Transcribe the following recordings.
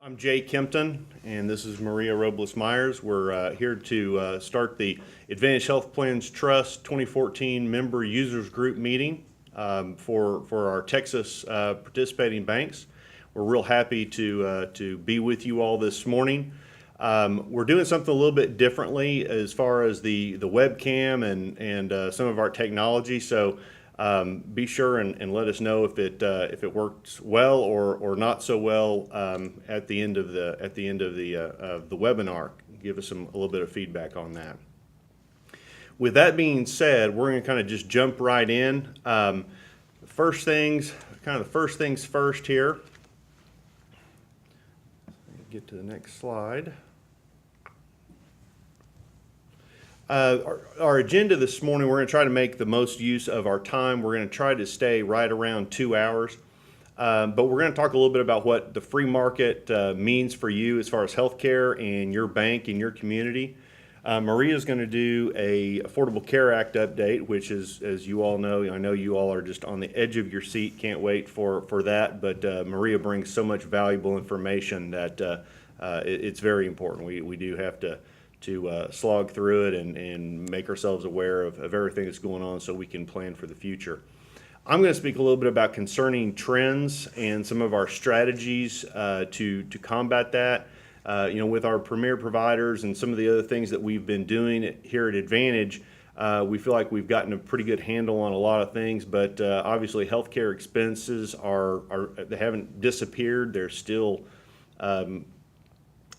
I'm Jay Kempton, and this is Maria Robles-Myers. We're here to start the Advantage Health Plans Trust 2014 Member Users Group meeting for our Texas participating banks. We're real happy to be with you all this morning. We're doing something a little bit differently as far as the webcam and some of our technology. So be sure and let us know if it works well or not so well at the end of the webinar. Give us a little bit of feedback on that. With that being said, we're going to kind of just jump right in. The first things first here. Get to the next slide. Our agenda this morning, we're going to try to make the most use of our time. We're going to try to stay right around 2 hours. But we're going to talk a little bit about what the free market means for you as far as healthcare and your bank and your community. Maria is going to do a Affordable Care Act update, which is, as you all know, I know you all are just on the edge of your seat. Can't wait for that. But Maria brings so much valuable information that it's very important. We do have to slog through it and make ourselves aware of everything that's going on so we can plan for the future. I'm going to speak a little bit about concerning trends and some of our strategies to combat that. With our premier providers and some of the other things that we've been doing here at Advantage, we feel like we've gotten a pretty good handle on a lot of things, but obviously healthcare expenses they haven't disappeared. They're still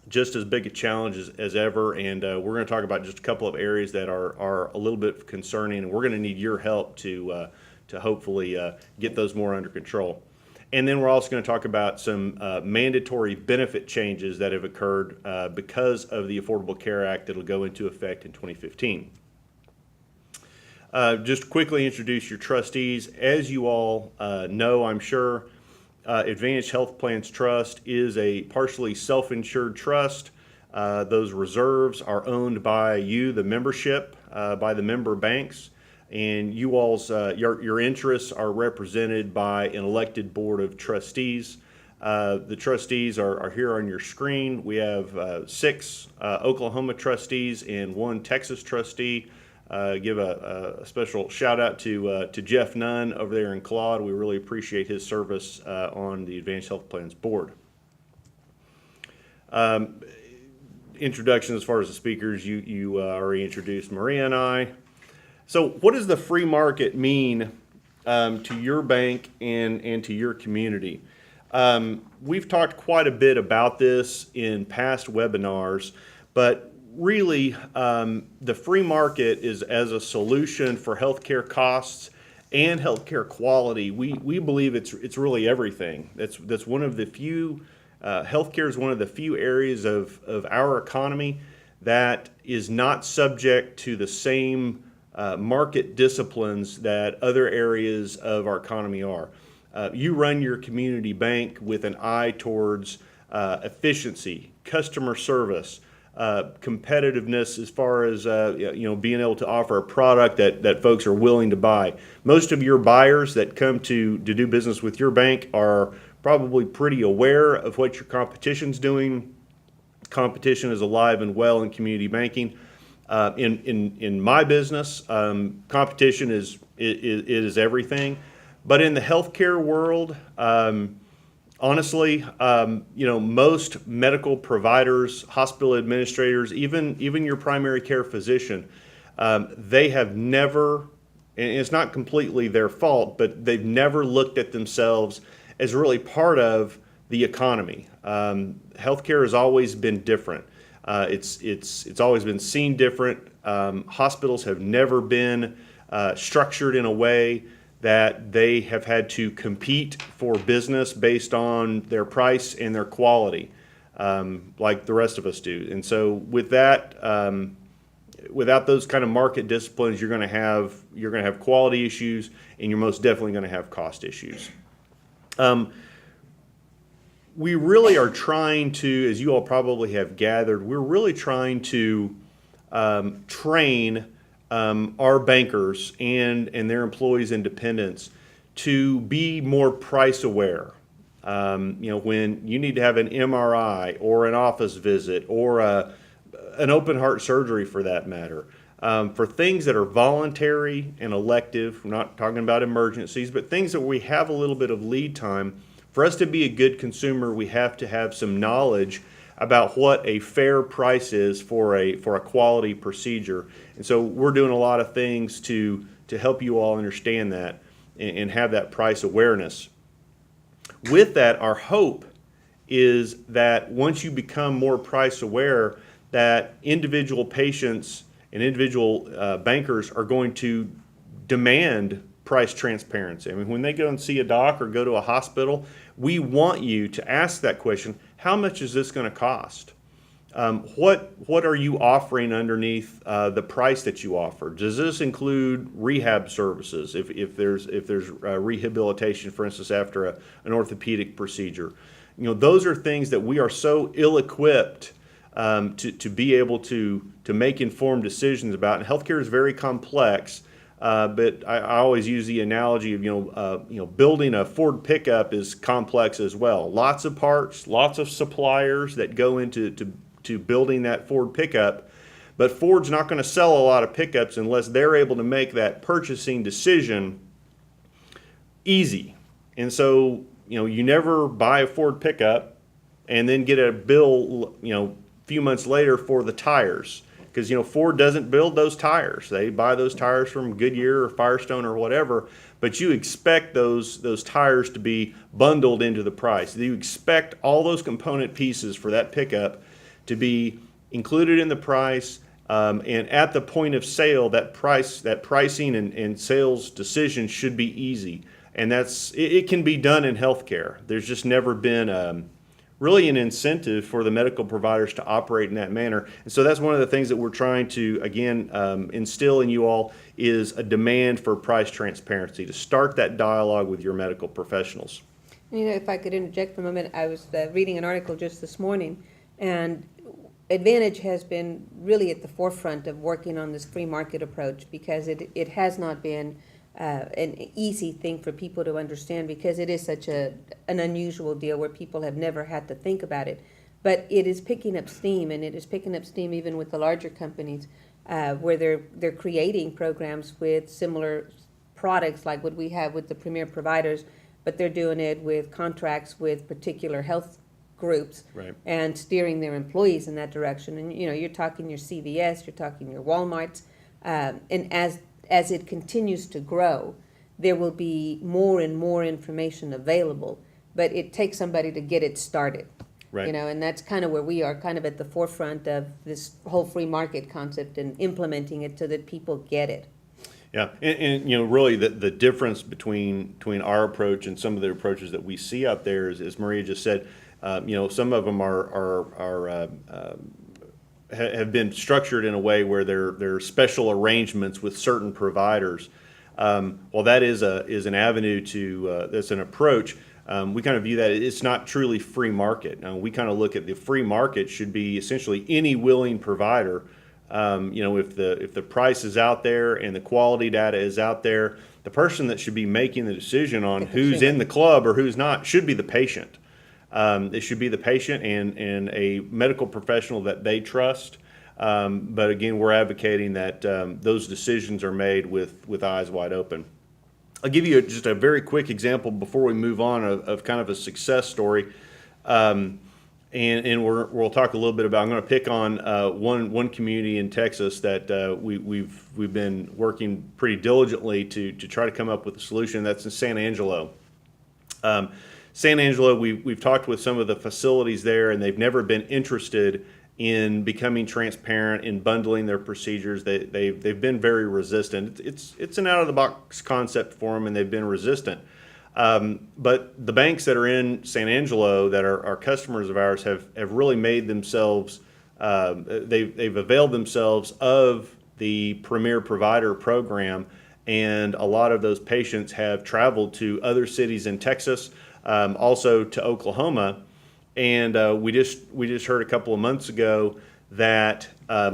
just as big a challenge as ever, and we're going to talk about just a couple of areas that are a little bit concerning, and we're going to need your help to hopefully get those more under control. And then we're also going to talk about some mandatory benefit changes that have occurred because of the Affordable Care Act that will go into effect in 2015. Just quickly introduce your trustees. As you all know, I'm sure, Advantage Health Plans Trust is a partially self-insured trust. Those reserves are owned by you, the membership, by the member banks, and you all's your interests are represented by an elected board of trustees. The trustees are here on your screen. We have 6 Oklahoma trustees and 1 Texas trustee. Give a special shout out to Jeff Nunn over there in Claude. We really appreciate his service on the Advanced Health Plans Board. Introduction as far as the speakers, you already introduced Maria and I. So what does the free market mean to your bank and to your community? We've talked quite a bit about this in past webinars, but really, the free market is as a solution for healthcare costs and healthcare quality. We believe it's really everything. That's one of the few. Healthcare is one of the few areas of our economy that is not subject to the same market disciplines that other areas of our economy are. You run your community bank with an eye towards efficiency, customer service, competitiveness as far as being able to offer a product that folks are willing to buy. Most of your buyers that come to do business with your bank are probably pretty aware of what your competition's doing. Competition is alive and well in community banking. In my business, competition is everything. But in the healthcare world, honestly, most medical providers, hospital administrators, even your primary care physician, they have never, and it's not completely their fault, but they've never looked at themselves as really part of the economy. Healthcare has always been different. It's always been seen different. Hospitals have never been structured in a way that they have had to compete for business based on their price and their quality, like the rest of us do. And so with that, without those kind of market disciplines, you're going to have quality issues, and you're most definitely going to have cost issues. We really are trying to, as you all probably have gathered, we're really trying to train our bankers and their employees and dependents to be more price aware. When you need to have an MRI or an office visit or an open heart surgery for that matter. For things that are voluntary and elective, we're not talking about emergencies, but things that we have a little bit of lead time, for us to be a good consumer, we have to have some knowledge about what a fair price is for a quality procedure. And so we're doing a lot of things to help you all understand that and have that price awareness. With that, our hope is that once you become more price aware, that individual patients and individual bankers are going to demand price transparency. I mean, when they go and see a doc or go to a hospital, we want you to ask that question: how much is this going to cost? What are you offering underneath the price that you offer? Does this include rehab services? If there's rehabilitation, for instance, after an orthopedic procedure, those are things that we are so ill-equipped to be able to make informed decisions about. And healthcare is very complex. But I always use the analogy of building a Ford pickup is complex as well. Lots of parts, lots of suppliers that go into building that Ford pickup. But Ford's not going to sell a lot of pickups unless they're able to make that purchasing decision easy. And so you never buy a Ford pickup and then get a bill a few months later for the tires. Because Ford doesn't build those tires; they buy those tires from Goodyear or Firestone or whatever. But you expect those tires to be bundled into the price. You expect all those component pieces for that pickup to be included in the price, and at the point of sale, that pricing and sales decision should be easy. And it can be done in healthcare. There's just never been really an incentive for the medical providers to operate in that manner. And so that's one of the things that we're trying to, again, instill in you all is a demand for price transparency, to start that dialogue with your medical professionals. If I could interject for a moment, I was reading an article just this morning, and Advantage has been really at the forefront of working on this free market approach, because it has not been an easy thing for people to understand, because it is such an unusual deal where people have never had to think about it. But it is picking up steam, and it is picking up steam even with the larger companies, where they're creating programs with similar products like what we have with the premier providers, but they're doing it with contracts with particular health groups, right, and steering their employees in that direction. And you're talking your CVS, you're talking your Walmarts, and as it continues to grow, there will be more and more information available, but it takes somebody to get it started. right. And that's kind of where we are, kind of at the forefront of this whole free market concept and implementing it so that people get it. Yeah, and really the difference between our approach and some of the approaches that we see out there is, as Maria just said, some of them have been structured in a way where they're special arrangements with certain providers. While that is an avenue that's an approach, we kind of view that it's not truly free market. We kind of look at the free market should be essentially any willing provider. If the price is out there and the quality data is out there, the person that should be making the decision on who's in the club or who's not should be the patient. It should be the patient and a medical professional that they trust. But again, we're advocating that those decisions are made with eyes wide open. I'll give you just a very quick example before we move on of kind of a success story. And we'll talk a little bit about. I'm going to pick on one community in Texas that we've been working pretty diligently to try to come up with a solution. That's in San Angelo. San Angelo, we've talked with some of the facilities there, and they've never been interested in becoming transparent in bundling their procedures. They've been very resistant. It's an out of the box concept for them, and they've been resistant. But the banks that are in San Angelo that are customers of ours have really made themselves, they've availed themselves of the Premier Provider program, and a lot of those patients have traveled to other cities in Texas, also to Oklahoma. And we just heard a couple of months ago that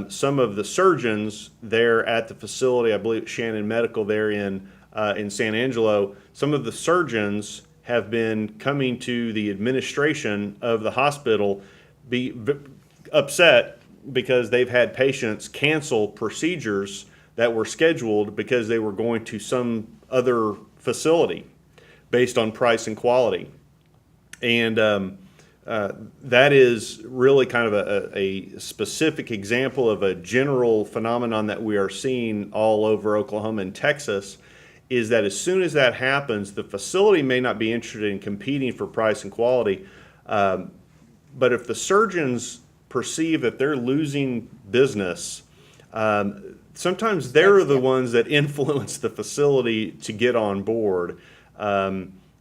some of the surgeons there at the facility, I believe Shannon Medical there in San Angelo, some of the surgeons have been coming to the administration of the hospital be upset because they've had patients cancel procedures that were scheduled because they were going to some other facility based on price and quality. And that is really kind of a specific example of a general phenomenon that we are seeing all over Oklahoma and Texas, is that as soon as that happens, the facility may not be interested in competing for price and quality, but if the surgeons perceive that they're losing business, sometimes they're the ones that influence the facility to get on board.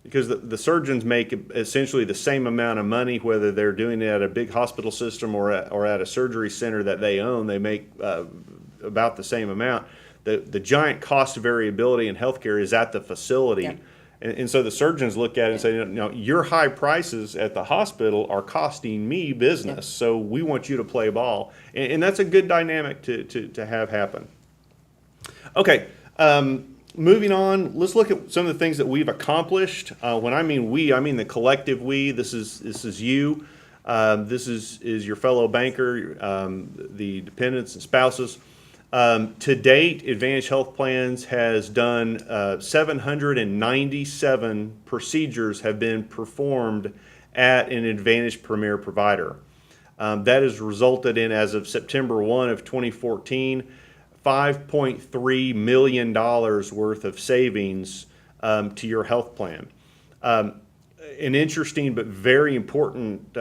Because the surgeons make essentially the same amount of money, whether they're doing it at a big hospital system or at a surgery center that they own. They make about the same amount. The giant cost variability in healthcare is at the facility. Yep. And so the surgeons look at it and say, no, your high prices at the hospital are costing me business, Yep. so we want you to play ball. And that's a good dynamic to have happen. Okay. Moving on, let's look at some of the things that we've accomplished. When I mean we, I mean the collective we. This is you. This is your fellow banker, the dependents and spouses. To date, Advantage Health Plans has done 797 procedures have been performed at an Advantage Premier provider. That has resulted in, as of September 1 of 2014, $5.3 million worth of savings to your health plan. An interesting but very important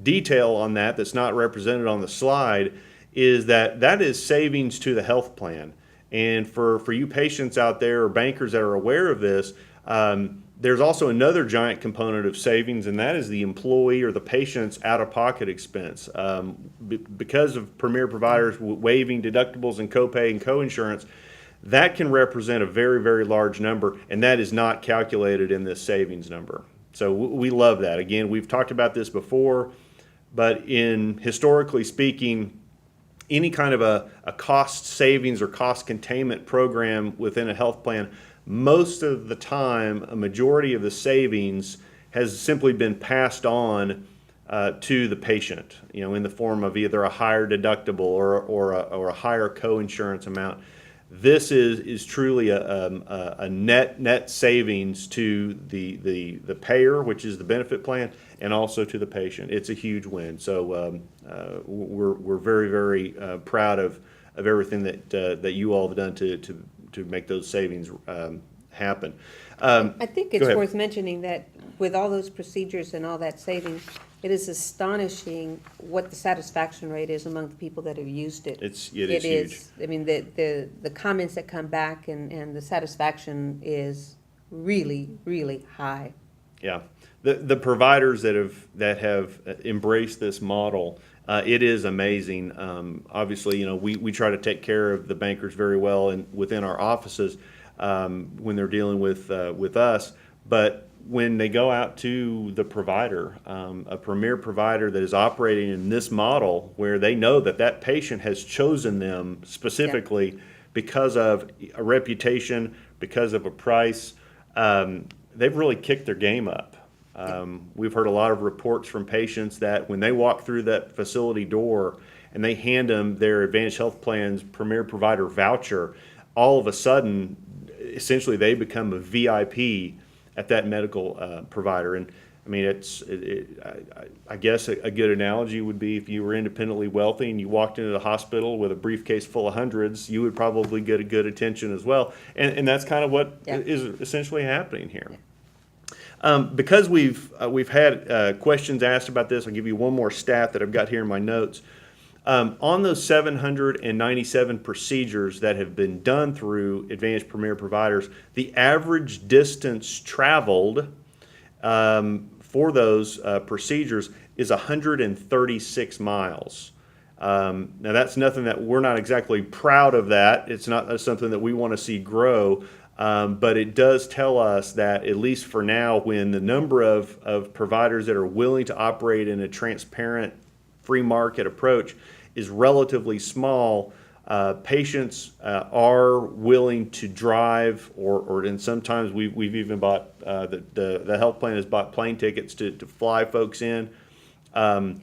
detail on that's not represented on the slide is that is savings to the health plan. And for you patients out there or bankers that are aware of this, there's also another giant component of savings, and that is the employee or the patient's out-of-pocket expense. Because of premier providers waiving deductibles and copay and coinsurance, that can represent a very, very large number, and that is not calculated in this savings number. So we love that. Again, we've talked about this before, but historically speaking, any kind of a cost savings or cost containment program within a health plan, most of the time, a majority of the savings has simply been passed on to the patient, in the form of either a higher deductible or a higher coinsurance amount. This is truly a net savings to the payer, which is the benefit plan, and also to the patient. It's a huge win. So we're very, very proud of everything that you all have done to make those savings happen. I think it's worth mentioning that with all those procedures and all that savings, it is astonishing what the satisfaction rate is among the people that have used it. It is huge. I mean, the comments that come back and the satisfaction is really, really high. Yeah, the providers that have embraced this model, it is amazing. Obviously, we try to take care of the bankers very well and within our offices when they're dealing with us, but when they go out to the provider, a premier provider that is operating in this model where they know that patient has chosen them specifically because of a reputation, because of a price, they've really kicked their game up. We've heard a lot of reports from patients that when they walk through that facility door and they hand them their Advantage Health Plan's premier provider voucher, all of a sudden, essentially they become a VIP at that medical provider. And I mean, I guess a good analogy would be if you were independently wealthy and you walked into the hospital with a briefcase full of hundreds, you would probably get a good attention as well. And that's kind of what is essentially happening here. Because we've had questions asked about this, I'll give you one more stat that I've got here in my notes. On those 797 procedures that have been done through Advantage Premier providers, the average distance traveled for those procedures is 136 miles. Now that's nothing that we're not exactly proud of that. It's not something that we want to see grow, but it does tell us that at least for now, when the number of providers that are willing to operate in a transparent free market approach is relatively small, Patients are willing to drive, or and sometimes we've even bought, the health plan has bought plane tickets to fly folks in. Yeah.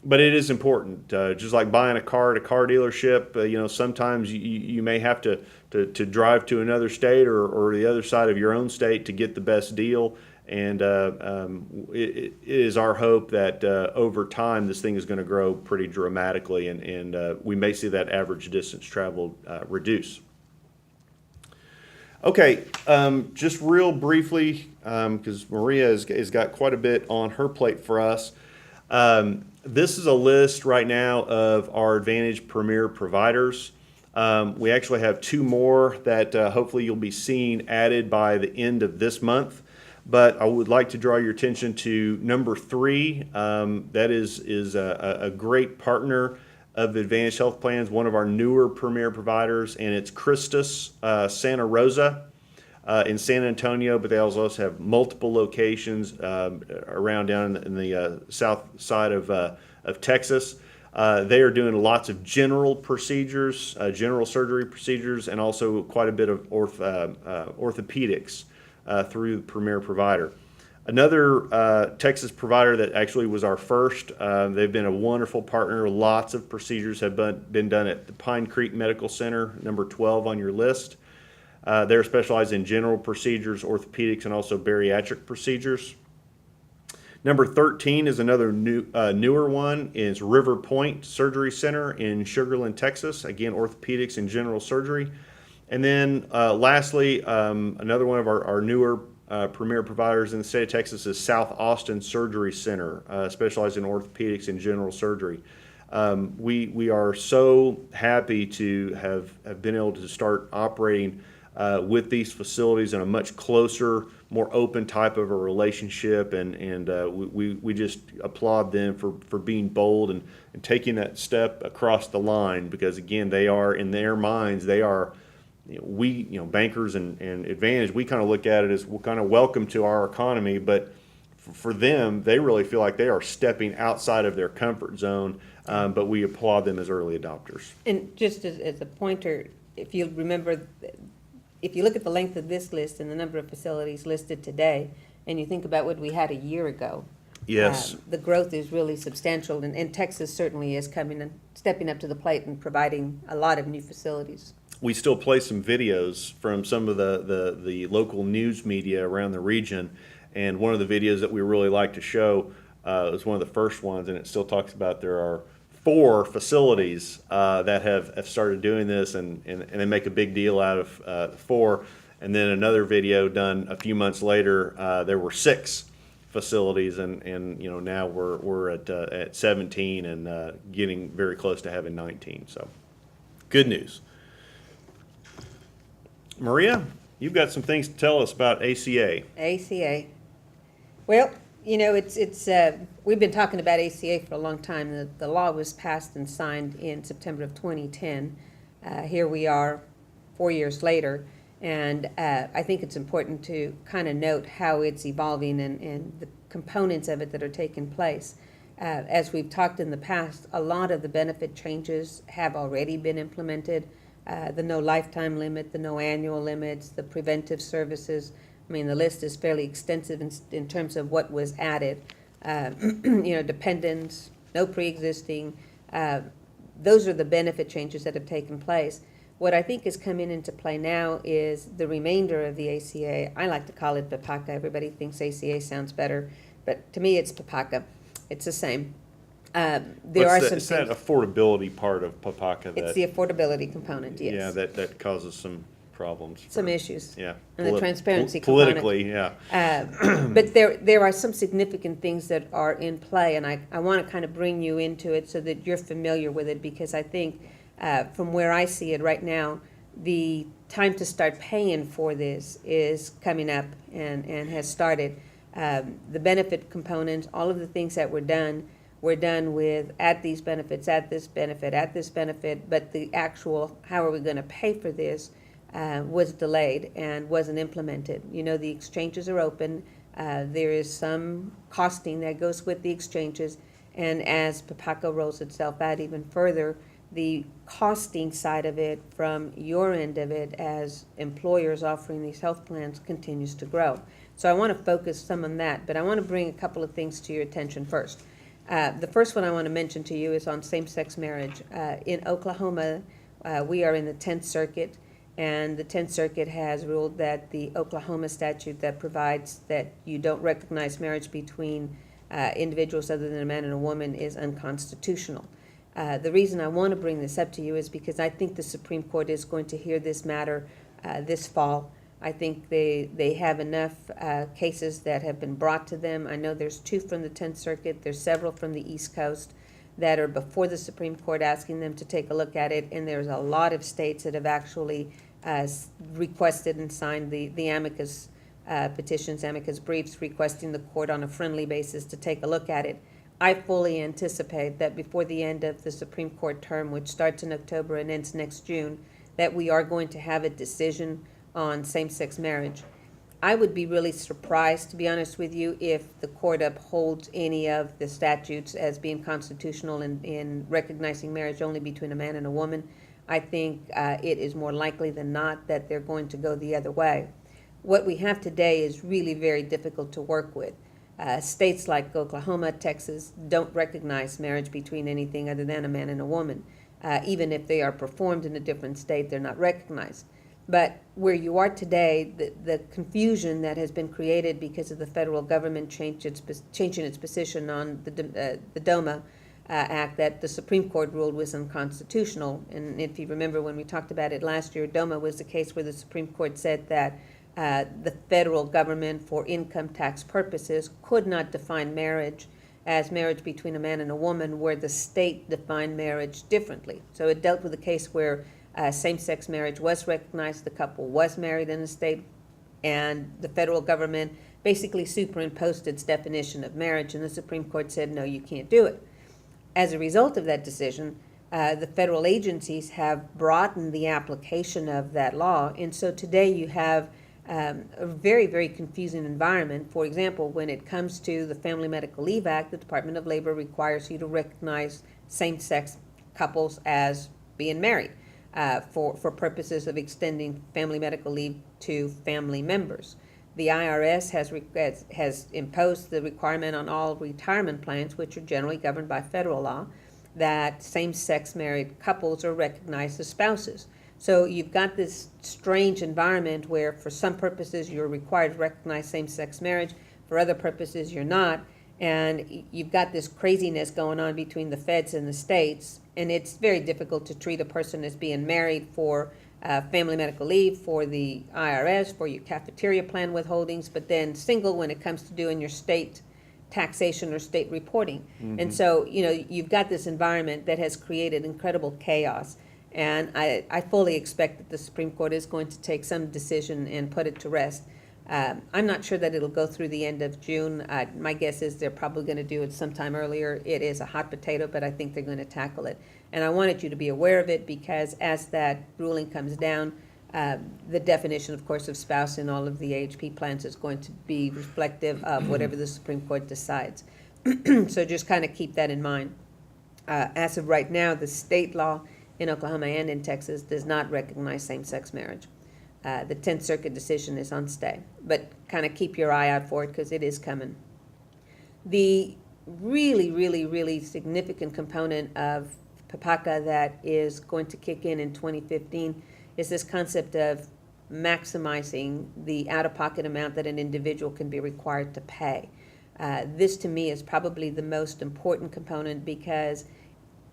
But it is important, just like buying a car at a car dealership. Sometimes you may have to drive to another state or the other side of your own state to get the best deal. And it is our hope that over time this thing is going to grow pretty dramatically, and we may see that average distance traveled reduce. Okay, just real briefly, because Maria has got quite a bit on her plate for us. This is a list right now of our Advantage Premier providers. We actually have 2 more that hopefully you'll be seeing added by the end of this month. But I would like to draw your attention to number 3. That is a great partner of Advantage Health Plans, one of our newer premier providers, and it's Christus Santa Rosa in San Antonio, but they also have multiple locations around down in the south side of Texas. They are doing lots of general procedures, general surgery procedures, and also quite a bit of orthopedics through the premier provider. Another Texas provider that actually was our first, they've been a wonderful partner. Lots of procedures have been done at the Pine Creek Medical Center, number 12 on your list. They're specialized in general procedures, orthopedics, and also bariatric procedures. Number 13 is another newer one, is River Point Surgery Center in Sugar Land, Texas. Again, orthopedics and general surgery. And then lastly, another one of our newer premier providers in the state of Texas is South Austin Surgery Center, specialized in orthopedics and general surgery. We are so happy to have been able to start operating with these facilities in a much closer, more open type of a relationship, and we just applaud them for being bold and taking that step across the line, because again, they are, in their minds, they are, bankers and Advantage, we kind of look at it as kind of welcome to our economy, but for them, they really feel like they are stepping outside of their comfort zone, but we applaud them as early adopters. And just as a pointer, if you remember, if you look at the length of this list and the number of facilities listed today, and you think about what we had a year ago, Yes. the growth is really substantial, and Texas certainly is coming and stepping up to the plate and providing a lot of new facilities. We still play some videos from some of the local news media around the region, and one of the videos that we really like to show is one of the first ones, and it still talks about there are 4 facilities that have started doing this, and they make a big deal out of 4. And then another video done a few months later, there were 6 facilities, and now we're at 17 and getting very close to having 19. So good news. Maria, you've got some things to tell us about ACA. ACA. Well, it's we've been talking about ACA for a long time. The law was passed and signed in September of 2010. Here we are 4 years later, and I think it's important to kind of note how it's evolving and the components of it that are taking place. As we've talked in the past, a lot of the benefit changes have already been implemented. The no lifetime limit, the no annual limits, the preventive services. I mean, the list is fairly extensive in terms of what was added. Dependents, no pre-existing. Those are the benefit changes that have taken place. What I think is coming into play now is the remainder of the ACA. I like to call it PPACA. Everybody thinks ACA sounds better, but to me it's PPACA. It's the same. It's that affordability part of PPACA. It's the affordability component, yes. Yeah, that causes some problems. Some issues. Yeah. And the transparency component. Politically, yeah. But there are some significant things that are in play, and I want to kind of bring you into it so that you're familiar with it, because I think from where I see it right now, the time to start paying for this is coming up and has started. The benefit components, all of the things that were done with at these benefits, at this benefit, but the actual how are we going to pay for this was delayed and wasn't implemented. The exchanges are open. There is some costing that goes with the exchanges, and as PPACA rolls itself out even further, the costing side of it from your end of it as employers offering these health plans continues to grow. So I want to focus some on that, but I want to bring a couple of things to your attention first. The first one I want to mention to you is on same-sex marriage. In Oklahoma, we are in the 10th Circuit, and the 10th Circuit has ruled that the Oklahoma statute that provides that you don't recognize marriage between individuals other than a man and a woman is unconstitutional. The reason I want to bring this up to you is because I think the Supreme Court is going to hear this matter this fall. I think they have enough cases that have been brought to them. I know there's 2 from the 10th Circuit. There's several from the East Coast that are before the Supreme Court asking them to take a look at it. And there's a lot of states that have actually requested and signed the amicus petitions, amicus briefs, requesting the court on a friendly basis to take a look at it. I fully anticipate that before the end of the Supreme Court term, which starts in October and ends next June, that we are going to have a decision on same-sex marriage. I would be really surprised, to be honest with you, if the court upholds any of the statutes as being constitutional in recognizing marriage only between a man and a woman. I think it is more likely than not that they're going to go the other way. What we have today is really very difficult to work with. States like Oklahoma, Texas don't recognize marriage between anything other than a man and a woman. Even if they are performed in a different state, they're not recognized. But where you are today, the confusion that has been created because of the federal government changing its position on the DOMA Act that the Supreme Court ruled was unconstitutional. And if you remember when we talked about it last year, DOMA was the case where the Supreme Court said that the federal government, for income tax purposes, could not define marriage as marriage between a man and a woman, where the state defined marriage differently. So it dealt with a case where same-sex marriage was recognized, the couple was married in the state, and the federal government basically superimposed its definition of marriage, and the Supreme Court said, no, you can't do it. As a result of that decision, the federal agencies have broadened the application of that law, and so today you have a very, very confusing environment. For example, when it comes to the Family Medical Leave Act, the Department of Labor requires you to recognize same-sex couples as being married for purposes of extending family medical leave to family members. The IRS has imposed the requirement on all retirement plans, which are generally governed by federal law, that same-sex married couples are recognized as spouses. So you've got this strange environment where for some purposes you're required to recognize same-sex marriage, for other purposes you're not, and you've got this craziness going on between the feds and the states, and it's very difficult to treat a person as being married for family medical leave, for the IRS, for your cafeteria plan withholdings, but then single when it comes to doing your state taxation or state reporting. Mm-hmm. And so, you've got this environment that has created incredible chaos. And I fully expect that the Supreme Court is going to take some decision and put it to rest. I'm not sure that it'll go through the end of June. My guess is they're probably going to do it sometime earlier. It is a hot potato, but I think they're going to tackle it. And I wanted you to be aware of it because as that ruling comes down, the definition, of course, of spouse in all of the AHP plans is going to be reflective of whatever the Supreme Court decides. So just kind of keep that in mind. As of right now, the state law in Oklahoma and in Texas does not recognize same-sex marriage. The 10th Circuit decision is on stay, but kind of keep your eye out for it because it is coming. The really, really, really significant component of PPACA that is going to kick in 2015 is this concept of maximizing the out-of-pocket amount that an individual can be required to pay. This to me is probably the most important component because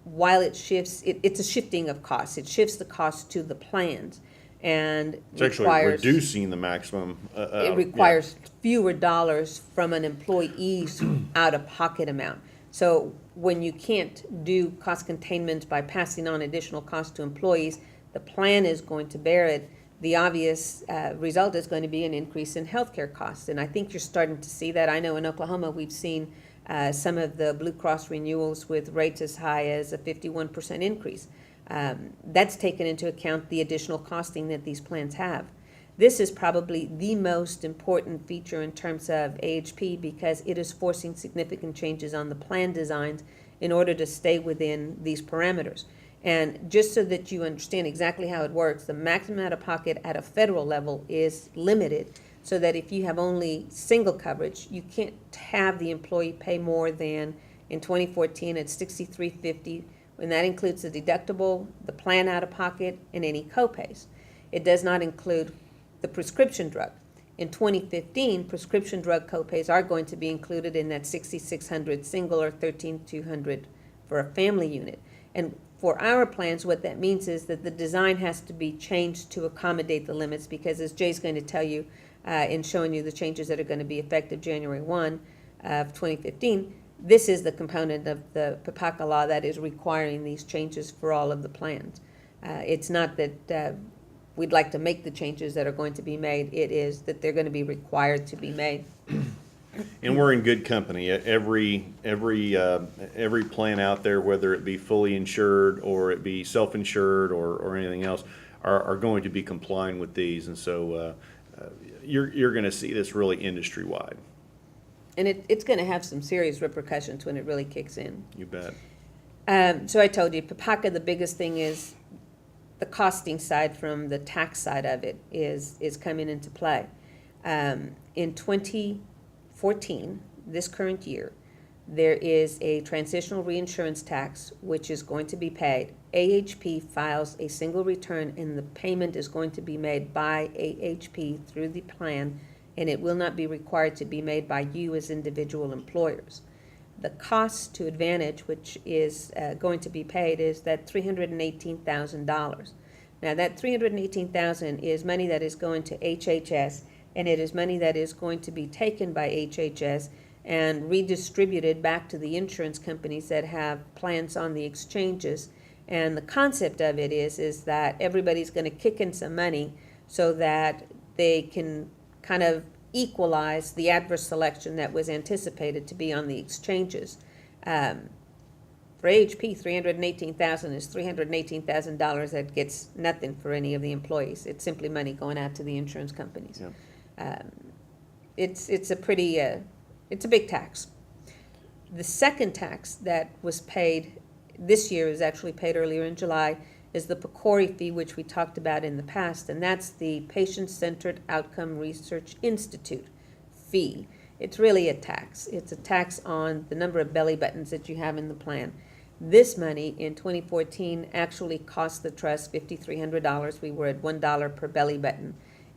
while it shifts, it's a shifting of costs. It shifts the cost to the plans and it's actually reducing the maximum. It requires fewer dollars from an employee's out-of-pocket amount. So when you can't do cost containment by passing on additional costs to employees, the plan is going to bear it. The obvious result is going to be an increase in healthcare costs. And I think you're starting to see that. I know in Oklahoma we've seen some of the Blue Cross renewals with rates as high as a 51% increase. That's taken into account the additional costing that these plans have. This is probably the most important feature in terms of AHP because it is forcing significant changes on the plan designs in order to stay within these parameters. And just so that you understand exactly how it works, the maximum out-of-pocket at a federal level is limited, so that if you have only single coverage, you can't have the employee pay more than, in 2014, it's $6,350, and that includes the deductible, the plan out-of-pocket, and any copays. It does not include the prescription drug. In 2015, prescription drug copays are going to be included in that $6,600 single or $13,200 for a family unit. And for our plans, what that means is that the design has to be changed to accommodate the limits, because as Jay's going to tell you in showing you the changes that are going to be effective January 1 of 2015, this is the component of the PPACA law that is requiring these changes for all of the plans. It's not that we'd like to make the changes that are going to be made. It is that they're going to be required to be made. And we're in good company. Every plan out there, whether it be fully insured or it be self-insured or anything else, are going to be complying with these. And so you're going to see this really industry-wide. And it's going to have some serious repercussions when it really kicks in. You bet. So I told you, PPACA, the biggest thing is the costing side from the tax side of it is coming into play. In 2014, this current year, there is a transitional reinsurance tax which is going to be paid. AHP files a single return, and the payment is going to be made by AHP through the plan, and it will not be required to be made by you as individual employers. The cost to Advantage, which is going to be paid, is that $318,000. Now, that $318,000 is money that is going to HHS, and it is money that is going to be taken by HHS and redistributed back to the insurance companies that have plans on the exchanges. And the concept of it is that everybody's going to kick in some money so that they can kind of equalize the adverse selection that was anticipated to be on the exchanges. For AHP, $318,000 is $318,000 that gets nothing for any of the employees. It's simply money going out to the insurance companies. Yeah. It's a pretty it's a big tax. The second tax that was paid this year, is actually paid earlier in July, is the PCORI fee, which we talked about in the past, and that's the Patient-Centered Outcome Research Institute fee. It's really a tax. It's a tax on the number of belly buttons that you have in the plan. This money in 2014 actually cost the trust $5,300. We were at $1 per belly button.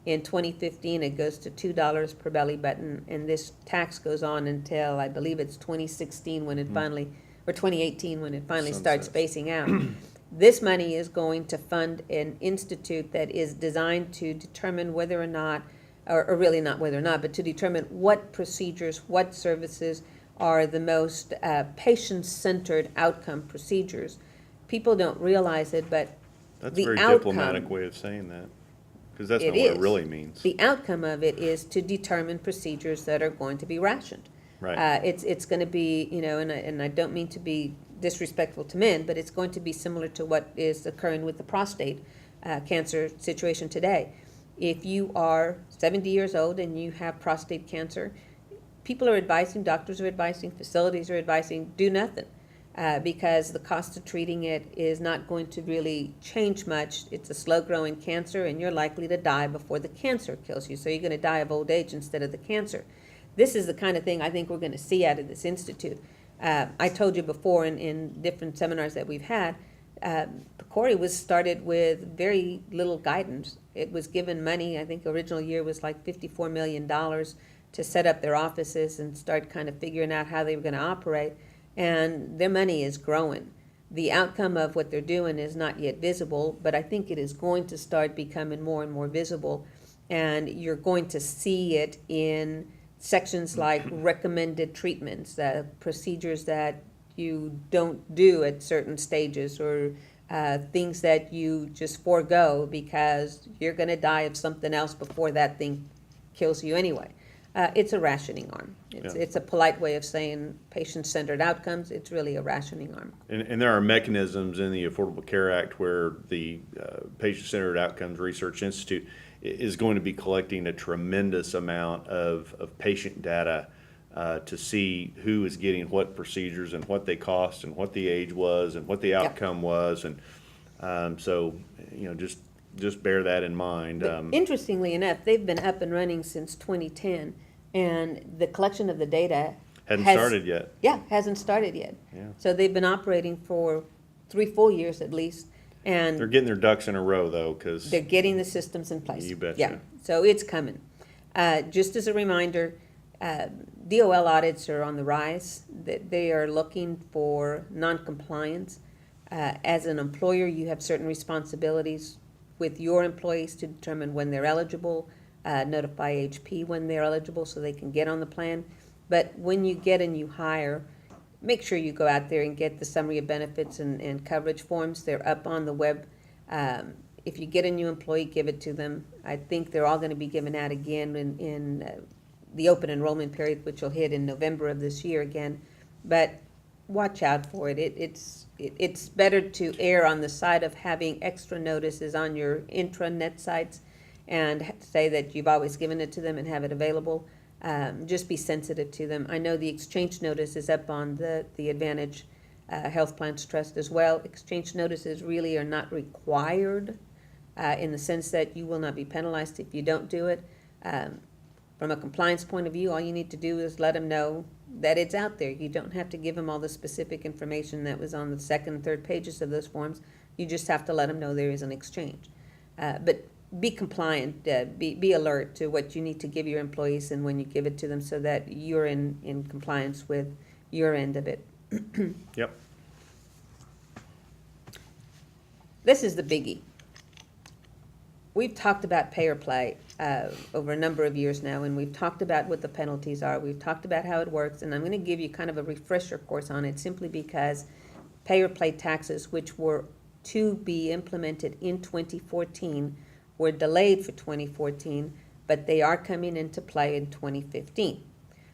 In 2015, it goes to $2 per belly button, and this tax goes on until, I believe it's 2016 when it finally, or 2018 when it finally starts phasing out. This money is going to fund an institute that is designed to determine whether or not, or really not whether or not, but to determine what procedures, what services are the most patient-centered outcome procedures. People don't realize it, but That's the a very outcome, diplomatic way of saying that, because that's It not what it is. really means. the outcome of it is to determine procedures that are going to be rationed. Right. It's going to be, and I don't mean to be disrespectful to men, but it's going to be similar to what is occurring with the prostate cancer situation today. If you are 70 years old and you have prostate cancer, people are advising, doctors are advising, facilities are advising, do nothing, because the cost of treating it is not going to really change much. It's a slow-growing cancer, and you're likely to die before the cancer kills you. So you're going to die of old age instead of the cancer. This is the kind of thing I think we're going to see out of this institute. I told you before in different seminars that we've had, PCORI was started with very little guidance. It was given money, I think original year was like $54 million to set up their offices and start kind of figuring out how they were going to operate. And their money is growing. The outcome of what they're doing is not yet visible, but I think it is going to start becoming more and more visible. And you're going to see it in sections like recommended treatments, procedures that you don't do at certain stages, or things that you just forego because you're going to die of something else before that thing kills you anyway. It's a rationing arm. It's a polite way of saying patient-centered outcomes. It's really a rationing arm. And there are mechanisms in the Affordable Care Act where the Patient-Centered Outcomes Research Institute is going to be collecting a tremendous amount of patient data to see who is getting what procedures and what they cost and what the age was and what the outcome was. And So, just bear that in mind. But interestingly enough, they've been up and running since 2010, and the collection of the data Hadn't has- started yet. Yeah, hasn't started yet. Yeah. So they've been operating for 3 full years at least, and They're getting their ducks in a row, though, because they're getting the systems in place. You betcha. Yeah, so it's coming. Just as a reminder, DOL audits are on the rise. They are looking for non-compliance. As an employer, you have certain responsibilities with your employees to determine when they're eligible, notify AHP when they're eligible so they can get on the plan. But when you get a new hire, make sure you go out there and get the summary of benefits and coverage forms. They're up on the web. If you get a new employee, give it to them. I think they're all going to be given out again in the open enrollment period, which will hit in November of this year again. But watch out for it. It's better to err on the side of having extra notices on your intranet sites and say that you've always given it to them and have it available. Just be sensitive to them. I know the exchange notice is up on the Advantage Health Plans Trust as well. Exchange notices really are not required in the sense that you will not be penalized if you don't do it. From a compliance point of view, all you need to do is let them know that it's out there. You don't have to give them all the specific information that was on the second and third pages of those forms. You just have to let them know there is an exchange. But be compliant, be alert to what you need to give your employees and when you give it to them so that you're in compliance with your end of it. Yep. This is the biggie. We've talked about pay or play over a number of years now, and we've talked about what the penalties are. We've talked about how it works, and I'm going to give you kind of a refresher course on it simply because pay or play taxes, which were to be implemented in 2014, were delayed for 2014, but they are coming into play in 2015.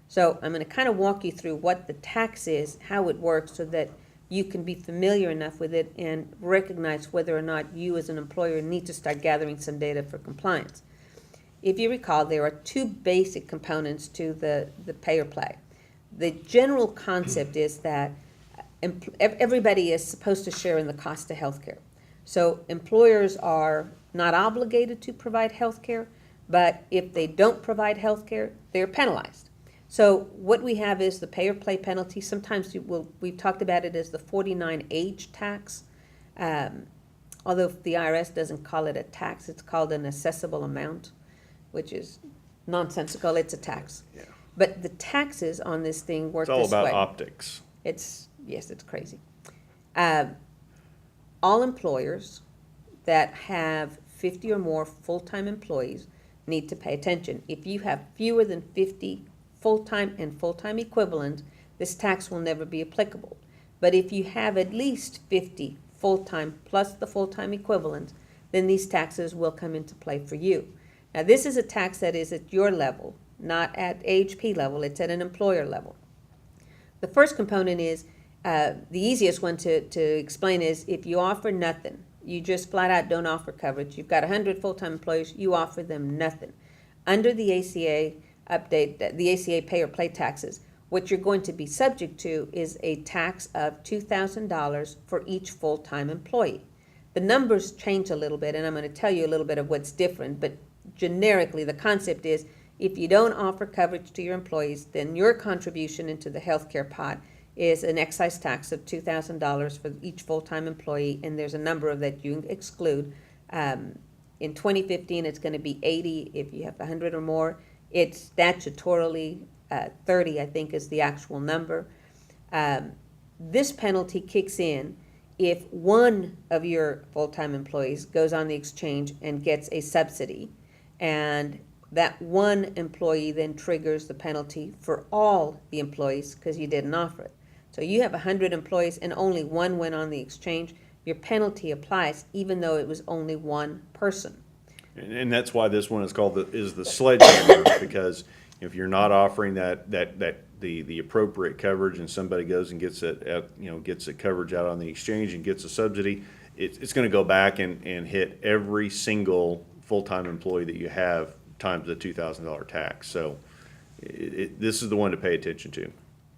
So I'm going to kind of walk you through what the tax is, how it works, so that you can be familiar enough with it and recognize whether or not you as an employer need to start gathering some data for compliance. If you recall, there are 2 basic components to the pay or play. The general concept is that everybody is supposed to share in the cost of health care. So employers are not obligated to provide health care, but if they don't provide health care, they're penalized. So what we have is the pay or play penalty. Sometimes we've talked about it as the 49H tax. Although the IRS doesn't call it a tax, it's called an assessable amount, which is nonsensical. It's a tax. Yeah. But the taxes on this thing work It's all this way. about optics. It's crazy. All employers that have 50 or more full-time employees need to pay attention. If you have fewer than 50 full-time and full-time equivalent, this tax will never be applicable. But if you have at least 50 full-time plus the full-time equivalent, then these taxes will come into play for you. Now, this is a tax that is at your level, not at AHP level. It's at an employer level. The first component is, the easiest one to explain is if you offer nothing, you just flat out don't offer coverage. You've got 100 full-time employees, you offer them nothing. Under the ACA update, the ACA pay or play taxes, what you're going to be subject to is a tax of $2,000 for each full-time employee. The numbers change a little bit, and I'm going to tell you a little bit of what's different, but generically the concept is if you don't offer coverage to your employees, then your contribution into the healthcare pot is an excise tax of $2,000 for each full-time employee, and there's a number of that you exclude. In 2015, it's going to be 80 if you have 100 or more. It's statutorily 30, I think, is the actual number. This penalty kicks in if one of your full-time employees goes on the exchange and gets a subsidy, and that one employee then triggers the penalty for all the employees because you didn't offer it. So you have 100 employees and only one went on the exchange, your penalty applies even though it was only one person. And that's why this one is called the sledgehammer, because if you're not offering the appropriate coverage and somebody goes and gets a coverage out on the exchange and gets a subsidy, it's going to go back and hit every single full-time employee that you have times the $2,000 tax. So this is the one to pay attention to.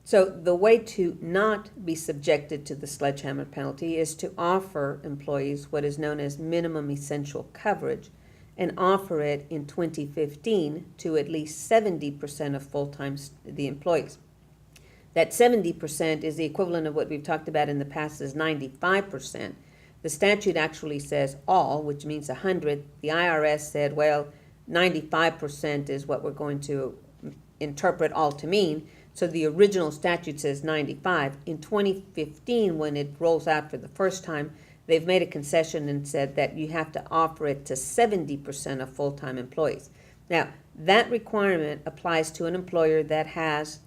So the way to not be subjected to the sledgehammer penalty is to offer employees what is known as minimum essential coverage, and offer it in 2015 to at least 70% of full-time the employees. That 70% is the equivalent of what we've talked about in the past as 95%. The statute actually says all, which means 100. The IRS said, well, 95% is what we're going to interpret all to mean. So the original statute says 95. In 2015, when it rolls out for the first time, they've made a concession and said that you have to offer it to 70% of full-time employees. Now, that requirement applies to an employer that has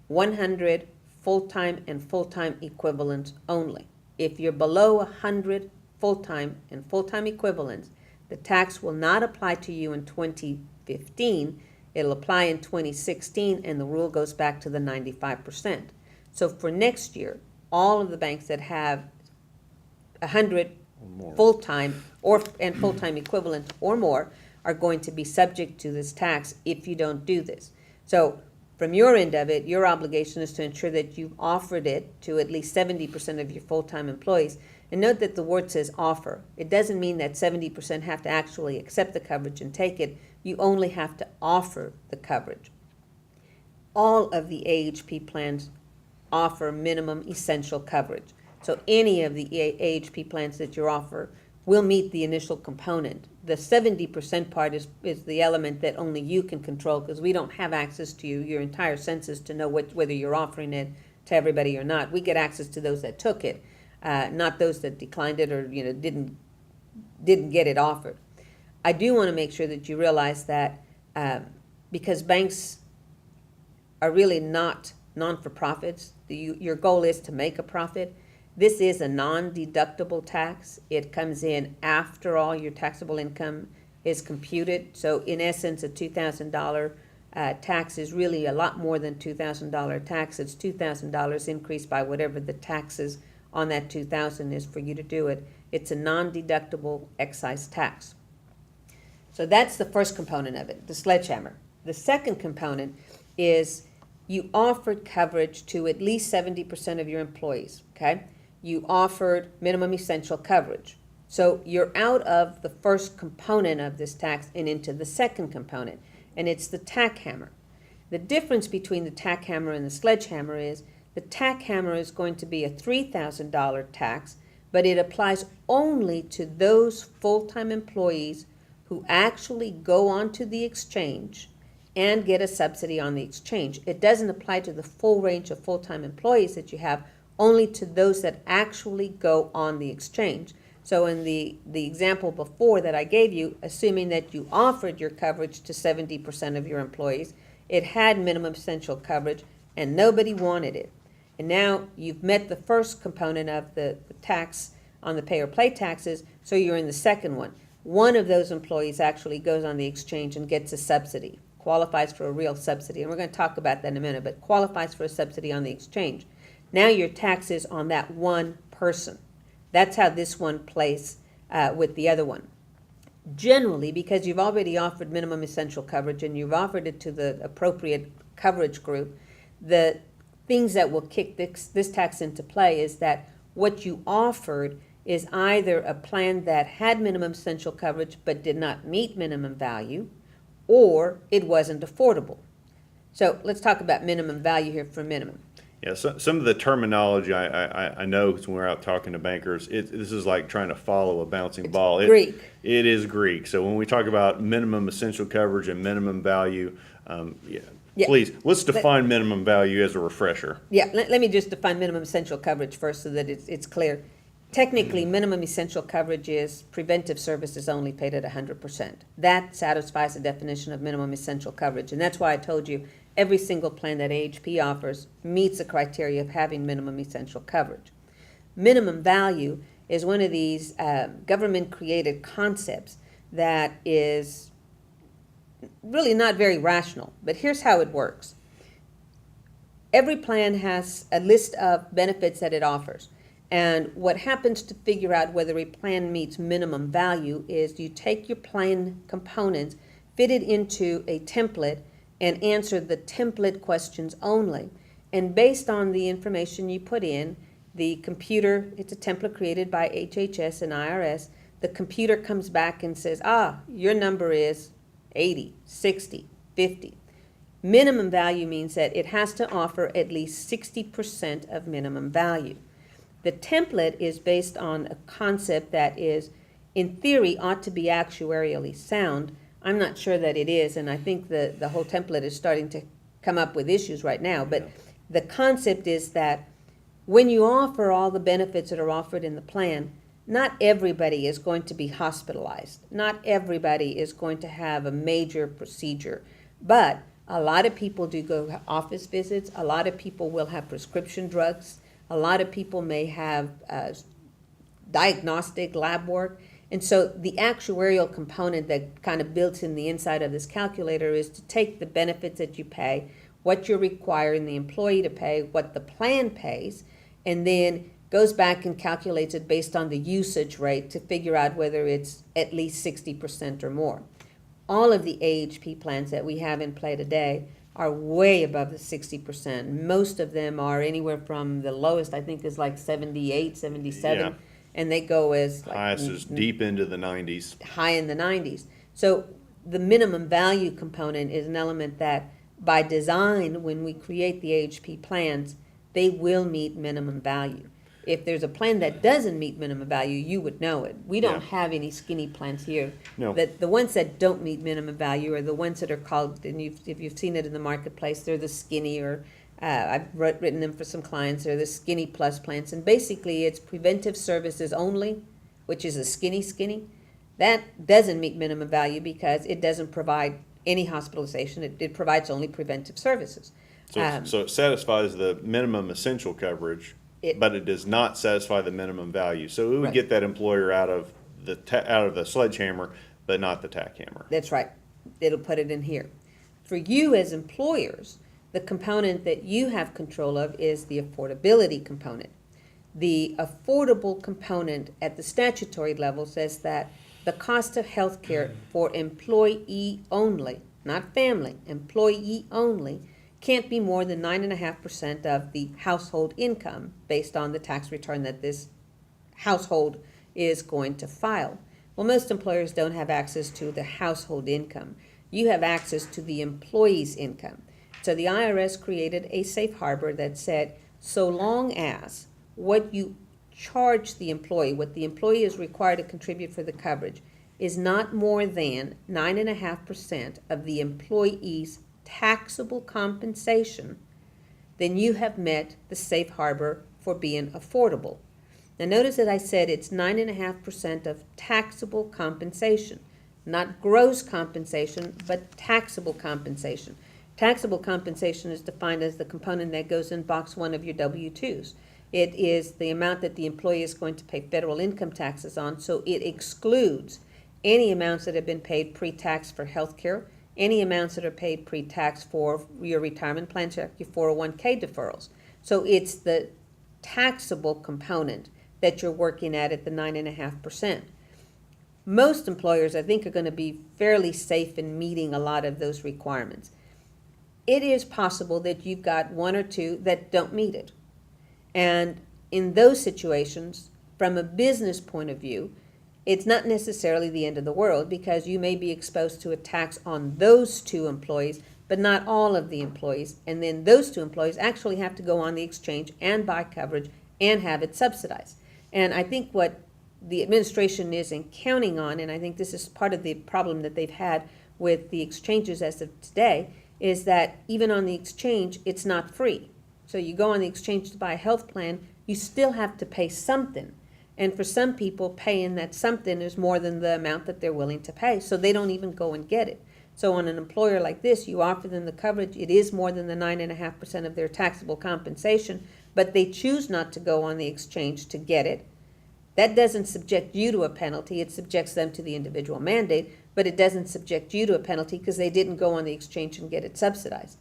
100 full-time and full-time equivalents only. If you're below 100 full-time and full-time equivalents, the tax will not apply to you in 2015. It'll apply in 2016, and the rule goes back to the 95%. So for next year, all of the banks that have 100 full-time and full-time equivalents or more are going to be subject to this tax if you don't do this. So from your end of it, your obligation is to ensure that you've offered it to at least 70% of your full-time employees. And note that the word says offer. It doesn't mean that 70% have to actually accept the coverage and take it. You only have to offer the coverage. All of the AHP plans offer minimum essential coverage. So any of the AHP plans that you offer will meet the initial component. The 70% part is the element that only you can control, because we don't have access to your entire census to know whether you're offering it to everybody or not. We get access to those that took it, not those that declined it or didn't get it offered. I do want to make sure that you realize that because banks are really not non-for-profits, your goal is to make a profit. This is a non-deductible tax. It comes in after all your taxable income is computed. So in essence, a $2,000 tax is really a lot more than $2,000 tax. It's $2,000 increased by whatever the taxes on that $2,000 is for you to do it. It's a non-deductible excise tax. So that's the first component of it, the sledgehammer. The second component is you offered coverage to at least 70% of your employees, okay? You offered minimum essential coverage. So you're out of the first component of this tax and into the second component, and it's the tack hammer. The difference between the tack hammer and the sledgehammer is the tack hammer is going to be a $3,000 tax, but it applies only to those full-time employees who actually go onto the exchange and get a subsidy on the exchange. It doesn't apply to the full range of full-time employees that you have, only to those that actually go on the exchange. So in the example before that I gave you, assuming that you offered your coverage to 70% of your employees, it had minimum essential coverage and nobody wanted it. And now you've met the first component of the tax on the pay or play taxes, so you're in the second one. One of those employees actually goes on the exchange and gets a subsidy, qualifies for a real subsidy. And we're going to talk about that in a minute, but qualifies for a subsidy on the exchange. Now your tax is on that one person. That's how this one plays with the other one. Generally, because you've already offered minimum essential coverage and you've offered it to the appropriate coverage group, the things that will kick this tax into play is that what you offered is either a plan that had minimum essential coverage but did not meet minimum value, or it wasn't affordable. So let's talk about minimum value here for a minimum. Yeah, so, some of the terminology I know, because when we're out talking to bankers, this is like trying to follow a bouncing ball. Greek. It is Greek. So when we talk about minimum essential coverage and minimum value, please, let's define minimum value as a refresher. Yeah, let me just define minimum essential coverage first so that it's clear. Technically, minimum essential coverage is preventive services only paid at 100%. That satisfies the definition of minimum essential coverage, and that's why I told you every single plan that AHP offers meets the criteria of having minimum essential coverage. Minimum value is one of these government-created concepts that is really not very rational, but here's how it works. Every plan has a list of benefits that it offers. And what happens to figure out whether a plan meets minimum value is you take your plan components, fit it into a template, and answer the template questions only. And based on the information you put in, the computer, it's a template created by HHS and IRS, the computer comes back and says, your number is 80, 60, 50. Minimum value means that it has to offer at least 60% of minimum value. The template is based on a concept that is, in theory, ought to be actuarially sound. I'm not sure that it is, and I think the whole template is starting to come up with issues right now. But the concept is that when you offer all the benefits that are offered in the plan, not everybody is going to be hospitalized. Not everybody is going to have a major procedure. But a lot of people do go office visits. A lot of people will have prescription drugs. A lot of people may have diagnostic lab work. And so the actuarial component that kind of built in the inside of this calculator is to take the benefits that you pay, what you're requiring the employee to pay, what the plan pays, and then goes back and calculates it based on the usage rate to figure out whether it's at least 60% or more. All of the AHP plans that we have in play today are way above the 60%. Most of them are anywhere from the lowest, I think, is like 78, 77. Yeah. And they go as like Highest is deep into the 90s. high in the 90s. So the minimum value component is an element that by design, when we create the AHP plans, they will meet minimum value. If there's a plan that doesn't meet minimum value, you would know it. We don't Yeah. have any skinny plans here. No. The ones that don't meet minimum value are the ones that are called, and if you've seen it in the marketplace, they're the skinny, or I've written them for some clients, they're the skinny plus plans. And basically it's preventive services only, which is a skinny. That doesn't meet minimum value because it doesn't provide any hospitalization. It provides only preventive services. So it satisfies the minimum essential coverage, but it does not satisfy the minimum value. So it would Right. get that employer out of the sledgehammer, but not the tack hammer. That's right. It'll put it in here. For you as employers, the component that you have control of is the affordability component. The affordable component at the statutory level says that the cost of health care for employee only, not family, employee only, can't be more than 9.5% of the household income based on the tax return that this household is going to file. Well, most employers don't have access to the household income. You have access to the employee's income. So the IRS created a safe harbor that said, so long as what you charge the employee, what the employee is required to contribute for the coverage, is not more than 9.5% of the employee's taxable compensation, then you have met the safe harbor for being affordable. Now notice that I said it's 9.5% of taxable compensation, not gross compensation, but taxable compensation. Taxable compensation is defined as the component that goes in box 1 of your W-2s. It is the amount that the employee is going to pay federal income taxes on, so it excludes any amounts that have been paid pre-tax for health care, any amounts that are paid pre-tax for your retirement plan check, your 401k deferrals. So it's the taxable component that you're working at the 9.5%. Most employers, I think, are going to be fairly safe in meeting a lot of those requirements. It is possible that you've got one or two that don't meet it. And in those situations, from a business point of view, it's not necessarily the end of the world because you may be exposed to a tax on those two employees, but not all of the employees. And then those two employees actually have to go on the exchange and buy coverage and have it subsidized. And I think what the administration isn't counting on, and I think this is part of the problem that they've had with the exchanges as of today, is that even on the exchange, it's not free. So you go on the exchange to buy a health plan, you still have to pay something. And for some people, paying that something is more than the amount that they're willing to pay, so they don't even go and get it. So on an employer like this, you offer them the coverage, it is more than the 9.5% of their taxable compensation, but they choose not to go on the exchange to get it. That doesn't subject you to a penalty, it subjects them to the individual mandate, but it doesn't subject you to a penalty because they didn't go on the exchange and get it subsidized.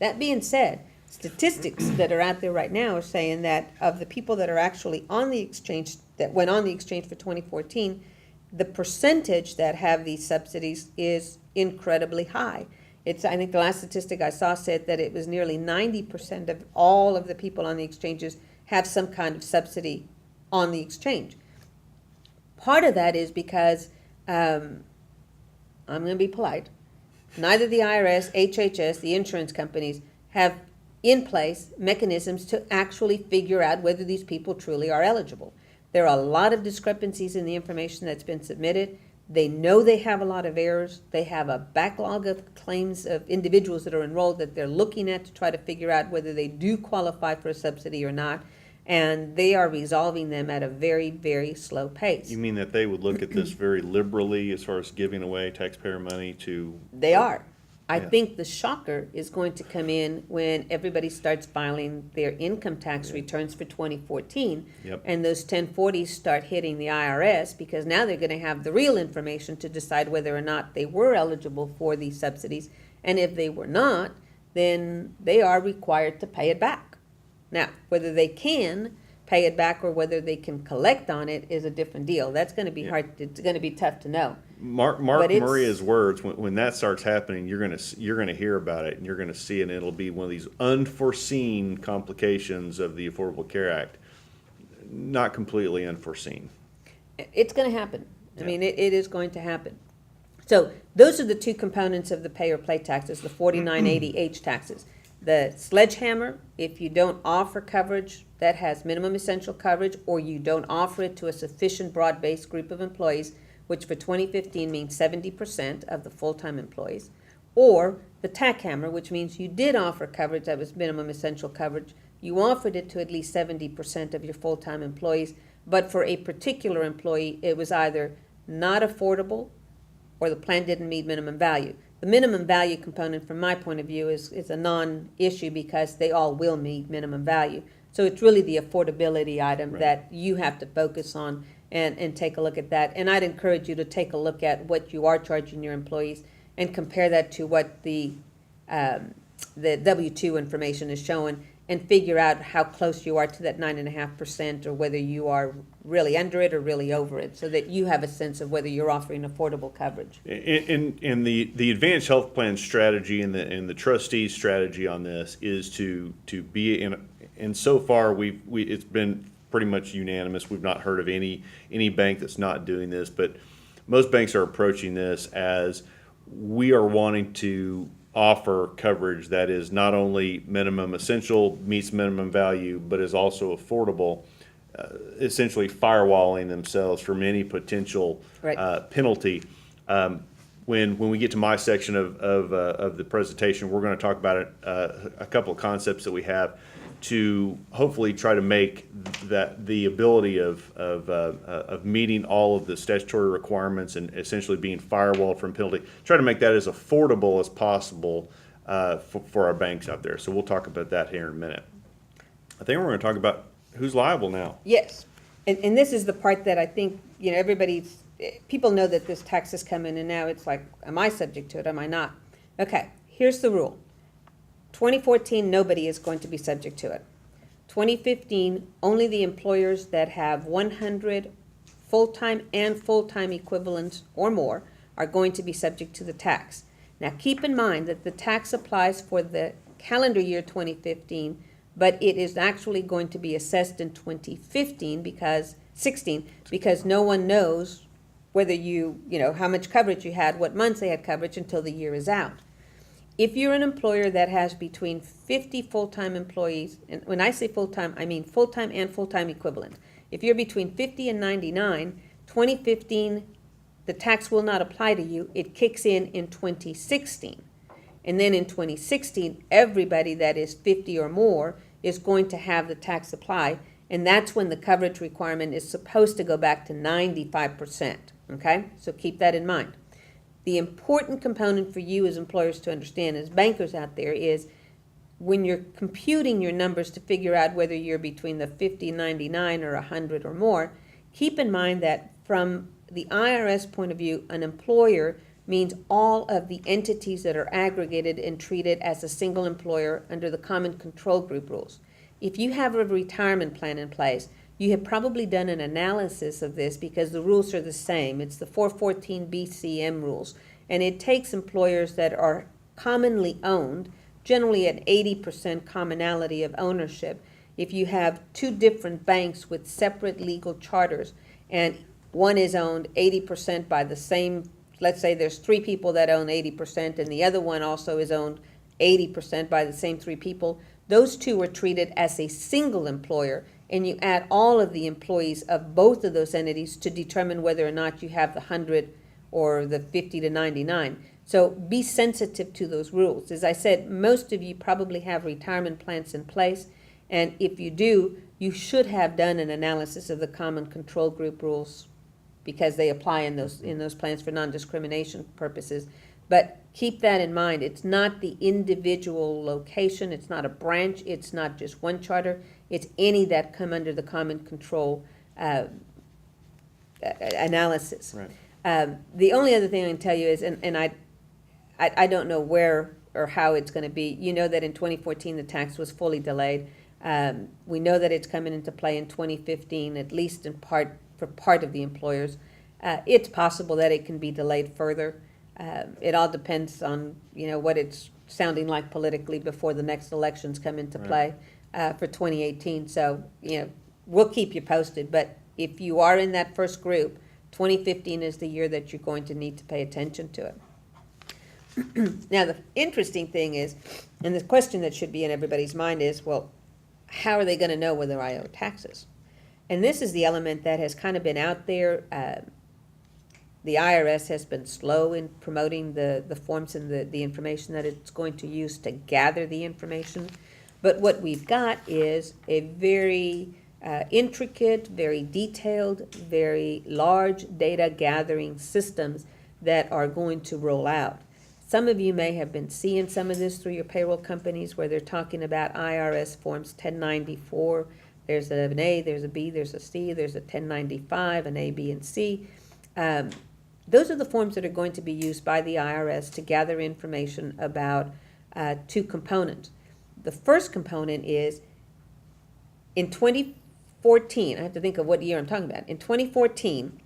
That being said, statistics that are out there right now are saying that of the people that are actually on the exchange, that went on the exchange for 2014, the percentage that have these subsidies is incredibly high. I think the last statistic I saw said that it was nearly 90% of all of the people on the exchanges have some kind of subsidy on the exchange. Part of that is because, I'm going to be polite, neither the IRS, HHS, the insurance companies have in place mechanisms to actually figure out whether these people truly are eligible. There are a lot of discrepancies in the information that's been submitted. They know they have a lot of errors. They have a backlog of claims of individuals that are enrolled that they're looking at to try to figure out whether they do qualify for a subsidy or not. And they are resolving them at a very, very slow pace. You mean that they would look at this very liberally as far as giving away taxpayer money to? They are. I Yeah. think the shocker is going to come in when everybody starts filing their income tax returns for 2014. Yep. And those 1040s start hitting the IRS, because now they're going to have the real information to decide whether or not they were eligible for these subsidies. And if they were not, then they are required to pay it back. Now, whether they can pay it back or whether they can collect on it is a different deal. That's going to be hard. It's going to be tough to know. Mark But it's- Maria's words, when that starts happening, you're gonna hear about it, and you're gonna see it, and it'll be one of these unforeseen complications of the Affordable Care Act. Not completely unforeseen. It's going to happen. I Yeah. mean, it is going to happen. So those are the two components of the pay or play taxes, the 4980H taxes. The sledgehammer, if you don't offer coverage that has minimum essential coverage, or you don't offer it to a sufficient broad-based group of employees, which for 2015 means 70% of the full-time employees, or the tack hammer, which means you did offer coverage that was minimum essential coverage. You offered it to at least 70% of your full-time employees, but for a particular employee, it was either not affordable or the plan didn't meet minimum value. The minimum value component, from my point of view, is a non-issue because they all will meet minimum value. So it's really the affordability item Right. that you have to focus on and take a look at that. And I'd encourage you to take a look at what you are charging your employees and compare that to what the W-2 information is showing, and figure out how close you are to that 9.5%, or whether you are really under it or really over it, so that you have a sense of whether you're offering affordable coverage. In the Advanced Health Plan strategy and the trustees' strategy on this is to be in, and so far it's been pretty much unanimous. We've not heard of any bank that's not doing this, but most banks are approaching this as we are wanting to offer coverage that is not only minimum essential, meets minimum value, but is also affordable, essentially firewalling themselves from any potential Right. penalty. When we get to my section of the presentation, we're going to talk about a couple of concepts that we have to hopefully try to make that the ability of meeting all of the statutory requirements and essentially being firewalled from penalty, try to make that as affordable as possible for our banks out there. So we'll talk about that here in a minute. I think we're going to talk about who's liable now. Yes, and this is the part that I think, people know that this tax is coming, and now it's like, am I subject to it, am I not? Okay, here's the rule. 2014, nobody is going to be subject to it. 2015, only the employers that have 100 full-time and full-time equivalents or more are going to be subject to the tax. Now, keep in mind that the tax applies for the calendar year 2015, but it is actually going to be assessed in 2015 because no one knows whether how much coverage you had, what months they had coverage until the year is out. If you're an employer that has between 50 full-time employees, and when I say full-time, I mean full-time and full-time equivalent. If you're between 50 and 99, 2015, the tax will not apply to you. It kicks in 2016. And then in 2016, everybody that is 50 or more is going to have the tax apply, and that's when the coverage requirement is supposed to go back to 95%, okay? So keep that in mind. The important component for you as employers to understand, as bankers out there, is when you're computing your numbers to figure out whether you're between the 50, 99, or 100 or more, keep in mind that from the IRS point of view, an employer means all of the entities that are aggregated and treated as a single employer under the Common Control Group rules. If you have a retirement plan in place, you have probably done an analysis of this because the rules are the same. It's the 414 BCM rules. And it takes employers that are commonly owned, generally an 80% commonality of ownership. If you have two different banks with separate legal charters, and one is owned 80% by the same, let's say there's three people that own 80%, and the other one also is owned 80% by the same three people, those two are treated as a single employer, and you add all of the employees of both of those entities to determine whether or not you have the 100 or the 50 to 99. So be sensitive to those rules. As I said, most of you probably have retirement plans in place, and if you do, you should have done an analysis of the common control group rules because they apply in those plans for non-discrimination purposes. But keep that in mind. It's not the individual location. It's not a branch. It's not just one charter. It's any that come under the common control analysis. Right. The only other thing I can tell you is, and I don't know where or how it's going to be. You know that in 2014 the tax was fully delayed. We know that it's coming into play in 2015, at least in part for part of the employers. It's possible that it can be delayed further. It all depends on, what it's sounding like politically before the next elections come into play for 2018. So, we'll keep you posted. But if you are in that first group, 2015 is the year that you're going to need to pay attention to it. Now, the interesting thing is, and the question that should be in everybody's mind is, well, how are they going to know whether I owe taxes? And this is the element that has kind of been out there. The IRS has been slow in promoting the forms and the information that it's going to use to gather the information. But what we've got is a very intricate, very detailed, very large data gathering systems that are going to roll out. Some of you may have been seeing some of this through your payroll companies where they're talking about IRS forms 1094. There's an A, there's a B, there's a C, there's a 1095, an A, B, and C. Those are the forms that are going to be used by the IRS to gather information about two components. The first component is in 2014, I have to think of what year I'm talking about. In 2014,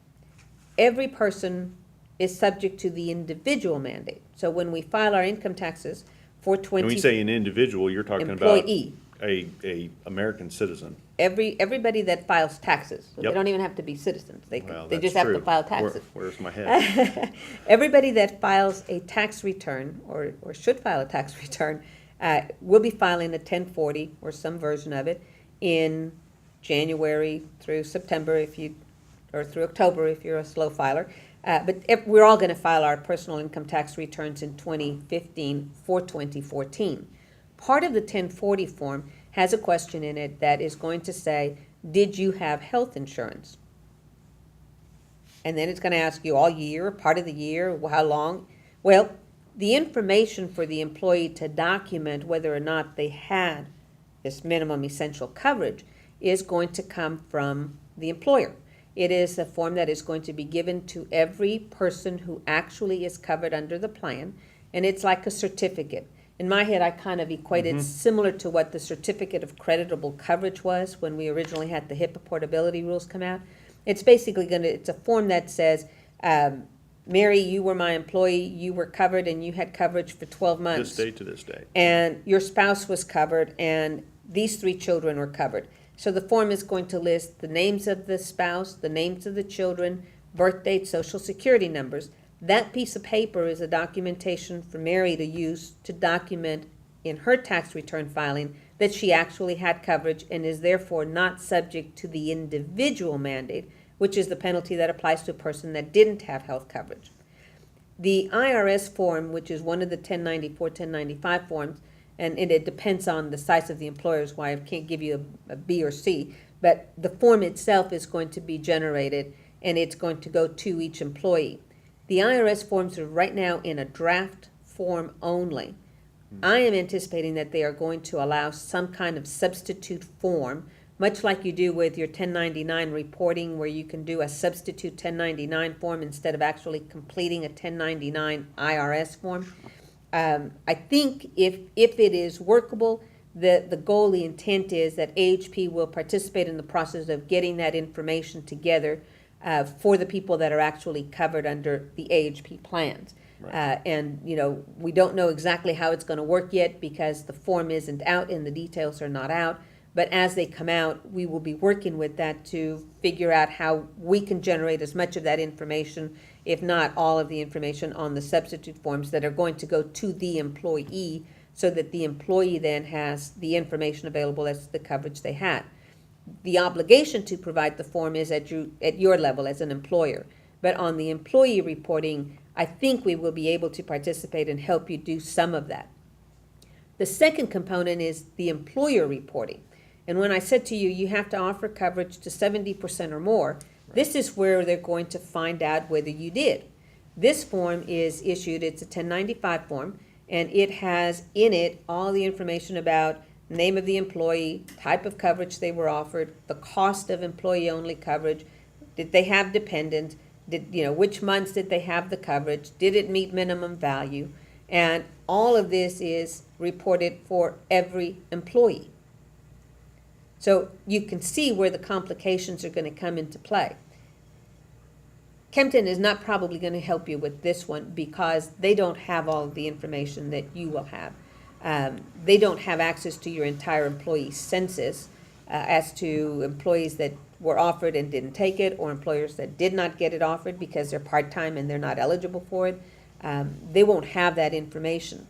every person is subject to the individual mandate. So when we file our income taxes for When we say an individual, you're talking employee, about a American citizen. everybody that files taxes. So Yep. They don't even have to be citizens. They Well, they that's just have to true. file taxes. Where's my head? Everybody that files a tax return or should file a tax return will be filing a 1040 or some version of it in January through September or through October if you're a slow filer. But we're all going to file our personal income tax returns in 2015 for 2014. Part of the 1040 form has a question in it that is going to say, did you have health insurance? And then it's going to ask you all year, part of the year, how long. Well, the information for the employee to document whether or not they had this minimum essential coverage is going to come from the employer. It is a form that is going to be given to every person who actually is covered under the plan, and it's like a certificate. In my head, I kind of equate it similar to what the certificate of creditable coverage was when we originally had the HIPAA portability rules come out. It's basically it's a form that says, Mary, you were my employee, you were covered, and you had coverage for 12 months. This date to this date. And your spouse was covered, and these 3 children were covered. So the form is going to list the names of the spouse, the names of the children, birth dates, social security numbers. That piece of paper is a documentation for Mary to use to document in her tax return filing that she actually had coverage and is therefore not subject to the individual mandate, which is the penalty that applies to a person that didn't have health coverage. The IRS form, which is one of the 1094, 1095 forms, and it depends on the size of the employers, why I can't give you a B or C, but the form itself is going to be generated and it's going to go to each employee. The IRS forms are right now in a draft form only. I am anticipating that they are going to allow some kind of substitute form, much like you do with your 1099 reporting, where you can do a substitute 1099 form instead of actually completing a 1099 IRS form. I think if it is workable, the goal, the intent is that AHP will participate in the process of getting that information together for the people that are actually covered under the AHP plans. And, we don't know exactly how it's going to work yet because the form isn't out and the details are not out. But as they come out, we will be working with that to figure out how we can generate as much of that information, if not all of the information, on the substitute forms that are going to go to the employee, so that the employee then has the information available as to the coverage they had. The obligation to provide the form is at your level as an employer. But on the employee reporting, I think we will be able to participate and help you do some of that. The second component is the employer reporting. And when I said to you, you have to offer coverage to 70% or more, this is where they're going to find out whether you did. This form is issued, it's a 1095 form, and it has in it all the information about name of the employee, type of coverage they were offered, the cost of employee-only coverage, did they have dependent, which months did they have the coverage, did it meet minimum value, and all of this is reported for every employee. So you can see where the complications are going to come into play. Kempton is not probably going to help you with this one because they don't have all of the information that you will have. They don't have access to your entire employee census as to employees that were offered and didn't take it, or employers that did not get it offered because they're part-time and they're not eligible for it. They won't have that information.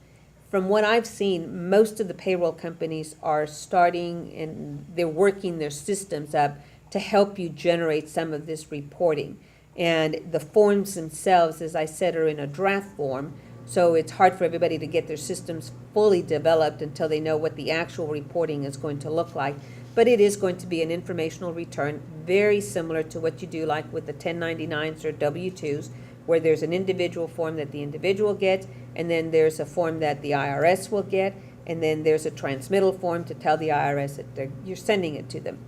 From what I've seen, most of the payroll companies are starting and they're working their systems up to help you generate some of this reporting. And the forms themselves, as I said, are in a draft form, so it's hard for everybody to get their systems fully developed until they know what the actual reporting is going to look like. But it is going to be an informational return, very similar to what you do like with the 1099s or W-2s, where there's an individual form that the individual gets, and then there's a form that the IRS will get, and then there's a transmittal form to tell the IRS that you're sending it to them.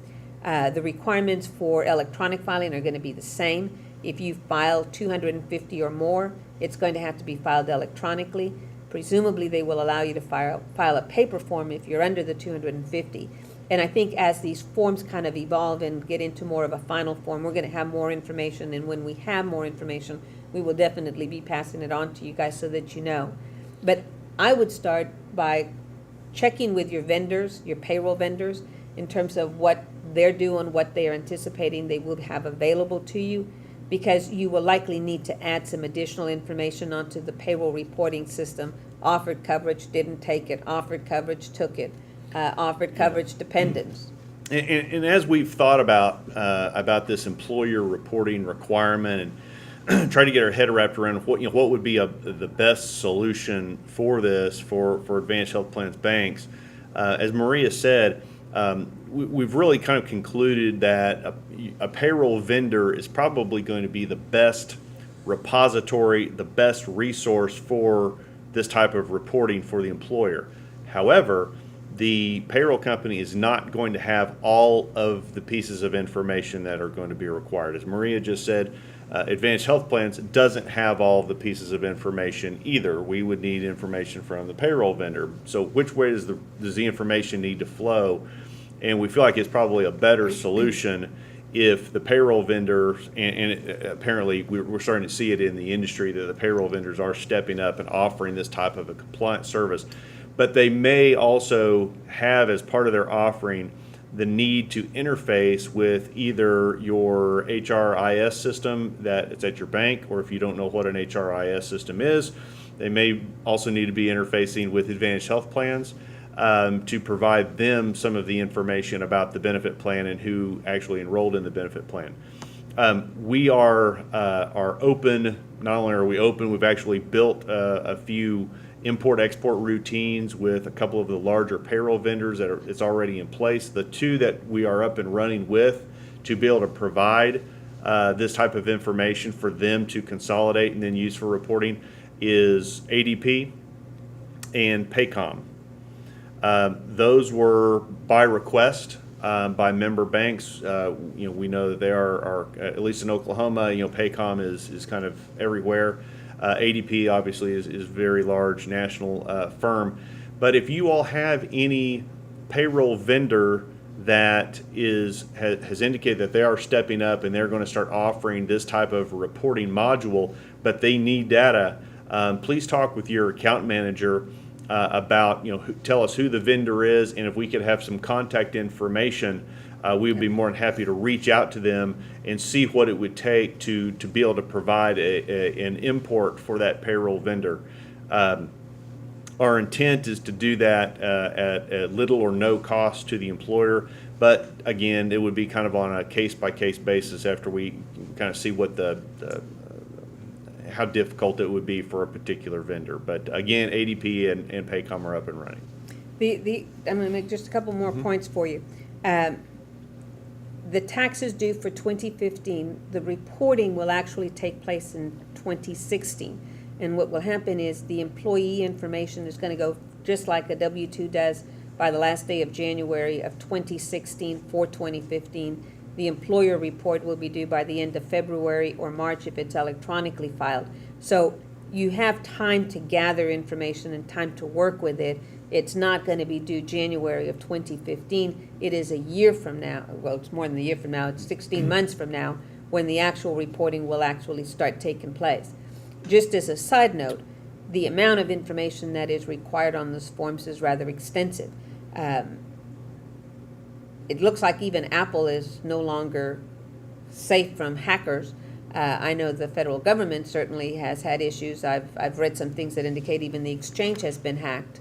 The requirements for electronic filing are going to be the same. If you file 250 or more, it's going to have to be filed electronically. Presumably, they will allow you to file a paper form if you're under the 250. And I think as these forms kind of evolve and get into more of a final form, we're going to have more information. And when we have more information, we will definitely be passing it on to you guys so that you know. But I would start by checking with your vendors, your payroll vendors, in terms of what they're doing, what they are anticipating they will have available to you, because you will likely need to add some additional information onto the payroll reporting system. Offered coverage, didn't take it. Offered coverage, took it. Offered coverage, dependents. And as we've thought about this employer reporting requirement and try to get our head wrapped around what would be the best solution for this for Advanced Health Plans banks, as Maria said, we've really kind of concluded that a payroll vendor is probably going to be the best repository, the best resource for this type of reporting for the employer. However, the payroll company is not going to have all of the pieces of information that are going to be required. As Maria just said, Advanced Health Plans doesn't have all of the pieces of information either. We would need information from the payroll vendor. So which way does the information need to flow? And we feel like it's probably a better solution if the payroll vendors, and apparently we're starting to see it in the industry that the payroll vendors are stepping up and offering this type of a compliance service. But they may also have as part of their offering the need to interface with either your HRIS system that it's at your bank, or if you don't know what an HRIS system is, they may also need to be interfacing with Advanced Health Plans to provide them some of the information about the benefit plan and who actually enrolled in the benefit plan. We are open. Not only are we open, we've actually built a few import-export routines with a couple of the larger payroll vendors that it's already in place. The two that we are up and running with to be able to provide this type of information for them to consolidate and then use for reporting is ADP and Paycom. Those were by request by member banks. We know that they are at least in Oklahoma. Paycom is kind of everywhere. ADP obviously is a very large national firm. But if you all have any payroll vendor that has indicated that they are stepping up and they're going to start offering this type of reporting module, but they need data, please talk with your account manager about, tell us who the vendor is, and if we could have some contact information, we would be more than happy to reach out to them and see what it would take to be able to provide an import for that payroll vendor. Our intent is to do that at little or no cost to the employer, but again, it would be kind of on a case-by-case basis after we kind of see what how difficult it would be for a particular vendor. But again, ADP and Paycom are up and running. I'm going to make just a couple more points for you. The taxes due for 2015, the reporting will actually take place in 2016. And what will happen is the employee information is going to go just like a W-2 does by the last day of January of 2016 for 2015. The employer report will be due by the end of February or March if it's electronically filed. So you have time to gather information and time to work with it. It's not going to be due January of 2015. It is a year from now. Well, it's more than a year from now. It's 16 months from now when the actual reporting will actually start taking place. Just as a side note, the amount of information that is required on those forms is rather extensive. It looks like even Apple is no longer safe from hackers. I know the federal government certainly has had issues. I've read some things that indicate even the exchange has been hacked.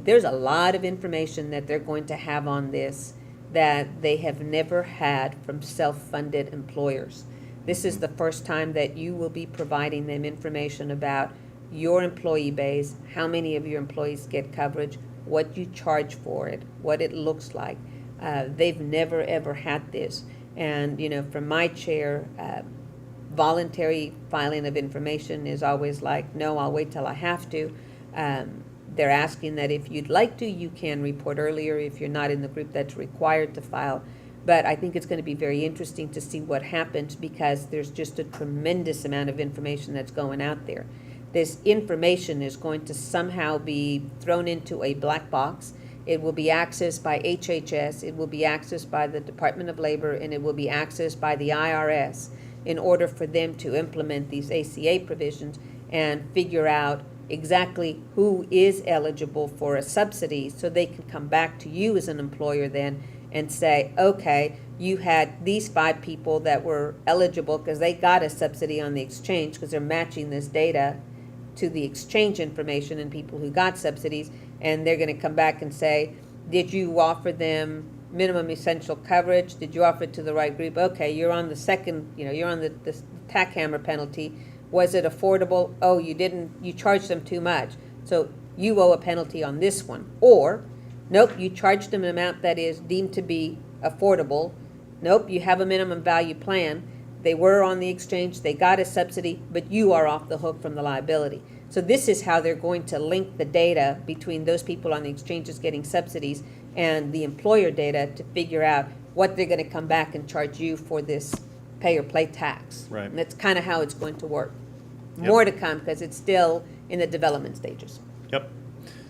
There's a lot of information that they're going to have on this that they have never had from self-funded employers. This is the first time that you will be providing them information about your employee base, how many of your employees get coverage, what you charge for it, what it looks like. They've never, ever had this. And, from my chair, voluntary filing of information is always like, no, I'll wait till I have to. They're asking that if you'd like to, you can report earlier if you're not in the group that's required to file. But I think it's going to be very interesting to see what happens because there's just a tremendous amount of information that's going out there. This information is going to somehow be thrown into a black box. It will be accessed by HHS, it will be accessed by the Department of Labor, and it will be accessed by the IRS in order for them to implement these ACA provisions and figure out exactly who is eligible for a subsidy so they can come back to you as an employer then and say, okay, you had these 5 people that were eligible because they got a subsidy on the exchange because they're matching this data to the exchange information and people who got subsidies, and they're going to come back and say, did you offer them minimum essential coverage? Did you offer it to the right group? Okay, you're on the second, you're on the tack hammer penalty. Was it affordable? Oh, you didn't, you charged them too much. So you owe a penalty on this one. Or, nope, you charged them an amount that is deemed to be affordable. Nope, you have a minimum value plan. They were on the exchange, they got a subsidy, but you are off the hook from the liability. So this is how they're going to link the data between those people on the exchanges getting subsidies and the employer data to figure out what they're going to come back and charge you for this pay or play tax. Right. And that's kind of how it's going to work. Yep. More to come because it's still in the development stages. Yep.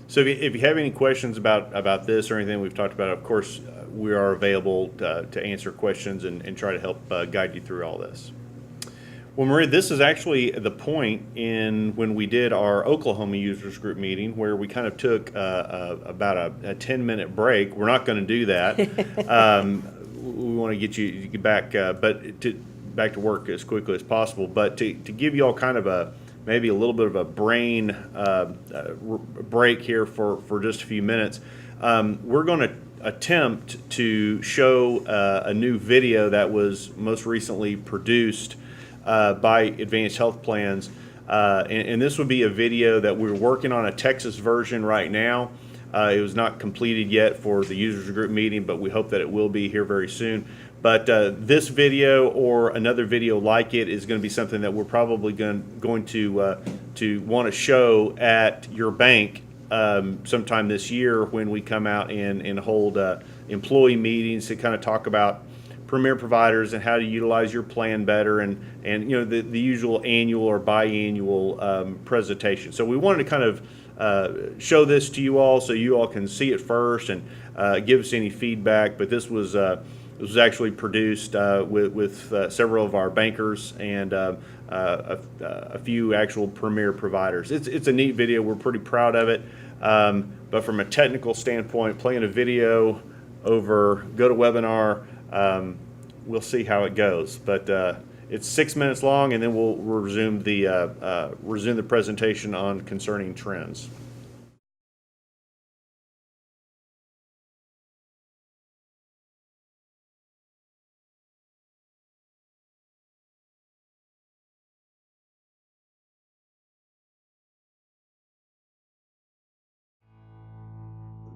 So if you have any questions about this or anything we've talked about, of course, we are available to answer questions and try to help guide you through all this. Well, Maria, this is actually the point in when we did our Oklahoma users group meeting where we kind of took about a 10-minute break. We're not going to do that. We want to get you back, back to work as quickly as possible. But to give you all kind of maybe a little bit of a brain break here for just a few minutes, we're going to attempt to show a new video that was most recently produced by Advanced Health Plans. And this would be a video that we're working on a Texas version right now. It was not completed yet for the users group meeting, but we hope that it will be here very soon. But this video or another video like it is going to be something that we're probably going to want to show at your bank sometime this year when we come out and hold employee meetings to kind of talk about premier providers and how to utilize your plan better and the usual annual or biannual presentation. So we wanted to kind of show this to you all so you all can see it first and give us any feedback. But this was actually produced with several of our bankers and a few actual premier providers. It's a neat video. We're pretty proud of it. But from a technical standpoint, playing a video over GoToWebinar, we'll see how it goes. But it's 6 minutes long, and then we'll resume the presentation on concerning trends.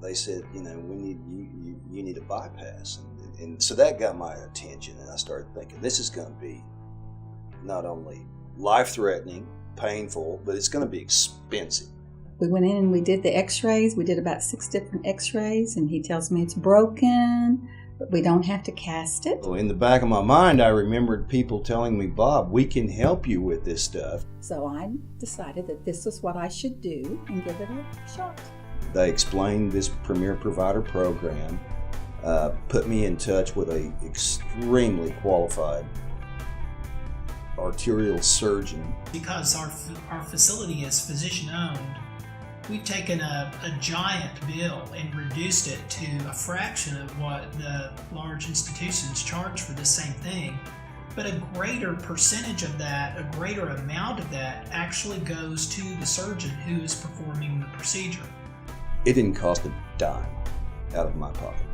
They said, you know, we need you need a bypass, and so that got my attention, and I started thinking, this is going to be not only life-threatening, painful, but it's going to be expensive. We went in and we did the x-rays. We did about 6 different x-rays, and he tells me it's broken, but we don't have to cast it. In the back of my mind, I remembered people telling me, Bob, we can help you with this stuff. So I decided that this was what I should do and give it a shot. They explained this Premier Provider program, put me in touch with an extremely qualified arterial surgeon. Because our facility is physician-owned, we've taken a giant bill and reduced it to a fraction of what the large institutions charge for the same thing. But a greater percentage of that, a greater amount of that, actually goes to the surgeon who is performing the procedure. It didn't cost a dime out of my pocket.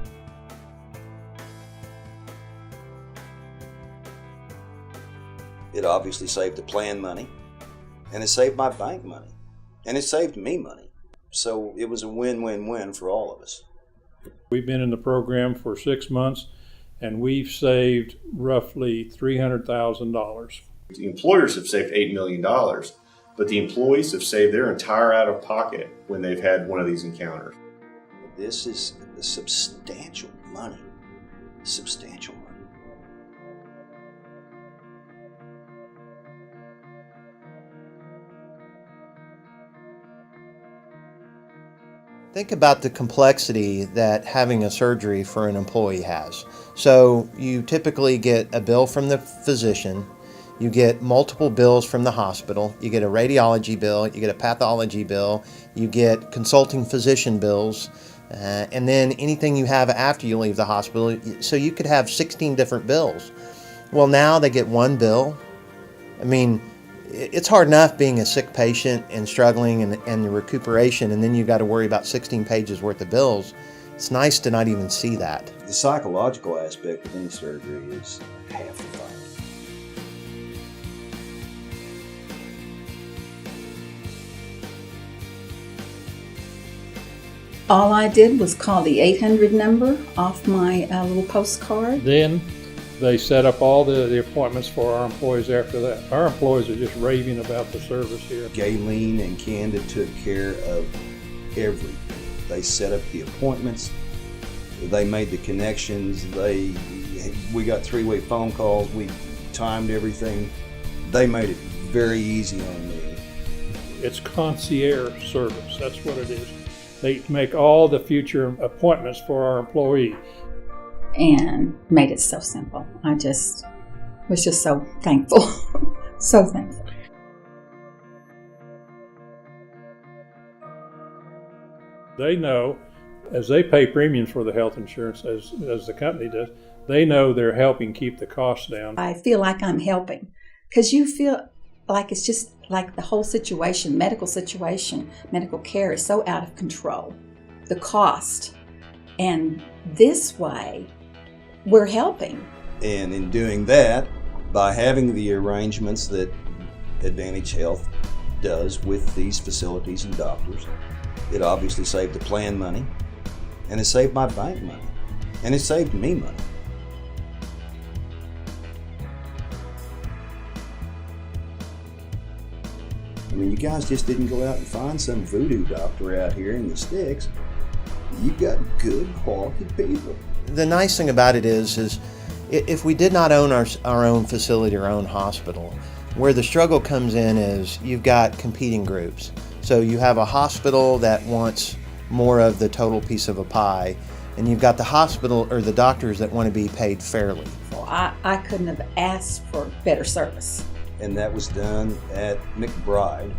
It obviously saved the plan money, and it saved my bank money, and it saved me money. So it was a win-win-win for all of us. We've been in the program for 6 months, and we've saved roughly $300,000. The employers have saved $8 million, but the employees have saved their entire out-of-pocket when they've had one of these encounters. This is substantial money. Substantial money. Think about the complexity that having a surgery for an employee has. So you typically get a bill from the physician, you get multiple bills from the hospital, you get a radiology bill, you get a pathology bill, you get consulting physician bills, and then anything you have after you leave the hospital. So you could have 16 different bills. Well, now they get one bill. I mean, it's hard enough being a sick patient and struggling and the recuperation, and then you've got to worry about 16 pages worth of bills. It's nice to not even see that. The psychological aspect of any surgery is half the fight. All I did was call the 800 number off my little postcard. Then they set up all the appointments for our employees after that. Our employees are just raving about the service here. Galen and Candid took care of everything. They set up the appointments. They made the connections. We got 3-way phone calls. We timed everything. They made it very easy on me. It's concierge service. That's what it is. They make all the future appointments for our employee. And made it so simple. I was just so thankful. So thankful. They know, as they pay premiums for the health insurance, as the company does, they know they're helping keep the costs down. I feel like I'm helping, because you feel like it's just like the whole situation, medical care is so out of control. The cost. And this way, we're helping. And in doing that, by having the arrangements that Advantage Health does with these facilities and doctors, it obviously saved the plan money, and it saved my bank money, and it saved me money. I mean, you guys just didn't go out and find some voodoo doctor out here in the sticks. You got good quality people. The nice thing about it is if we did not own our own facility, our own hospital, where the struggle comes in is you've got competing groups. So you have a hospital that wants more of the total piece of a pie, and you've got the hospital or the doctors that want to be paid fairly. So I couldn't have asked for better service. and that was done at McBride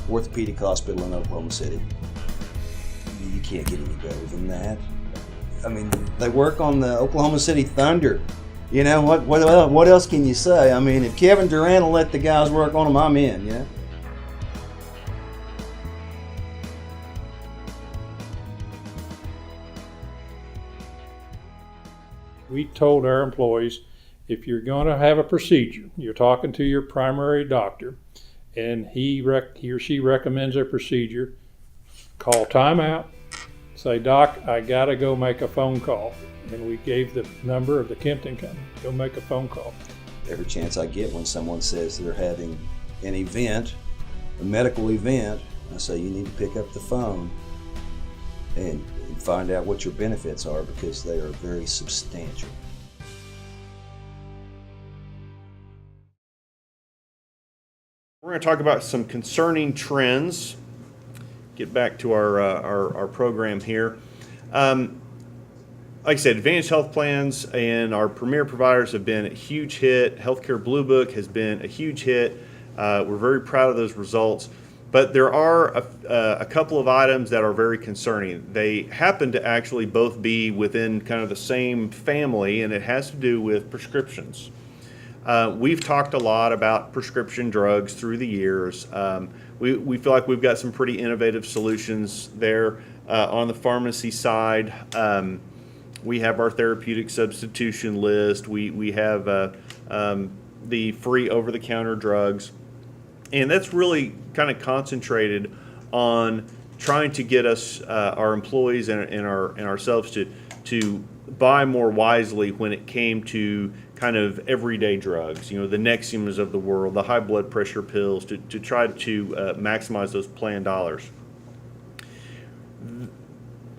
Orthopedic Hospital in Oklahoma City. You can't get any better than that. I mean, they work on the Oklahoma City Thunder. You know, what else can you say? I mean, if Kevin Durant will let the guys work on them, I'm in, you know? We told our employees, if you're going to have a procedure, you're talking to your primary doctor, and he or she recommends a procedure, call timeout, say, Doc, I got to go make a phone call. And we gave the number of the Kempton Company. Go make a phone call. Every chance I get when someone says they're having an event, a medical event, I say you need to pick up the phone and find out what your benefits are, because they are very substantial. We're going to talk about some concerning trends. Get back to our program here. Like I said, Advantage Health Plans and our premier providers have been a huge hit. Healthcare Blue Book has been a huge hit. We're very proud of those results. But there are a couple of items that are very concerning. They happen to actually both be within kind of the same family, and it has to do with prescriptions. We've talked a lot about prescription drugs through the years. We feel like we've got some pretty innovative solutions there. On the pharmacy side, we have our therapeutic substitution list. We have the free over-the-counter drugs. And that's really kind of concentrated on trying to get us, our employees and ourselves to buy more wisely when it came to kind of everyday drugs, you know, the Nexiums of the world, the high blood pressure pills, to try to maximize those plan dollars.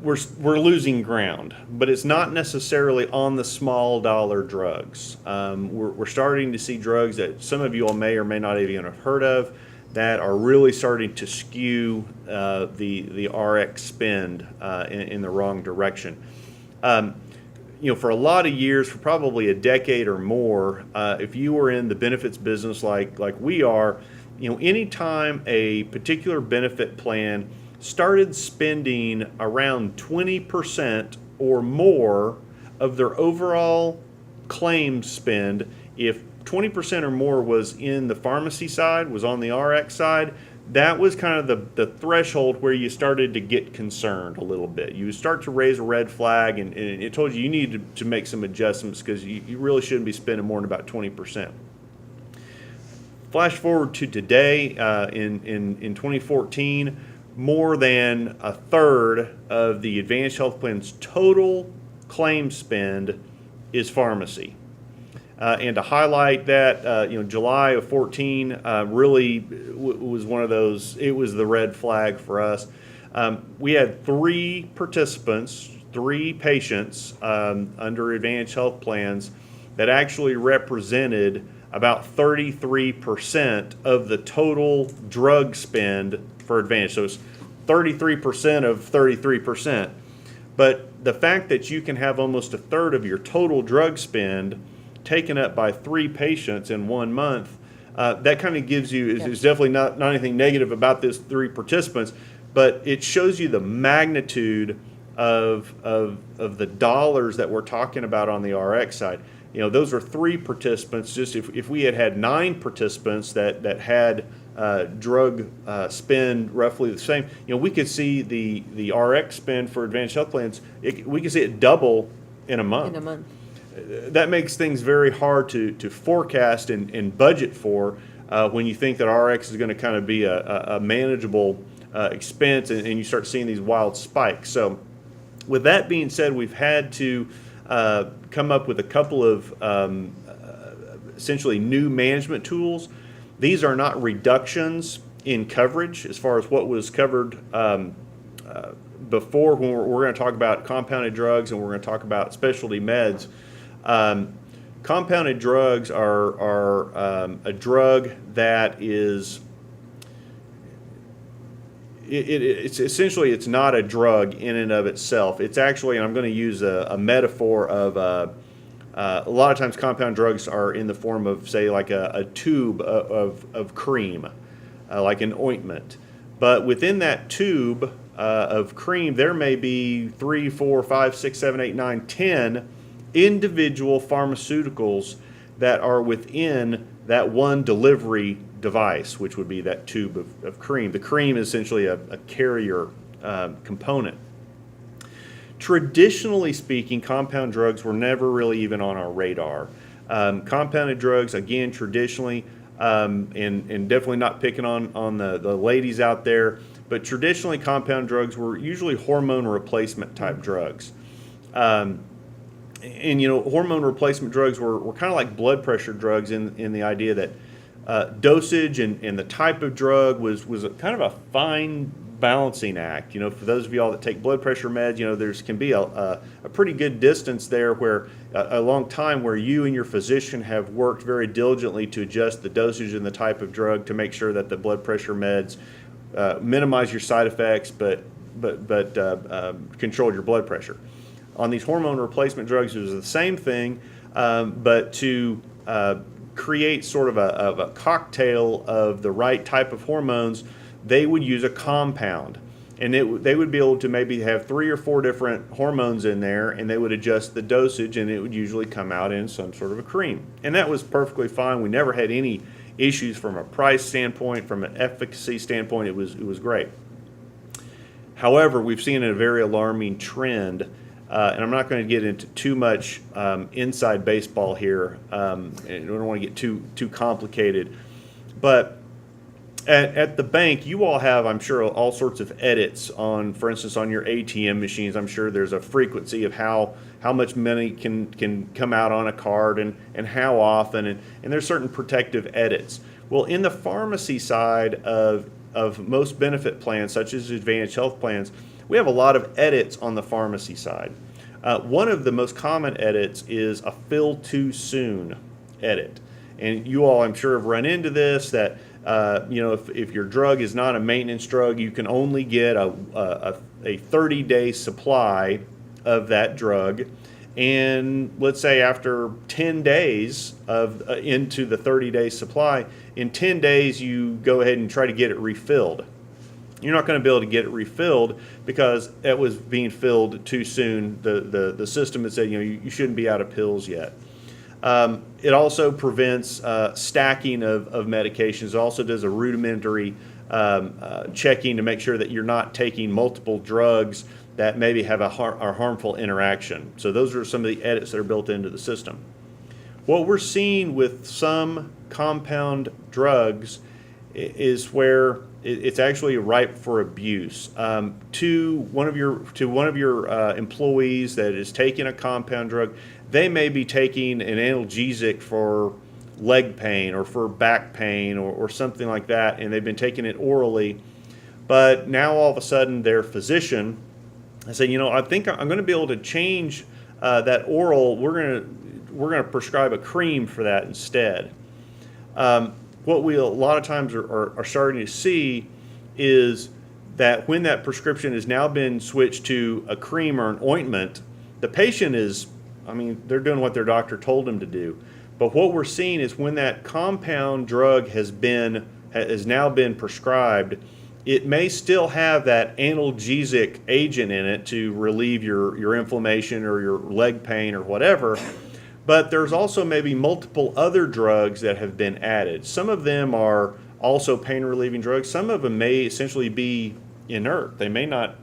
We're losing ground, but it's not necessarily on the small dollar drugs. We're starting to see drugs that some of you all may or may not even have heard of that are really starting to skew the RX spend in the wrong direction. You know, for a lot of years, for probably a decade or more, if you were in the benefits business like we are, you know, anytime a particular benefit plan started spending around 20% or more of their overall claims spend, if 20% or more was in the pharmacy side, was on the RX side, that was kind of the threshold where you started to get concerned a little bit. You start to raise a red flag, and it told you needed to make some adjustments, because you really shouldn't be spending more than about 20%. Flash forward to today, in 2014, more than a third of the Advantage Health Plan's total claim spend is pharmacy. And to highlight that, you know, July of 14 really was one of those, it was the red flag for us. We had three patients under Advantage Health Plans that actually represented about 33% of the total drug spend for Advantage. So it's 33% of 33%. But the fact that you can have almost a third of your total drug spend taken up by three patients in 1 month, that kind of gives you, is definitely not anything negative about this three participants, but it shows you the magnitude of the dollars that we're talking about on the RX side. You know, those are three participants. Just if we had 9 participants that had drug spend roughly the same, you know, we could see the RX spend for Advantage Health Plans, we could see it double in a month. That makes things very hard to forecast and budget for when you think that RX is going to kind of be a manageable expense, and you start seeing these wild spikes. So with that being said, we've had to come up with a couple of essentially new management tools. These are not reductions in coverage as far as what was covered before, when we're going to talk about compounded drugs and we're going to talk about specialty meds. Compounded drugs are a drug that is, it's essentially, it's not a drug in and of itself. It's actually, and I'm going to use a metaphor of A lot of times compound drugs are in the form of, say, like a tube of cream, like an ointment. But within that tube of cream, there may be 3, 4, 5, 6, 7, 8, 9, 10 individual pharmaceuticals that are within that one delivery device, which would be that tube of cream. The cream is essentially a carrier component. Traditionally speaking, compound drugs were never really even on our radar. Compounded drugs, again, traditionally, and definitely not picking on the ladies out there, but traditionally compound drugs were usually hormone replacement type drugs. And hormone replacement drugs were kind of like blood pressure drugs in the idea that dosage and the type of drug was a kind of a fine balancing act. For those of y'all that take blood pressure meds, there's can be a pretty good distance there where a long time where you and your physician have worked very diligently to adjust the dosage and the type of drug to make sure that the blood pressure meds minimize your side effects, but control your blood pressure. On these hormone replacement drugs, it was the same thing, but to create sort of a cocktail of the right type of hormones, they would use a compound. And they would be able to maybe have 3 or 4 different hormones in there, and they would adjust the dosage, and it would usually come out in some sort of a cream. And that was perfectly fine. We never had any issues from a price standpoint, from an efficacy standpoint. It was great. However, we've seen a very alarming trend, and I'm not going to get into too much inside baseball here. And I don't want to get too complicated, but at the bank, you all have, I'm sure, all sorts of edits on, for instance, on your ATM machines. I'm sure there's a frequency of how much money can come out on a card and how often, and there's certain protective edits. Well, in the pharmacy side of most benefit plans, such as Advantage Health plans, we have a lot of edits on the pharmacy side. One of the most common edits is a fill too soon edit. And you all, I'm sure, have run into this, that if your drug is not a maintenance drug, you can only get a 30-day supply of that drug. And let's say after 10 days into the 30-day supply, in 10 days you go ahead and try to get it refilled. You're not going to be able to get it refilled because it was being filled too soon. The system had said, you shouldn't be out of pills yet. It also prevents stacking of medications. It also does a rudimentary checking to make sure that you're not taking multiple drugs that maybe have a harmful interaction. So those are some of the edits that are built into the system. What we're seeing with some compound drugs is where it's actually ripe for abuse. To one of your employees that is taking a compound drug, they may be taking an analgesic for leg pain or for back pain or something like that, and they've been taking it orally. But now all of a sudden their physician say, I think I'm going to be able to change that oral. We're going to prescribe a cream for that instead. What we a lot of times are starting to see is that when that prescription has now been switched to a cream or an ointment, the patient they're doing what their doctor told them to do. But what we're seeing is when that compound drug has now been prescribed, it may still have that analgesic agent in it to relieve your inflammation or your leg pain or whatever. But there's also maybe multiple other drugs that have been added. Some of them are also pain-relieving drugs. Some of them may essentially be inert. They may not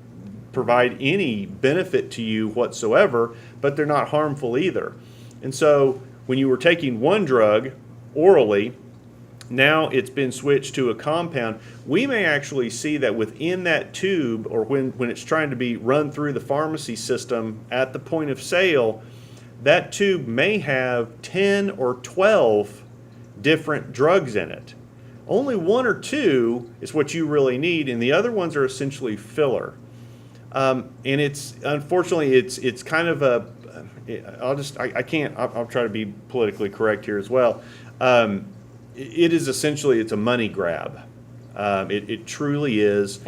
provide any benefit to you whatsoever, but they're not harmful either. And so when you were taking one drug orally, now it's been switched to a compound. We may actually see that within that tube, or when it's trying to be run through the pharmacy system at the point of sale, that tube may have 10 or 12 different drugs in it. Only 1 or 2 is what you really need, and the other ones are essentially filler. And it's unfortunately it's kind of I'll try to be politically correct here as well. It is essentially, it's a money grab. It truly is.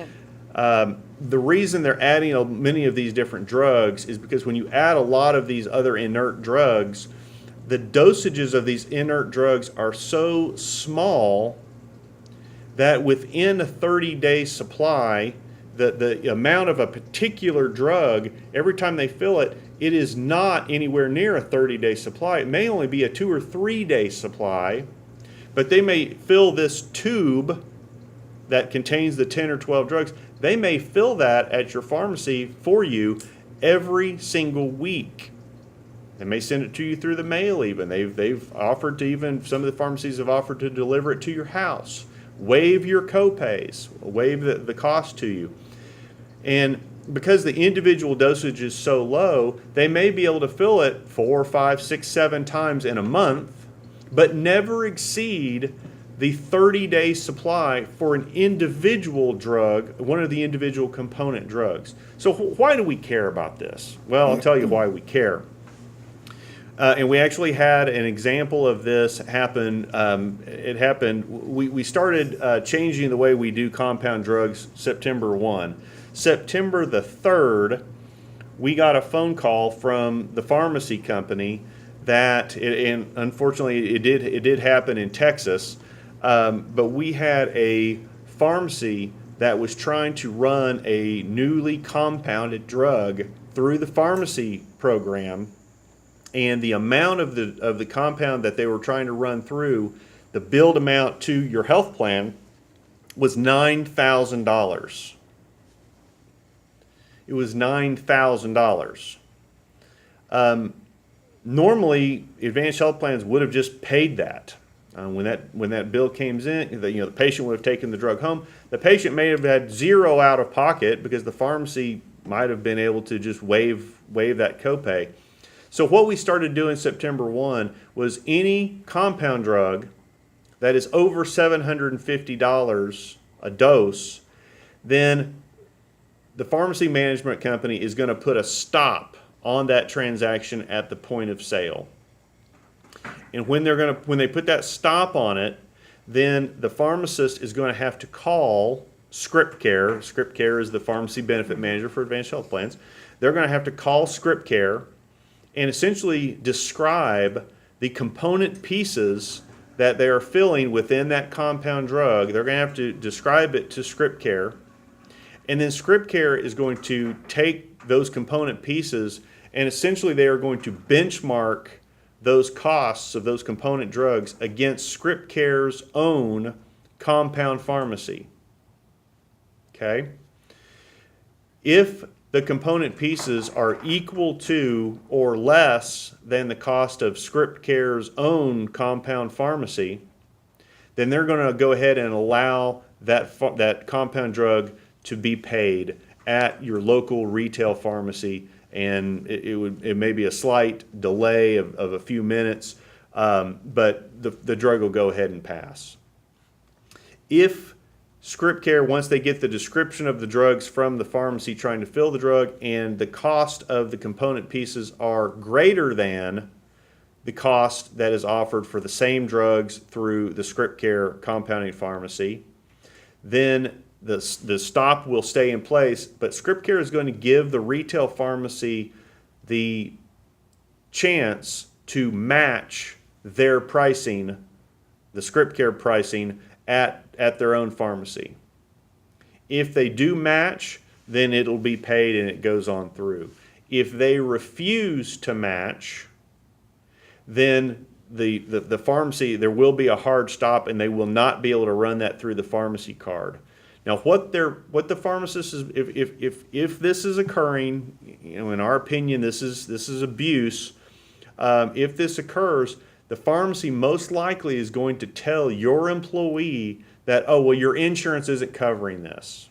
The reason they're adding many of these different drugs is because when you add a lot of these other inert drugs, the dosages of these inert drugs are so small that within a 30-day supply, the amount of a particular drug, every time they fill it, it is not anywhere near a 30-day supply. It may only be a 2 or 3 day supply, but they may fill this tube that contains the 10 or 12 drugs. They may fill that at your pharmacy for you every single week. They may send it to you through the mail even. They've offered to, even some of the pharmacies have offered to deliver it to your house. Waive your copays, waive the cost to you. And because the individual dosage is so low, they may be able to fill it 4, 5, 6, 7 times in a month, but never exceed the 30-day supply for an individual drug, one of the individual component drugs. So why do we care about this? Well, I'll tell you why we care. And we actually had an example of this happen. It happened, we started changing the way we do compound drugs September 1. September the 3rd, we got a phone call from the pharmacy company that, and unfortunately it did happen in Texas, but we had a pharmacy that was trying to run a newly compounded drug through the pharmacy program, and the amount of the compound that they were trying to run through, the billed amount to your health plan, was $9,000. It was $9,000. Normally, Advanced Health Plans would have just paid that. When that bill came in, the patient would have taken the drug home. The patient may have had zero out of pocket because the pharmacy might have been able to just waive that copay. So what we started doing September 1 was any compound drug that is over $750 a dose, then the pharmacy management company is going to put a stop on that transaction at the point of sale. And when they put that stop on it, then the pharmacist is going to have to call ScriptCare. ScriptCare is the pharmacy benefit manager for Advanced Health Plans. They're going to have to call ScriptCare and essentially describe the component pieces that they are filling within that compound drug. They're going to have to describe it to ScriptCare. And then ScriptCare is going to take those component pieces and essentially they are going to benchmark those costs of those component drugs against ScriptCare's own compound pharmacy. Okay? If the component pieces are equal to or less than the cost of ScriptCare's own compound pharmacy, then they're going to go ahead and allow that compound drug to be paid at your local retail pharmacy, and it may be a slight delay of a few minutes, but the drug will go ahead and pass. If ScriptCare, once they get the description of the drugs from the pharmacy trying to fill the drug, and the cost of the component pieces are greater than the cost that is offered for the same drugs through the ScriptCare compounding pharmacy, then the stop will stay in place, but ScriptCare is going to give the retail pharmacy the chance to match their pricing, the ScriptCare pricing, at their own pharmacy. If they do match, then it'll be paid and it goes on through. If they refuse to match, then the pharmacy, there will be a hard stop and they will not be able to run that through the pharmacy card. Now, what the pharmacist is, if this is occurring, in our opinion, this is abuse. If this occurs, the pharmacy most likely is going to tell your employee that, oh, well, your insurance isn't covering this.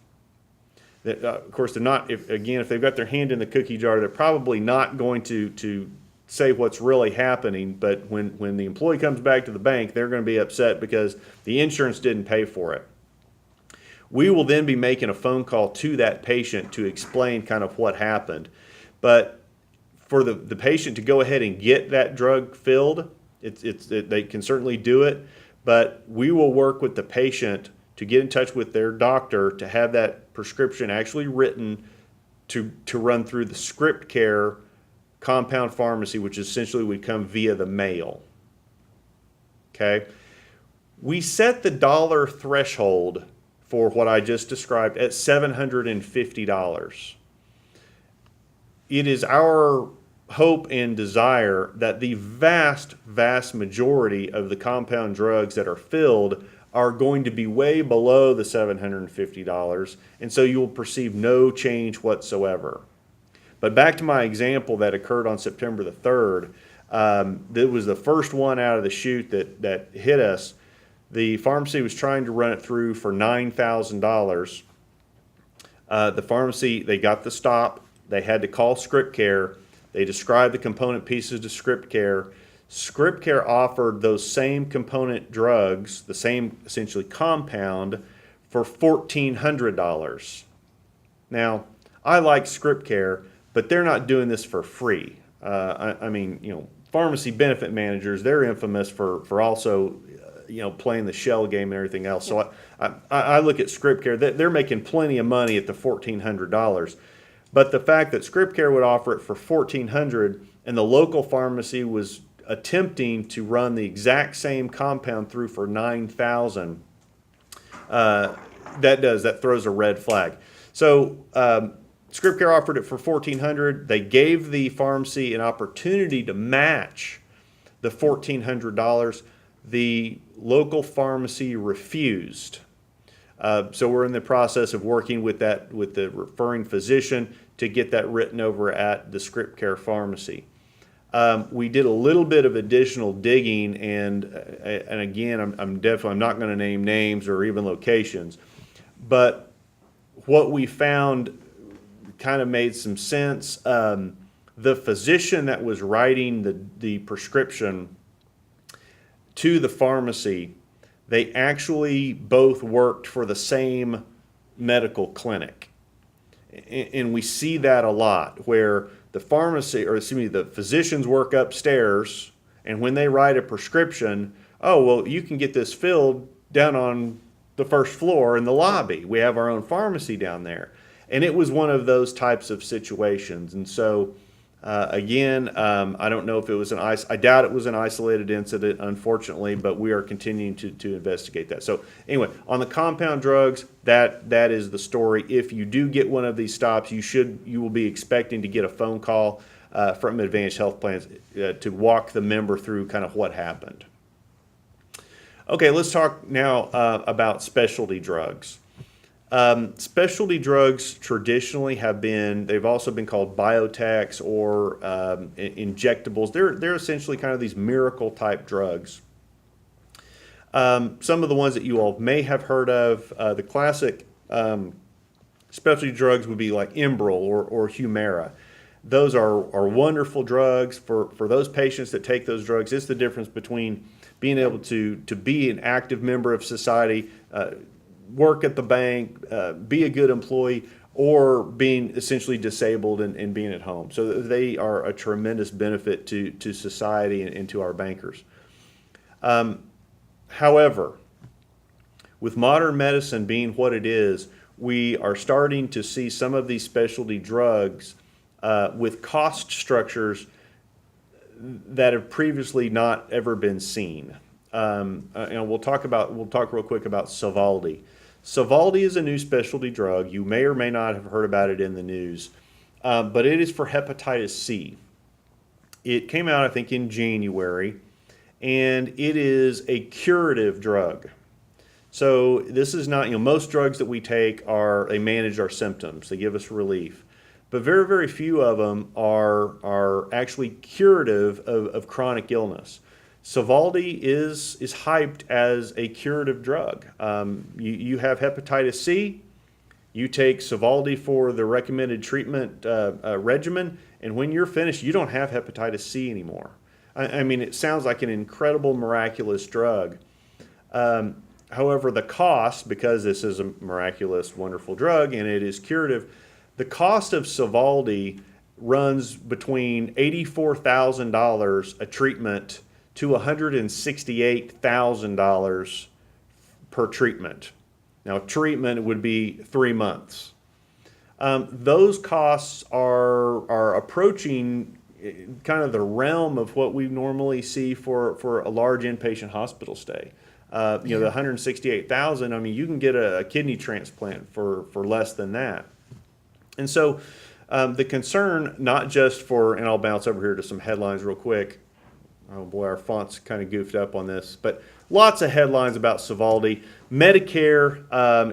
That, of course, they're not. If they've got their hand in the cookie jar, they're probably not going to say what's really happening. But when the employee comes back to the bank, they're going to be upset because the insurance didn't pay for it. We will then be making a phone call to that patient to explain kind of what happened. But for the patient to go ahead and get that drug filled, they can certainly do it, but we will work with the patient to get in touch with their doctor to have that prescription actually written to run through the ScriptCare compound pharmacy, which essentially would come via the mail. Okay? We set the dollar threshold for what I just described at $750. It is our hope and desire that the vast, vast majority of the compound drugs that are filled are going to be way below the $750, and so you will perceive no change whatsoever. But back to my example that occurred on September the 3rd, that was the first one out of the chute that hit us. The pharmacy was trying to run it through for $9,000. The pharmacy, they got the stop. They had to call Script Care. They described the component pieces to Script Care. Script Care offered those same component drugs, the same essentially compound, for $1,400. Now, I like Script Care, but they're not doing this for free. I mean, you know, pharmacy benefit managers, they're infamous for also, you know, playing the shell game and everything else. So I look at Script Care, they're making plenty of money at the $1,400. But the fact that Script Care would offer it for $1,400 and the local pharmacy was attempting to run the exact same compound through for $9,000, that throws a red flag. So Script Care offered it for $1,400. They gave the pharmacy an opportunity to match the $1,400. The local pharmacy refused. So we're in the process of working with the referring physician to get that written over at the Script Care pharmacy. We did a little bit of additional digging, and again, I'm not going to name names or even locations, but what we found kind of made some sense. The physician that was writing the prescription to the pharmacy, they actually both worked for the same medical clinic. And we see that a lot, where the physicians work upstairs, and when they write a prescription, oh, well, you can get this filled down on the first floor in the lobby. We have our own pharmacy down there. And it was one of those types of situations. And so, again, I don't know if it was I doubt it was an isolated incident, unfortunately, but we are continuing to investigate that. So anyway, on the compound drugs, that is the story. If you do get one of these stops, you will be expecting to get a phone call from Advantage Health Plans to walk the member through kind of what happened. Okay, let's talk now about specialty drugs. Specialty drugs traditionally they've also been called biotechs or injectables. They're essentially kind of these miracle type drugs. Some of the ones that you all may have heard of, the classic specialty drugs would be like Enbrel or Humira. Those are wonderful drugs for those patients that take those drugs. It's the difference between being able to be an active member of society, work at the bank, be a good employee, or being essentially disabled and being at home. So they are a tremendous benefit to society and to our bankers. However, with modern medicine being what it is, we are starting to see some of these specialty drugs with cost structures that have previously not ever been seen. And we'll talk real quick about Sovaldi. Sovaldi is a new specialty drug. You may or may not have heard about it in the news, but it is for hepatitis C. It came out, I think, in January, and it is a curative drug. So this is not, most drugs that we take they manage our symptoms. They give us relief. But very, very few of them are actually curative of chronic illness. Sovaldi is hyped as a curative drug. You have hepatitis C, you take Sovaldi for the recommended treatment regimen, and when you're finished, you don't have hepatitis C anymore. I mean, it sounds like an incredible, miraculous drug. However, the cost, because this is a miraculous, wonderful drug and it is curative, the cost of Sovaldi runs between $84,000 a treatment to $168,000 per treatment. Now, treatment would be 3 months. Those costs are approaching kind of the realm of what we normally see for a large inpatient hospital stay. The 168,000. I mean, you can get a kidney transplant for less than that. And so, the concern, not just for, and I'll bounce over here to some headlines real quick. Oh boy, our font's kind of goofed up on this, but lots of headlines about Sovaldi. Medicare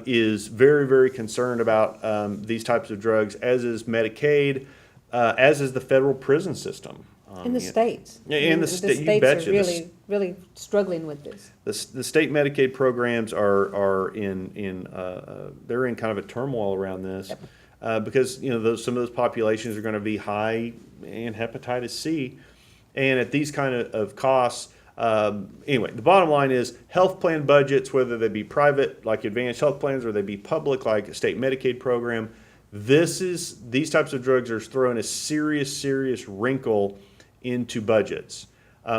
is very, very concerned about these types of drugs, as is Medicaid, as is the federal prison system. In the states. Yeah, and the states you betcha. are really, really struggling with this. The state Medicaid programs are they're in kind of a turmoil around this. Yep. Because some of those populations are going to be high in hepatitis C, and at these kind of costs. Anyway, the bottom line is health plan budgets, whether they be private like Advanced Health Plans or they be public like a state Medicaid program, these types of drugs are throwing a serious wrinkle into budgets.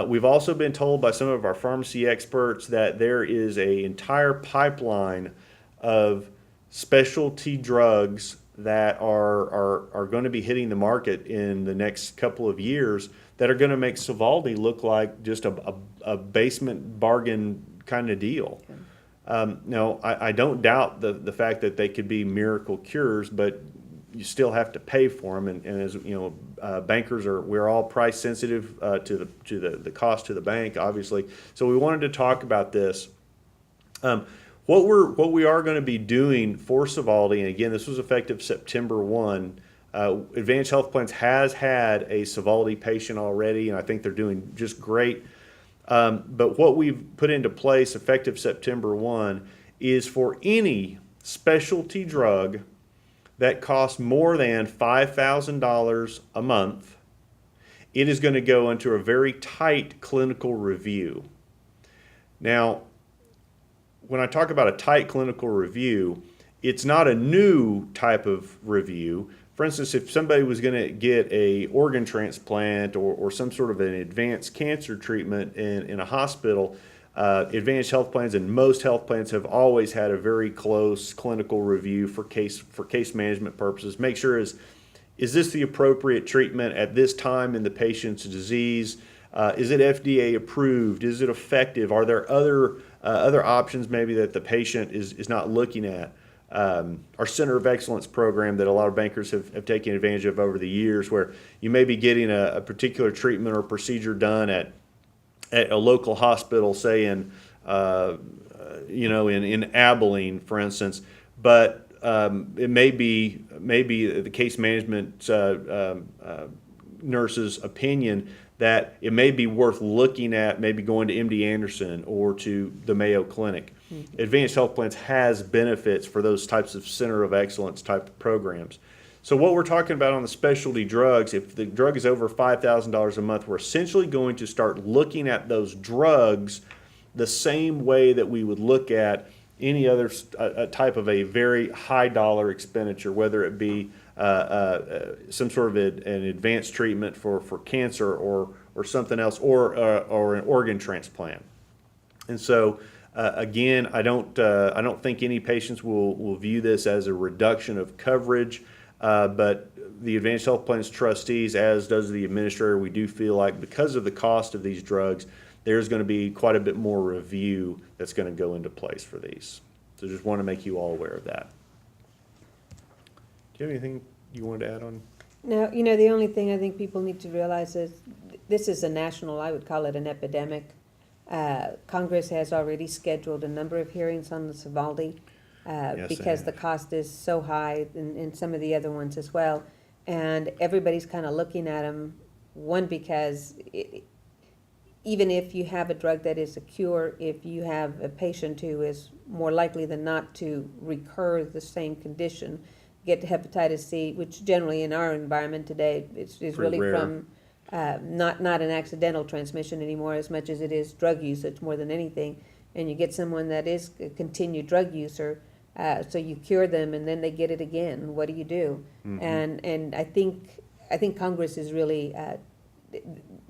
We've also been told by some of our pharmacy experts that there is an entire pipeline of specialty drugs that are going to be hitting the market in the next couple of years that are going to make Sovaldi look like just a basement bargain kind of deal. Now, I don't doubt the fact that they could be miracle cures, but you still have to pay for them. And as you know, bankers we're all price sensitive to the cost to the bank, obviously. So we wanted to talk about this. What we are going to be doing for Sovaldi, and again, this was effective September 1. Advanced Health Plans has had a Sovaldi patient already, and I think they're doing just great. But what we've put into place effective September 1 is for any specialty drug that costs more than $5,000 a month, it is going to go into a very tight clinical review. Now, when I talk about a tight clinical review, it's not a new type of review. For instance, if somebody was going to get a organ transplant or some sort of an advanced cancer treatment in a hospital, Advanced Health Plans and most health plans have always had a very close clinical review for case management purposes. Make sure is this the appropriate treatment at this time in the patient's disease? Is it FDA approved? Is it effective? Are there other options maybe that the patient is not looking at? Our Center of Excellence program that a lot of bankers have taken advantage of over the years, where you may be getting a particular treatment or procedure done at a local hospital, say in Abilene, for instance, but it may be the case management nurse's opinion that it may be worth looking at, maybe going to MD Anderson or to the Mayo Clinic. Mm-hmm. Advanced Health Plans has benefits for those types of Center of Excellence type of programs. So what we're talking about on the specialty drugs, if the drug is over $5,000 a month, we're essentially going to start looking at those drugs the same way that we would look at any other type of a very high dollar expenditure, whether it be some sort of an advanced treatment for cancer or something else, or an organ transplant. And so again, I don't think any patients will view this as a reduction of coverage, but the Advanced Health Plans trustees, as does the administrator, we do feel like because of the cost of these drugs, there's going to be quite a bit more review that's going to go into place for these. So just want to make you all aware of that. Do you have anything you wanted to add on? No, the only thing I think people need to realize is this is a national, I would call it an epidemic. Congress has already scheduled a number of hearings on the Sovaldi because the cost is so high, and some of the other ones as well. And everybody's kind of looking at them, one, because even if you have a drug that is a cure, if you have a patient who is more likely than not to recur the same condition, get hepatitis C, which generally in our environment today is really rare. from not an accidental transmission anymore as much as it is drug usage more than anything. And you get someone that is a continued drug user, so you cure them and then they get it again. What do you do? Mm-hmm. And I think Congress is really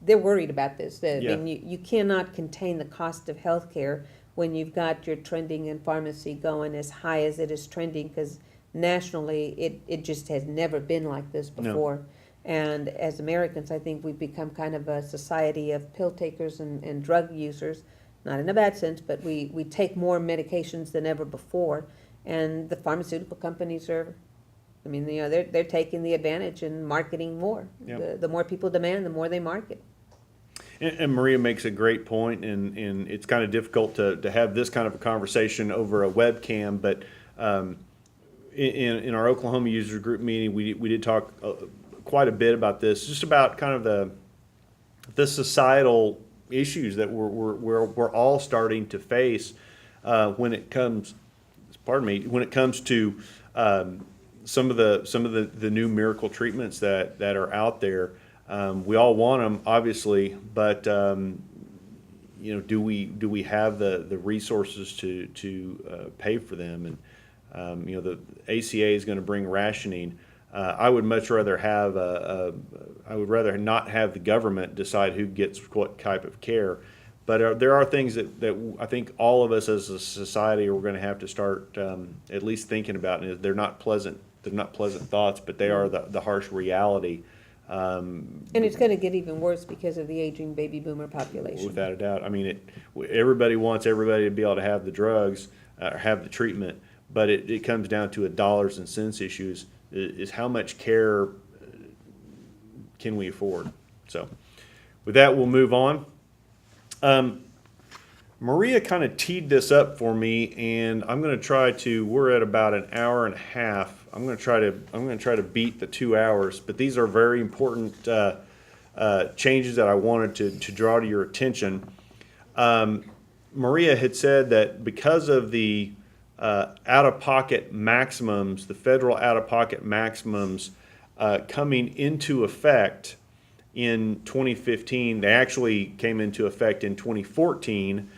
they're worried about this. I mean, you cannot contain the cost of health care when you've got your trending in pharmacy going as high as it is trending, because nationally it just has never been like this before. And as Americans, I think we've become kind of a society of pill takers and drug users, not in a bad sense, but we take more medications than ever before. And the pharmaceutical companies are, I mean, you know, they're taking the advantage and marketing more. Yep. The more people demand, the more they market. And Maria makes a great point, and it's kind of difficult to have this kind of a conversation over a webcam, but in our Oklahoma user group meeting, we did talk quite a bit about this, just about kind of the societal issues that we're all starting to face when it comes, when it comes to some of the new miracle treatments that are out there. We all want them, obviously, but you know, do we have the resources to pay for them? And you know, the ACA is going to bring rationing. I would much rather have I would rather not have the government decide who gets what type of care. But there are things that I think all of us as a society are going to have to start at least thinking about. And they're not pleasant. They're not pleasant thoughts, but they are the harsh reality. And it's going to get even worse because of the aging baby boomer population. Without a doubt. I mean, everybody wants everybody to be able to have the drugs, have the treatment, but it comes down to a dollars and cents issues. Is how much care can we afford? So, with that, we'll move on. Maria kind of teed this up for me, and I'm going to try to. We're at about an hour and a half. I'm going to try to beat the 2 hours, but these are very important changes that I wanted to draw to your attention. Maria had said that because of the out-of-pocket maximums, the federal out-of-pocket maximums coming into effect in 2015, they actually came into effect in 2014.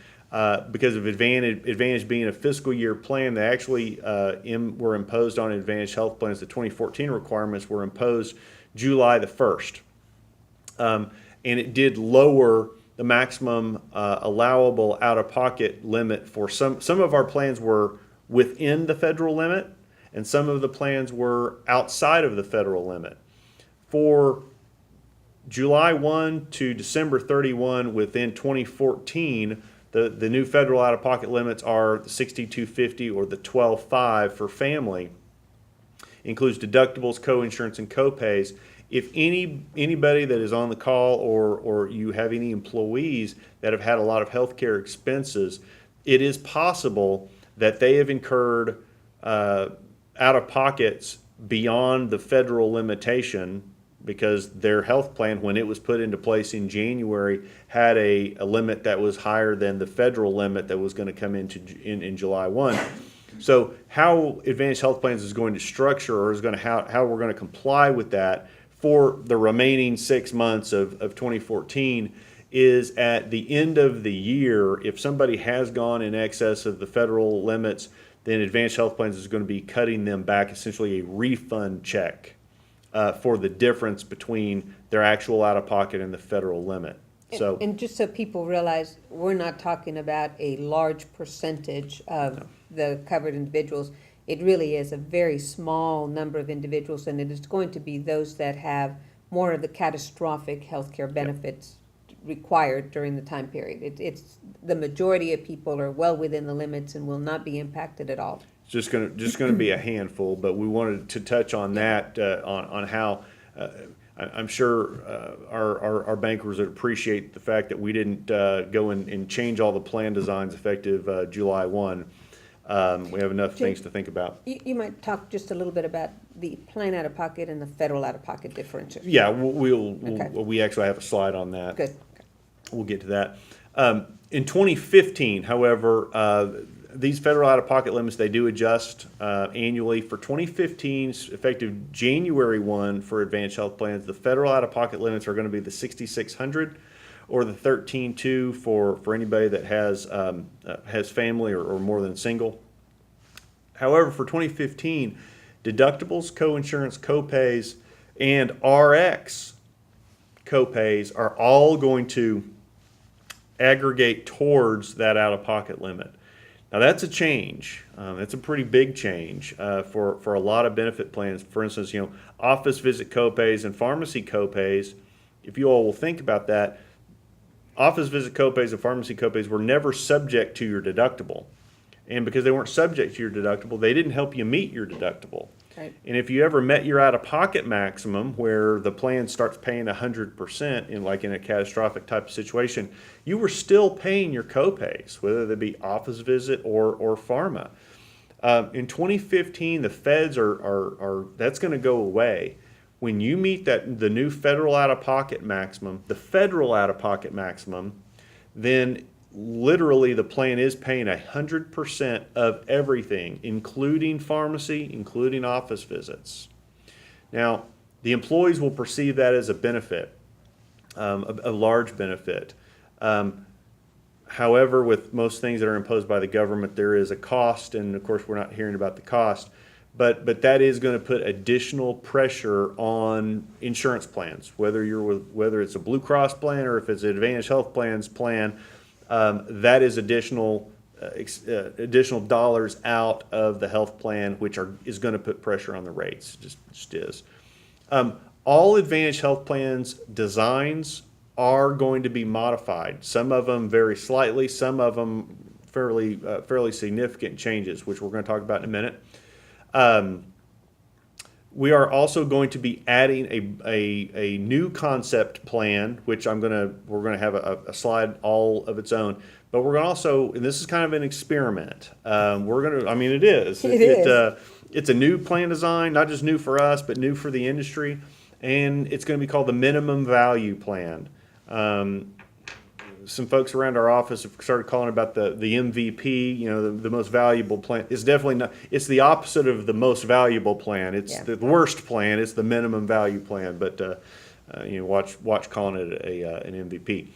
Because of Advantage being a fiscal year plan, they actually were imposed on Advantage health plans. The 2014 requirements were imposed July the 1st. And it did lower the maximum allowable out-of-pocket limit for some of our plans were within the federal limit, and some of the plans were outside of the federal limit. For July 1 to December 31 within 2014, the new federal out-of-pocket limits are the $6,250 or the $12,500 for family. Includes deductibles, co-insurance, and co-pays. If anybody that is on the call or you have any employees that have had a lot of healthcare expenses, it is possible that they have incurred out-of-pockets beyond the federal limitation because their health plan, when it was put into place in January, had a limit that was higher than the federal limit that was going to come in July 1. So how Advantage Health Plans is going to structure or is going to how we're going to comply with that for the remaining 6 months of 2014 is at the end of the year, if somebody has gone in excess of the federal limits, then Advantage Health Plans is going to be cutting them back essentially a refund check for the difference between their actual out-of-pocket and the federal limit. So, and just so people realize, we're not talking about a large percentage of the covered individuals. It really is a very small number of individuals, and it is going to be those that have more of the catastrophic healthcare benefits required during the time period. It's the majority of people are well within the limits and will not be impacted at all. It's just going to be a handful, but we wanted to touch on that on how I'm sure our bankers would appreciate the fact that we didn't go and change all the plan designs effective July 1. We have enough things to think about. You might talk just a little bit about the plan out-of-pocket and the federal out-of-pocket differential. Yeah, Okay. we actually have a slide on that. Good. We'll get to that. In 2015, however, these federal out-of-pocket limits, they do adjust annually. For 2015, effective January 1 for Advantage Health Plans, the federal out-of-pocket limits are going to be the $6,600 or the $13,200 for anybody that has family or more than single. However, for 2015, deductibles, co-insurance, co-pays, and RX co-pays are all going to aggregate towards that out-of-pocket limit. Now that's a change. That's a pretty big change for a lot of benefit plans. For instance, office visit copays and pharmacy copays. If you all will think about that, office visit copays and pharmacy copays were never subject to your deductible. And because they weren't subject to your deductible, they didn't help you meet your deductible. Right. And if you ever met your out-of-pocket maximum, where the plan starts paying 100% in a catastrophic type of situation, you were still paying your copays, whether they be office visit or pharma. In 2015, the feds are that's going to go away. When you meet the new federal out-of-pocket maximum, then literally the plan is paying 100% of everything, including pharmacy, including office visits. Now, the employees will perceive that as a benefit, a large benefit. However, with most things that are imposed by the government, there is a cost, and of course we're not hearing about the cost, but that is going to put additional pressure on insurance plans, whether it's a Blue Cross plan or if it's an Advantage Health Plans plan. That is additional dollars out of the health plan, which is going to put pressure on the rates. Just is. All Advantage Health Plans designs are going to be modified. Some of them very slightly, some of them fairly significant changes, which we're going to talk about in a minute. We are also going to be adding a new concept plan, which we're gonna have a slide all of its own. But we're gonna also, and this is kind of an experiment. It is. It's a new plan design, not just new for us, but new for the industry, and it's going to be called the minimum value plan. Some folks around our office have started calling about the MVP, the most valuable plan. It's definitely not. It's the opposite of the most valuable plan. It's the worst plan. It's the minimum value plan. But watch calling it an MVP.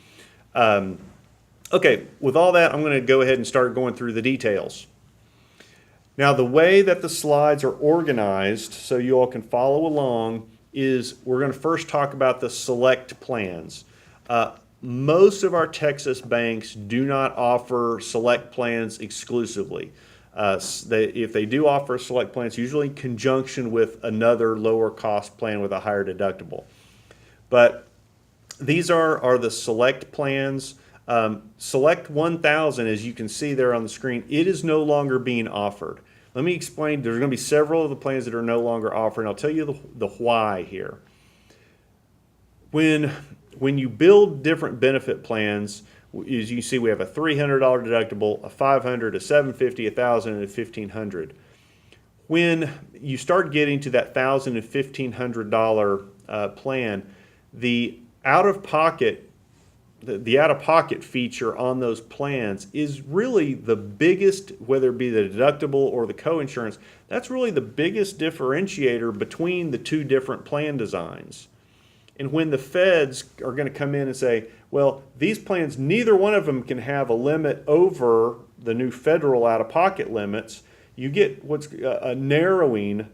Okay, with all that, I'm going to go ahead and start going through the details. Now, the way that the slides are organized, so you all can follow along, is we're going to first talk about the select plans. Most of our Texas banks do not offer select plans exclusively. If they do offer select plans, usually in conjunction with another lower cost plan with a higher deductible. But these are the select plans. Select 1000, as you can see there on the screen, it is no longer being offered. Let me explain. There's going to be several of the plans that are no longer offered, and I'll tell you the why here. When you build different benefit plans, as you see, we have a $300 deductible, a $500, a $750, a $1,000, and a $1,500. When you start getting to that $1,000 and $1,500 plan, the out-of-pocket feature on those plans is really the biggest, whether it be the deductible or the coinsurance, that's really the biggest differentiator between the two different plan designs. And when the feds are going to come in and say, well, these plans, neither one of them can have a limit over the new federal out-of-pocket limits, you get what's a narrowing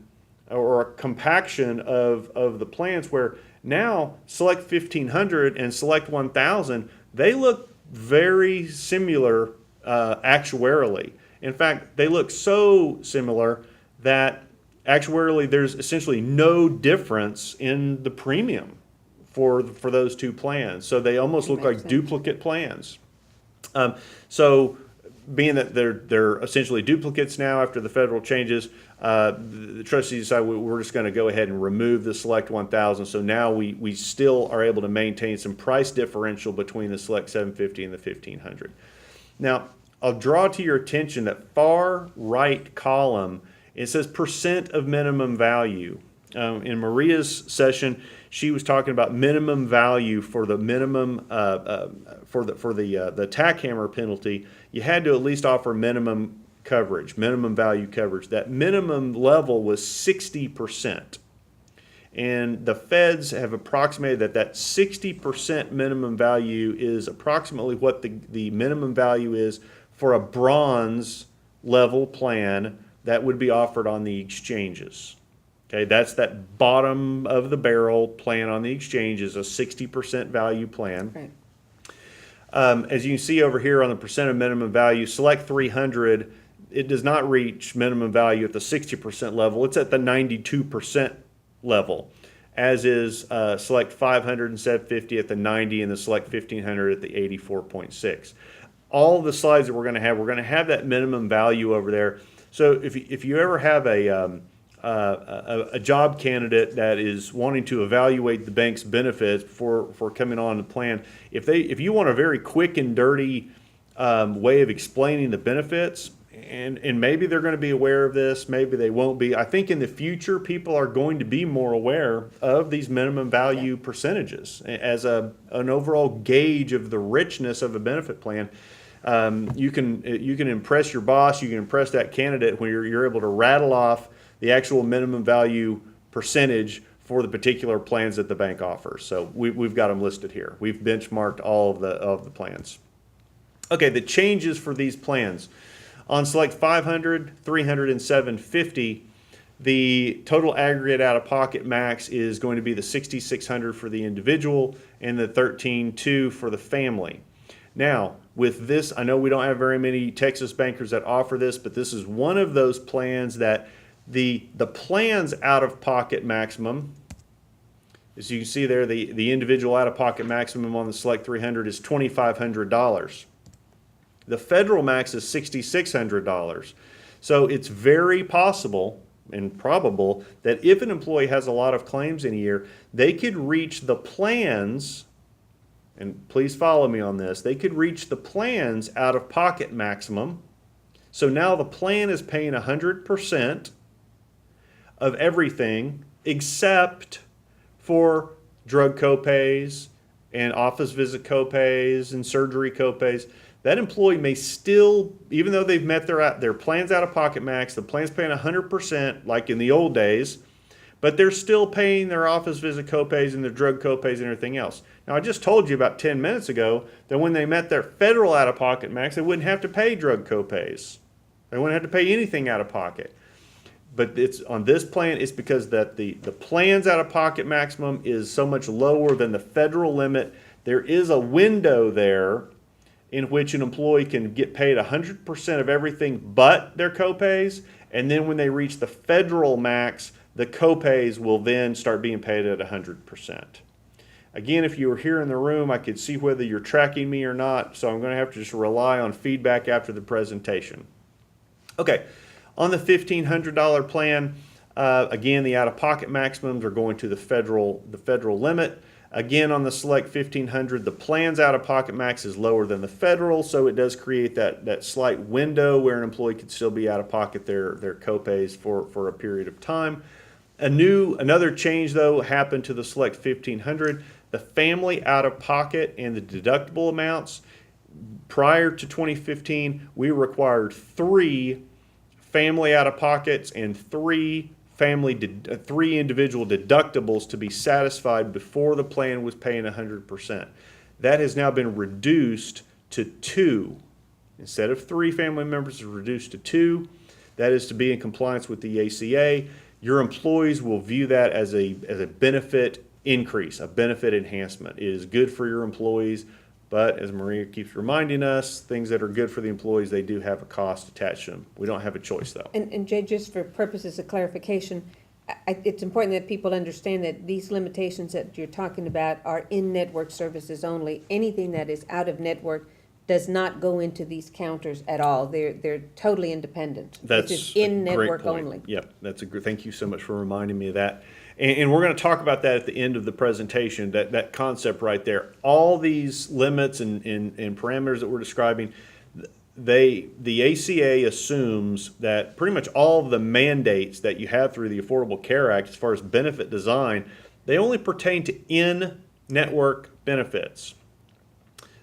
or a compaction of the plans where now Select 1500 and Select 1000, they look very similar actuarially. In fact, they look so similar that actuarially there's essentially no difference in the premium for those two plans. So they almost look like duplicate plans. So being that they're essentially duplicates now after the federal changes, the trustees decided we're just going to go ahead and remove the Select 1000. So now we still are able to maintain some price differential between the Select 750 and the 1500. Now, I'll draw to your attention that far right column, it says percent of minimum value. In Maria's session, she was talking about minimum value for the minimum for the tack hammer penalty. You had to at least offer minimum coverage, minimum value coverage. That minimum level was 60%, and the feds have approximated that 60% minimum value is approximately what the minimum value is for a bronze level plan that would be offered on the exchanges. Okay, that's that bottom of the barrel plan on the exchange is a 60% value plan. Right. As you can see over here on the percent of minimum value, Select 300, it does not reach minimum value at the 60% level. It's at the 92% level, as is Select 500 and 750 at the 90 and the Select 1500 at the 84.6. All the slides that we're going to have that minimum value over there. So if you ever have a job candidate that is wanting to evaluate the bank's benefits for coming on the plan, if you want a very quick and dirty way of explaining the benefits, and maybe they're going to be aware of this, maybe they won't be. I think in the future people are going to be more aware of these minimum value percentages as an overall gauge of the richness of a benefit plan. You can impress your boss, you can impress that candidate when you're able to rattle off the actual minimum value percentage for the particular plans that the bank offers. So we've got them listed here. We've benchmarked all of the plans. Okay, the changes for these plans. On Select 500, 300, and 750, the total aggregate out-of-pocket max is going to be the $6,600 for the individual and the $13,200 for the family. Now, with this, I know we don't have very many Texas bankers that offer this, but this is one of those plans that the plan's out-of-pocket maximum, as you can see there, the individual out-of-pocket maximum on the Select 300 is $2,500. The federal max is $6,600. So it's very possible and probable that if an employee has a lot of claims in a year, they could reach the plans, and please follow me on this, they could reach the plan's out-of-pocket maximum. So now the plan is paying 100% of everything except for drug copays and office visit copays and surgery copays. That employee may still, even though they've met their plan's out-of-pocket max, the plan's paying 100% like in the old days, but they're still paying their office visit copays and their drug copays and everything else. Now, I just told you about 10 minutes ago that when they met their federal out-of-pocket max, they wouldn't have to pay drug copays. They wouldn't have to pay anything out of pocket. But it's on this plan, it's because that the plan's out-of-pocket maximum is so much lower than the federal limit. There is a window there in which an employee can get paid 100% of everything but their copays, and then when they reach the federal max, the copays will then start being paid at 100%. Again, if you were here in the room, I could see whether you're tracking me or not, so I'm going to have to just rely on feedback after the presentation. Okay, on the $1,500 plan, again, the out-of-pocket maximums are going to the federal limit. Again, on the Select 1500, the plan's out-of-pocket max is lower than the federal, so it does create that slight window where an employee could still be out-of-pocket their copays for a period of time. Another change, though, happened to the Select 1500. The family out-of-pocket and the deductible amounts. Prior to 2015, we required 3 family out-of-pockets and 3 individual deductibles to be satisfied before the plan was paying 100%. That has now been reduced to 2. Instead of 3 family members, it's reduced to 2. That is to be in compliance with the ACA. Your employees will view that as a benefit increase, a benefit enhancement. It is good for your employees, but as Maria keeps reminding us, things that are good for the employees, they do have a cost attached to them. We don't have a choice, though. And Jay, just for purposes of clarification, it's important that people understand that these limitations that you're talking about are in-network services only. Anything that is out of network does not go into these counters at all. They're totally independent. That's this is in-network a great point. only. Yep, thank you so much for reminding me of that. And we're going to talk about that at the end of the presentation, that concept right there. All these limits and parameters that we're describing, the ACA assumes that pretty much all of the mandates that you have through the Affordable Care Act as far as benefit design, they only pertain to in-network benefits.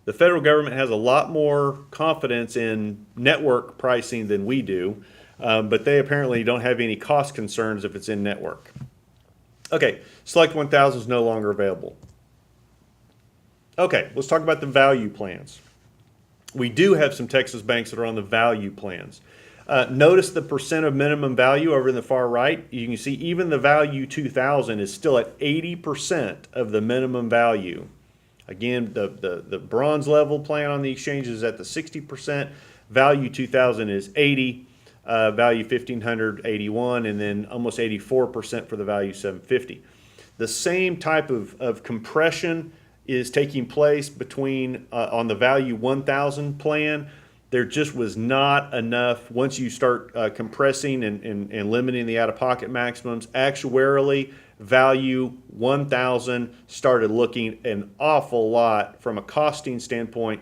The federal government has a lot more confidence in network pricing than we do, but they apparently don't have any cost concerns if it's in network. Okay, Select 1000 is no longer available. Okay, let's talk about the value plans. We do have some Texas banks that are on the value plans. Notice the percent of minimum value over in the far right. You can see even the value 2000 is still at 80% of the minimum value Again, the bronze level plan on the exchange is at the 60%, value 2000 is 80, value 1500 81, and then almost 84% for the value 750. The same type of compression is taking place between on the value 1000 plan. There just was not enough. Once you start compressing and limiting the out-of-pocket maximums, actuarially, value 1000 started looking an awful lot from a costing standpoint,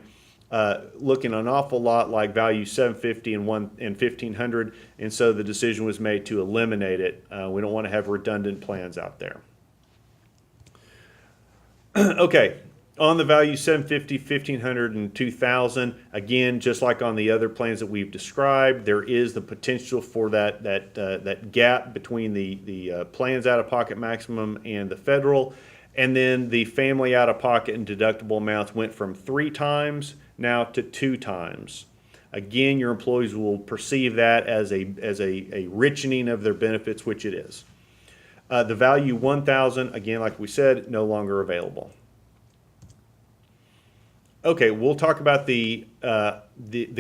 looking an awful lot like value 750 and 1500, and so the decision was made to eliminate it. We don't want to have redundant plans out there. Okay, on the value 750, 1500, and 2000, again, just like on the other plans that we've described, there is the potential for that gap between the plans out-of-pocket maximum and the federal. And then the family out-of-pocket and deductible amounts went from 3 times now to 2 times. Again, your employees will perceive that as a richening of their benefits, which it is. The value 1000, again, like we said, no longer available. Okay, we'll talk about the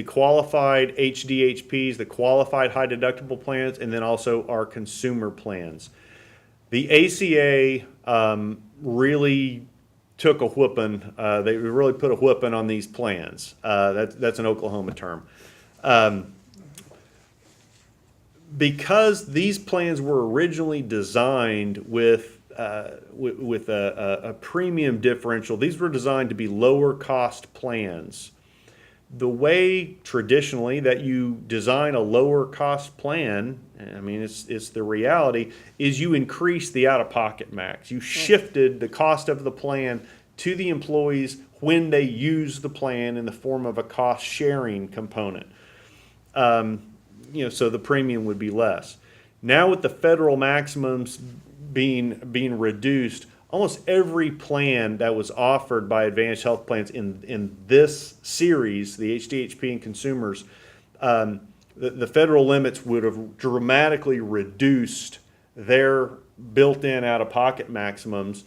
qualified HDHPs, the qualified high deductible plans, and then also our consumer plans. The ACA really took a whooping. They really put a whooping on these plans. That's an Oklahoma term. Because these plans were originally designed with a premium differential, these were designed to be lower cost plans. The way traditionally that you design a lower cost plan, I mean, it's the reality, is you increase the out-of-pocket max. You shifted the cost of the plan to the employees when they use the plan in the form of a cost sharing component. So the premium would be less. Now with the federal maximums being reduced, almost every plan that was offered by Advantage Health Plans in this series, the HDHP and consumers, the federal limits would have dramatically reduced their built-in out-of-pocket maximums,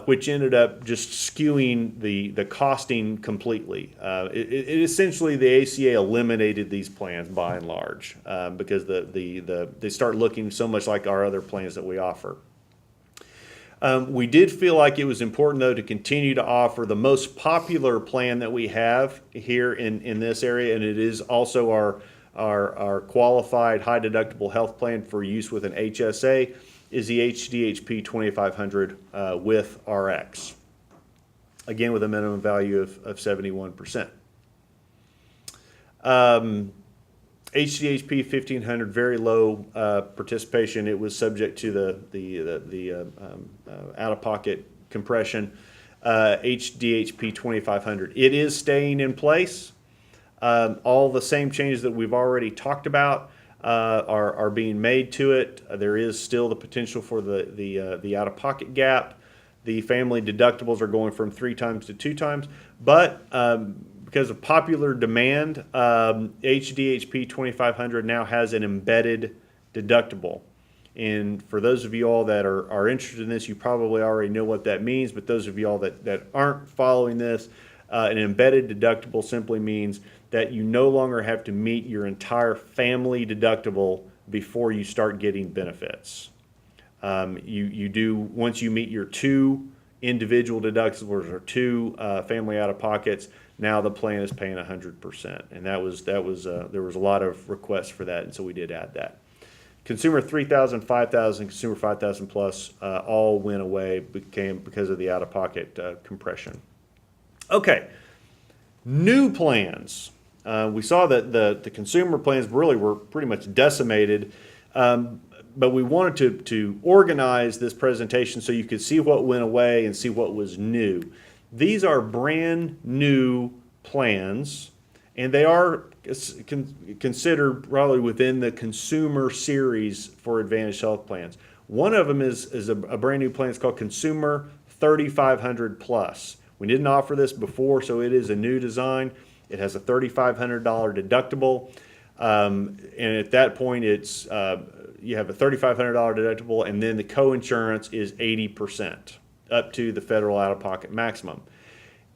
which ended up just skewing the costing completely. It essentially, the ACA eliminated these plans by and large because they start looking so much like our other plans that we offer. We did feel like it was important, though, to continue to offer the most popular plan that we have here in this area, and it is also our qualified high deductible health plan for use with an HSA, is the HDHP 2500 with RX. Again, with a minimum value of 71%. HDHP 1500, very low participation. It was subject to the out-of-pocket compression. HDHP 2500. It is staying in place. All the same changes that we've already talked about are being made to it. There is still the potential for the out-of-pocket gap. The family deductibles are going from 3 times to 2 times, but because of popular demand, HDHP 2500 now has an embedded deductible. And for those of you all that are interested in this, you probably already know what that means, but those of you all that aren't following this, an embedded deductible simply means that you no longer have to meet your entire family deductible before you start getting benefits. You do, once you meet your 2 individual deductibles or 2 family out-of-pockets, now the plan is paying 100%, and that was there was a lot of requests for that, and so we did add that. Consumer 3,000, 5,000, consumer 5,000 plus all went away because of the out-of-pocket compression. Okay, new plans. We saw that the consumer plans really were pretty much decimated, but we wanted to organize this presentation so you could see what went away and see what was new. These are brand new plans, and they are considered probably within the consumer series for Advantage Health Plans. One of them is a brand new plan. It's called Consumer 3500 Plus. We didn't offer this before, so it is a new design. It has a $3,500 deductible, and at that point, it's you have a $3,500 deductible, and then the co-insurance is 80%, up to the federal out-of-pocket maximum.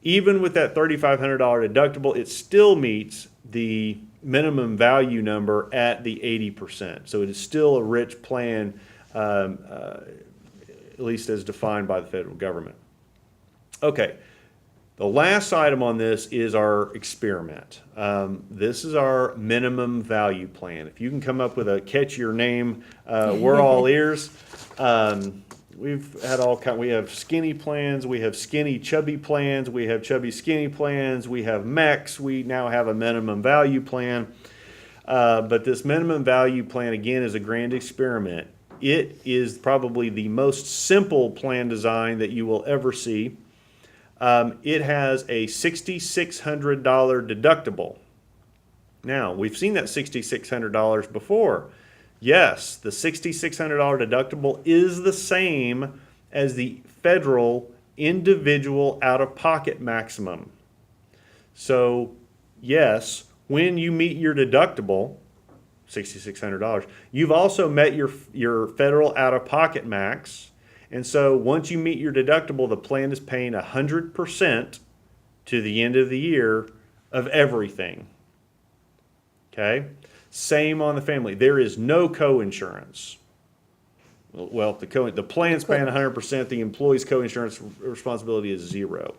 even with that $3,500 deductible, it still meets the minimum value number at the 80%. So it is still a rich plan, at least as defined by the federal government. Okay, the last item on this is our experiment. This is our minimum value plan. If you can come up with a catchier name, we're all ears. We've had all kind. We have skinny plans. We have skinny chubby plans. We have chubby skinny plans. We have MECs. We now have a minimum value plan. But this minimum value plan again is a grand experiment. It is probably the most simple plan design that you will ever see. It has a $6,600 deductible. Now, we've seen that $6,600 before. Yes, the $6,600 deductible is the same as the federal individual out-of-pocket maximum. So, yes, when you meet your deductible, $6,600, you've also met your federal out-of-pocket max. And so once you meet your deductible, the plan is paying 100% to the end of the year of everything. Okay? Same on the family. There is no co-insurance. Well, the plan's paying 100%. The employee's co-insurance responsibility is 0.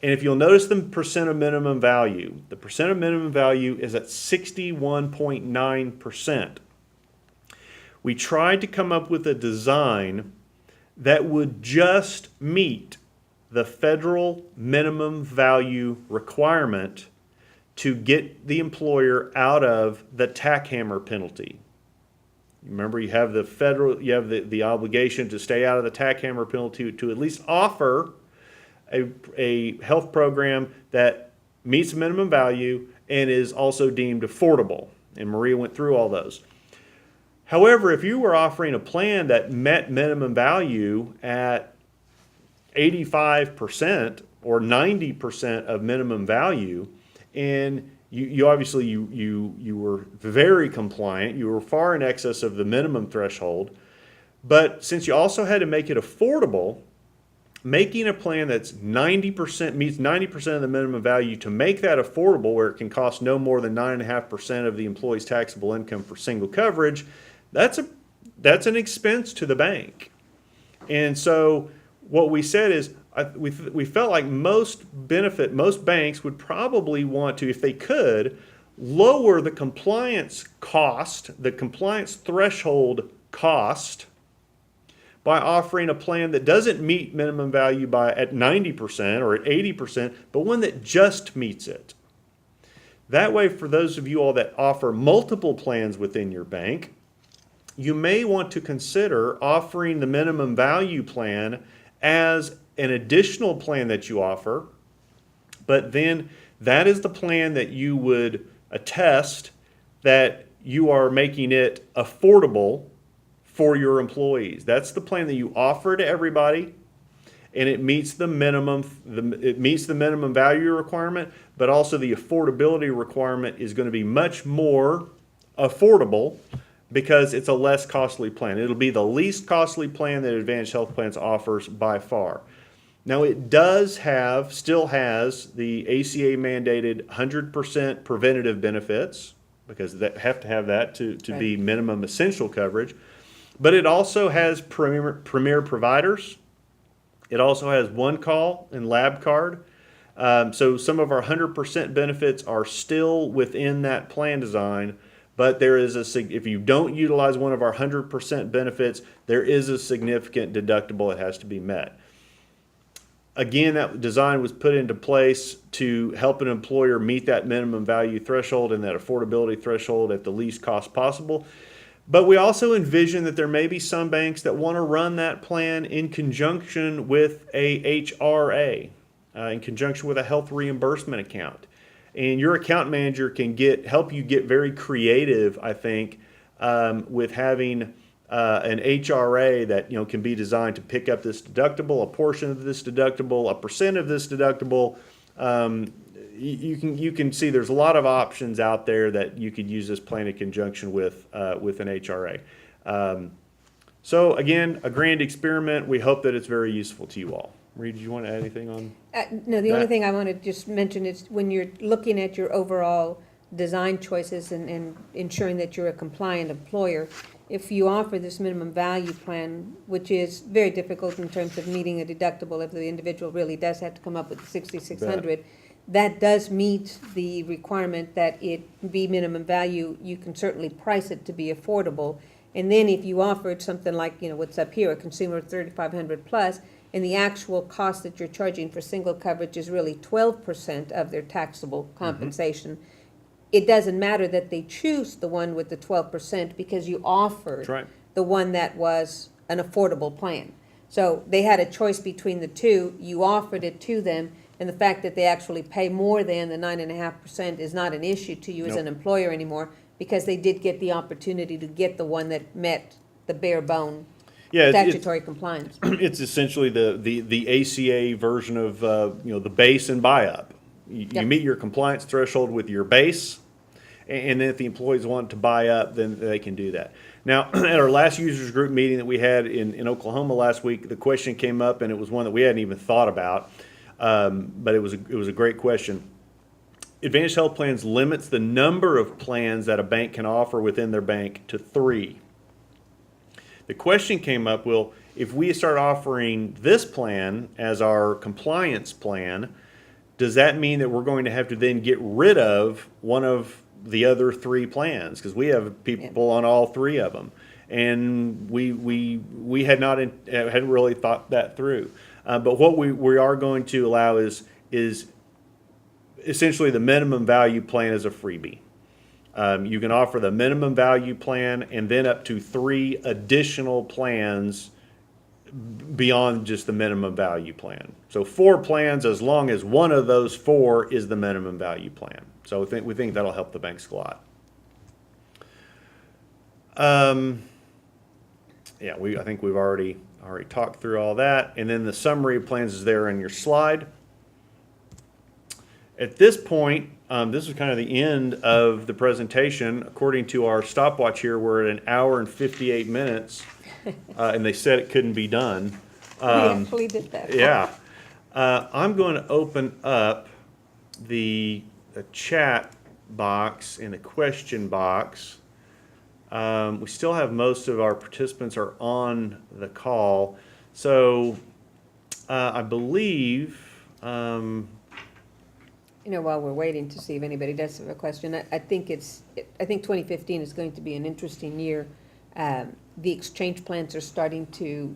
And if you'll notice the percent of minimum value, the percent of minimum value is at 61.9%. We tried to come up with a design that would just meet the federal minimum value requirement to get the employer out of the tack hammer penalty. Remember, you have the obligation to stay out of the tack hammer penalty to at least offer a health program that meets minimum value and is also deemed affordable. And Maria went through all those. However, if you were offering a plan that met minimum value at 85% or 90% of minimum value, and you obviously you were very compliant, you were far in excess of the minimum threshold, but since you also had to make it affordable, making a plan that's 90% meets 90% of the minimum value to make that affordable, where it can cost no more than 9.5% of the employee's taxable income for single coverage, that's an expense to the bank. And so what we said is we felt like most banks would probably want to, if they could, lower the compliance cost, the compliance threshold cost, by offering a plan that doesn't meet minimum value at 90% or at 80%, but one that just meets it. That way, for those of you all that offer multiple plans within your bank, you may want to consider offering the minimum value plan as an additional plan that you offer, but then that is the plan that you would attest that you are making it affordable for your employees. That's the plan that you offer to everybody, and it meets the minimum value requirement, but also the affordability requirement is going to be much more affordable because it's a less costly plan. It'll be the least costly plan that Advantage Health Plans offers by far. Now, it still has the ACA mandated 100% preventative benefits, because they have to have that to be minimum essential coverage. But it also has premier providers. It also has one call and lab card. So some of our 100% benefits are still within that plan design, but there is if you don't utilize one of our 100% benefits, there is a significant deductible that has to be met. Again, that design was put into place to help an employer meet that minimum value threshold and that affordability threshold at the least cost possible. But we also envision that there may be some banks that want to run that plan in conjunction with a HRA, in conjunction with a health reimbursement account. And your account manager can help you get very creative, I think, with having an HRA that can be designed to pick up this deductible, a portion of this deductible, a percent of this deductible. You can see there's a lot of options out there that you could use this plan in conjunction with an HRA. So again, a grand experiment. We hope that it's very useful to you all. Reed, do you want to add anything on? No, the only That- thing I want to just mention is when you're looking at your overall design choices and ensuring that you're a compliant employer, if you offer this minimum value plan, which is very difficult in terms of meeting a deductible if the individual really does have to come up with the 6,600, that does meet the requirement that it be minimum value. You can certainly price it to be affordable. And then if you offered something like, what's up here, a consumer 3,500 plus, and the actual cost that you're charging for single coverage is really 12% of their taxable compensation, it doesn't matter that they choose the one with the 12% because you offered That's right. the one that was an affordable plan. So they had a choice between the two. You offered it to them, and the fact that they actually pay more than the 9.5% is not an issue to you as Nope. an employer anymore, because they did get the opportunity to get the one that met the bare bone Yeah, statutory compliance. it's essentially the ACA version of the base and buy up. You Yep. meet your compliance threshold with your base, and then if the employees want to buy up, then they can do that. Now, at our last users group meeting that we had in Oklahoma last week, the question came up, and it was one that we hadn't even thought about, but it was a great question. Advantage Health Plans limits the number of plans that a bank can offer within their bank to 3. The question came up, well, if we start offering this plan as our compliance plan, does that mean that we're going to have to then get rid of one of the other 3 plans? Because we have people on all 3 of them. And we had not hadn't really thought that through. But what we are going to allow is essentially the minimum value plan as a freebie. You can offer the minimum value plan and then up to 3 additional plans beyond just the minimum value plan. So 4 plans as long as one of those 4 is the minimum value plan. So we think that'll help the banks a lot. I think we've already talked through all that. And then the summary of plans is there in your slide. At this point, this is kind of the end of the presentation. According to our stopwatch here, we're at 1 hour and 58 minutes, and they said it couldn't be done. We actually did that. Yeah. I'm going to open up the chat box and the question box. We still have most of our participants are on the call. So I believe... While we're waiting to see if anybody does have a question, I think 2015 is going to be an interesting year. The exchange plans are starting to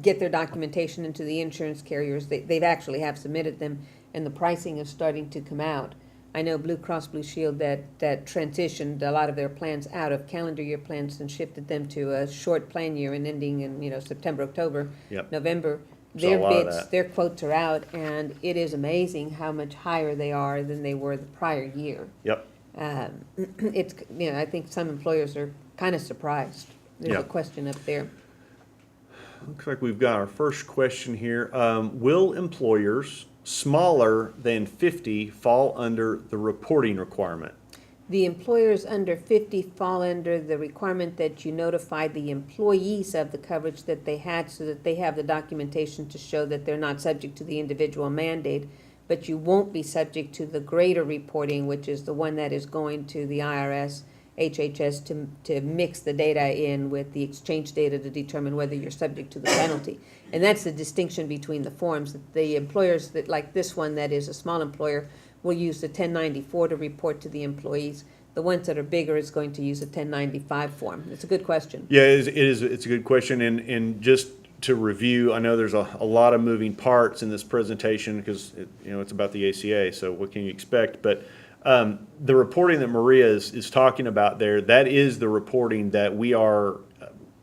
get their documentation into the insurance carriers. They've actually have submitted them, and the pricing is starting to come out. I know Blue Cross Blue Shield that transitioned a lot of their plans out of calendar year plans and shifted them to a short plan year and ending in September, October, Yep. November. Saw a Their lot of bids, that. their quotes are out, and it is amazing how much higher they are than they were the prior year. Yep. It's, I think some employers are kind of surprised. There's Yeah. a question up there. Looks like we've got our first question here. Will employers smaller than 50 fall under the reporting requirement? The employers under 50 fall under the requirement that you notify the employees of the coverage that they had so that they have the documentation to show that they're not subject to the individual mandate, but you won't be subject to the greater reporting, which is the one that is going to the IRS, HHS to mix the data in with the exchange data to determine whether you're subject to the penalty. And that's the distinction between the forms. The employers that, like this one that is a small employer, will use the 1094 to report to the employees. The ones that are bigger is going to use a 1095 form. It's a good question. Yeah, it's a good question. And just to review, I know there's a lot of moving parts in this presentation because it's about the ACA, so what can you expect? But the reporting that Maria is talking about there, that is the reporting that we are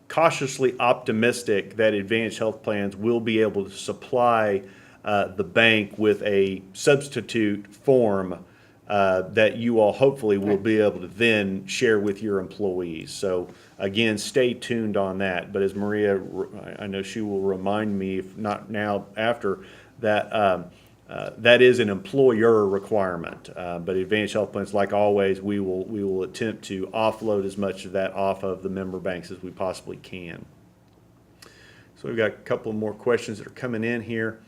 cautiously optimistic that Advantage Health Plans will be able to supply the bank with a substitute form that you all hopefully will be able to then share with your employees. So again, stay tuned on that. But as Maria, I know she will remind me, if not now, after that, that is an employer requirement. But Advantage Health Plans, like always, we will attempt to offload as much of that off of the member banks as we possibly can. So we've got a couple more questions that are coming in here.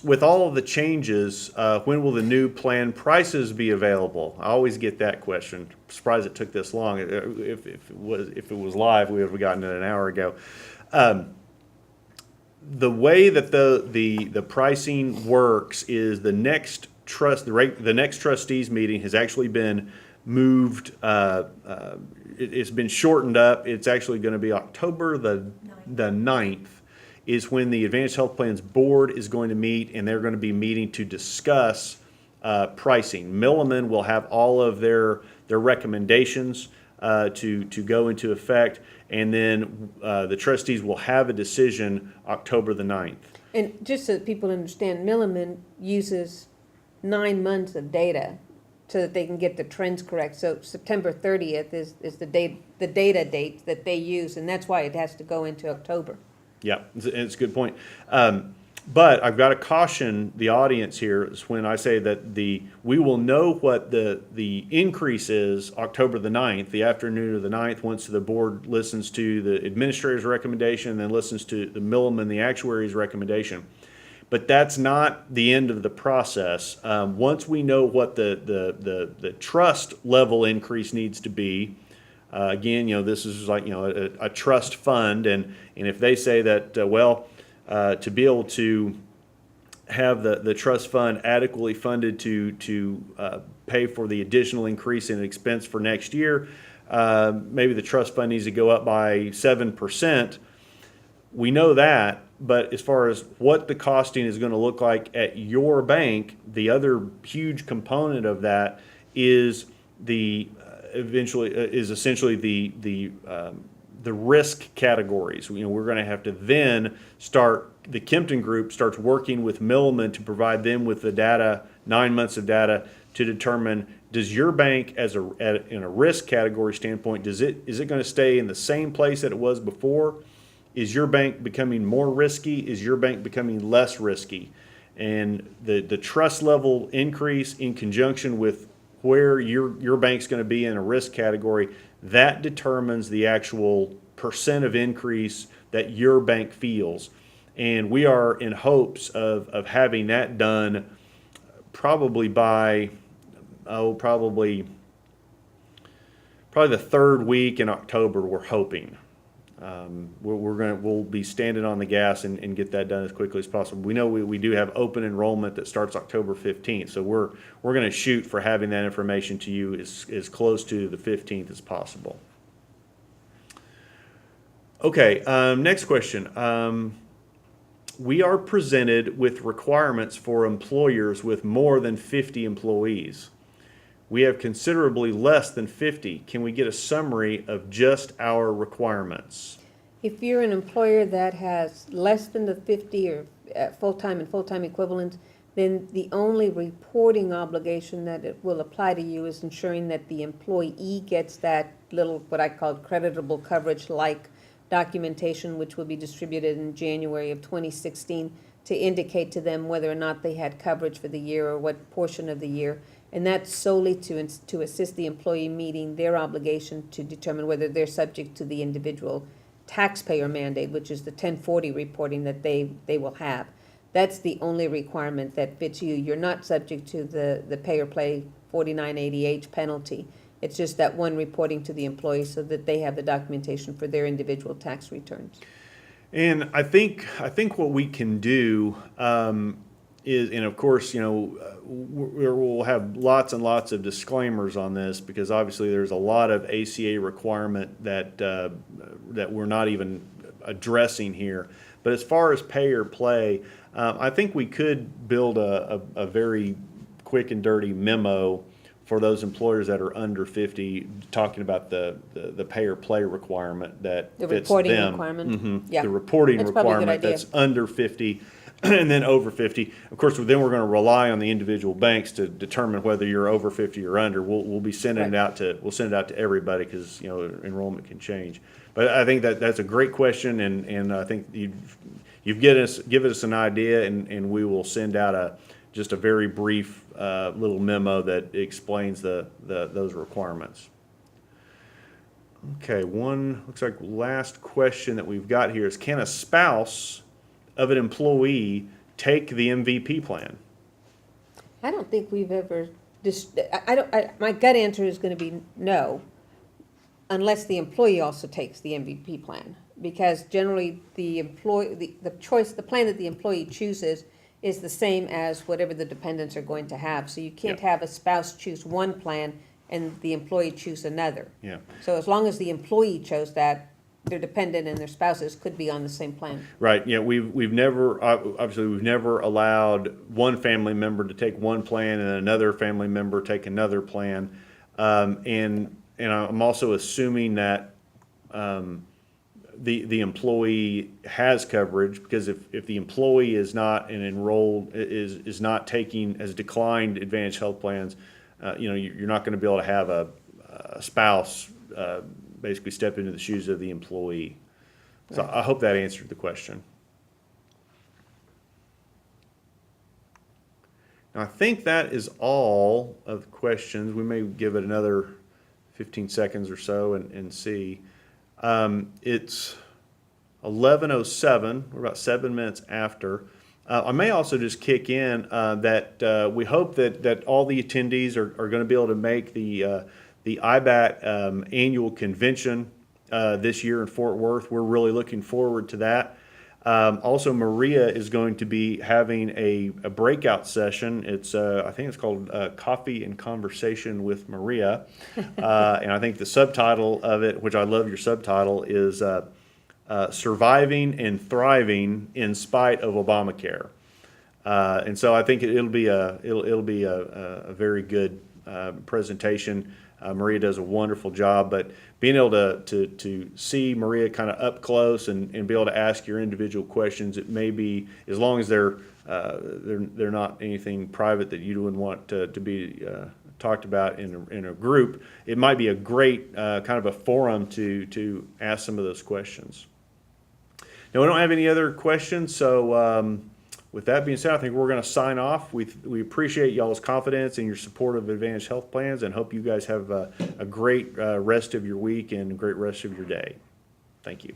With all of the changes, when will the new plan prices be available? I always get that question. Surprised it took this long. If it was live, we would have gotten it an hour ago. The way that the pricing works is the next trustees meeting has actually been moved. It's been shortened up. It's actually going to be October the 9th. Is when the Advantage Health Plans Board is going to meet, and they're going to be meeting to discuss pricing. Milliman will have all of their recommendations to go into effect, and then the trustees will have a decision October the 9th. And just so that people understand, Milliman uses 9 months of data so that they can get the trends correct. So September 30th is the data date that they use, and that's why it has to go into October. Yeah, it's a good point. But I've got to caution the audience here is when I say that we will know what the increase is October the 9th, the afternoon of the 9th, once the board listens to the administrator's recommendation and then listens to the Milliman, the actuary's recommendation. But that's not the end of the process. Once we know what the trust level increase needs to be, again, this is like, a trust fund, and if they say that, to be able to have the trust fund adequately funded to pay for the additional increase in expense for next year, maybe the trust fund needs to go up by 7%. We know that, but as far as what the costing is going to look like at your bank, the other huge component of that is essentially the risk categories. We're going to have to then start. The Kempton Group starts working with Milliman to provide them with the data, 9 months of data, to determine, does your bank, in a risk category standpoint, is it going to stay in the same place that it was before? Is your bank becoming more risky? Is your bank becoming less risky? And the trust level increase in conjunction with where your bank's going to be in a risk category, that determines the actual percent of increase that your bank feels. And we are in hopes of having that done probably by, probably the third week in October, we're hoping. We'll be standing on the gas and get that done as quickly as possible. We know we do have open enrollment that starts October 15th, so we're going to shoot for having that information to you as close to the 15th as possible. Okay, next question. We are presented with requirements for employers with more than 50 employees. We have considerably less than 50. Can we get a summary of just our requirements? If you're an employer that has less than the 50 or full-time and full-time equivalents, then the only reporting obligation that it will apply to you is ensuring that the employee gets that little, what I call creditable coverage-like documentation, which will be distributed in January of 2016 to indicate to them whether or not they had coverage for the year or what portion of the year. And that's solely to assist the employee meeting their obligation to determine whether they're subject to the individual taxpayer mandate, which is the 1040 reporting that they will have. That's the only requirement that fits you. You're not subject to the pay or play 4980H penalty. It's just that one reporting to the employee so that they have the documentation for their individual tax returns. And I think what we can do is, and of course, we'll have lots and lots of disclaimers on this because obviously there's a lot of ACA requirement that we're not even addressing here. But as far as pay or play, I think we could build a very quick and dirty memo for those employers that are under 50, talking about the pay or play requirement that The fits reporting them. requirement? Mm-hmm. Yeah. The reporting That's probably a good requirement idea. that's under 50 and then over 50. Of course, then we're going to rely on the individual banks to determine whether you're over 50 or under. We'll be sending it out to everybody because enrollment can change. But I think that's a great question, and I think you've given us an idea, and we will send out just a very brief little memo that explains those requirements. Okay, looks like last question that we've got here is, can a spouse of an employee take the MVP plan? I don't think we've ever, my gut answer is gonna be no, unless the employee also takes the MVP plan. Because generally, the plan that the employee chooses is the same as whatever the dependents are going to have. So you can't Yeah. have a spouse choose one plan and the employee choose another. Yeah. So as long as the employee chose that, their dependent and their spouses could be on the same plan. Right. Yeah. We've never obviously we've never allowed one family member to take one plan and another family member take another plan. And I'm also assuming that the employee has coverage, because if the employee is not an enrolled is not taking, has declined Advantage Health plans, you're not going to be able to have a spouse basically step into the shoes of the employee. So I hope that answered the question. Now, I think that is all of the questions. We may give it another 15 seconds or so and see. It's 11:07. We're about 7 minutes after. I may also just kick in that we hope that all the attendees are going to be able to make the IBAT annual convention this year in Fort Worth. We're really looking forward to that. Also, Maria is going to be having a breakout session. It's I think it's called Coffee and Conversation with Maria, and I think the subtitle of it, which I love your subtitle, is Surviving and Thriving in Spite of Obamacare. And so I think it'll be a very good presentation. Maria does a wonderful job, but being able to see Maria kind of up close and be able to ask your individual questions, it may be, as long as they're not anything private that you wouldn't want to be talked about in a group, it might be a great kind of a forum to ask some of those questions. Now, we don't have any other questions, so with that being said, I think we're going to sign off. We appreciate y'all's confidence and your support of Advantage Health Plans, and hope you guys have a great rest of your week and a great rest of your day. Thank you.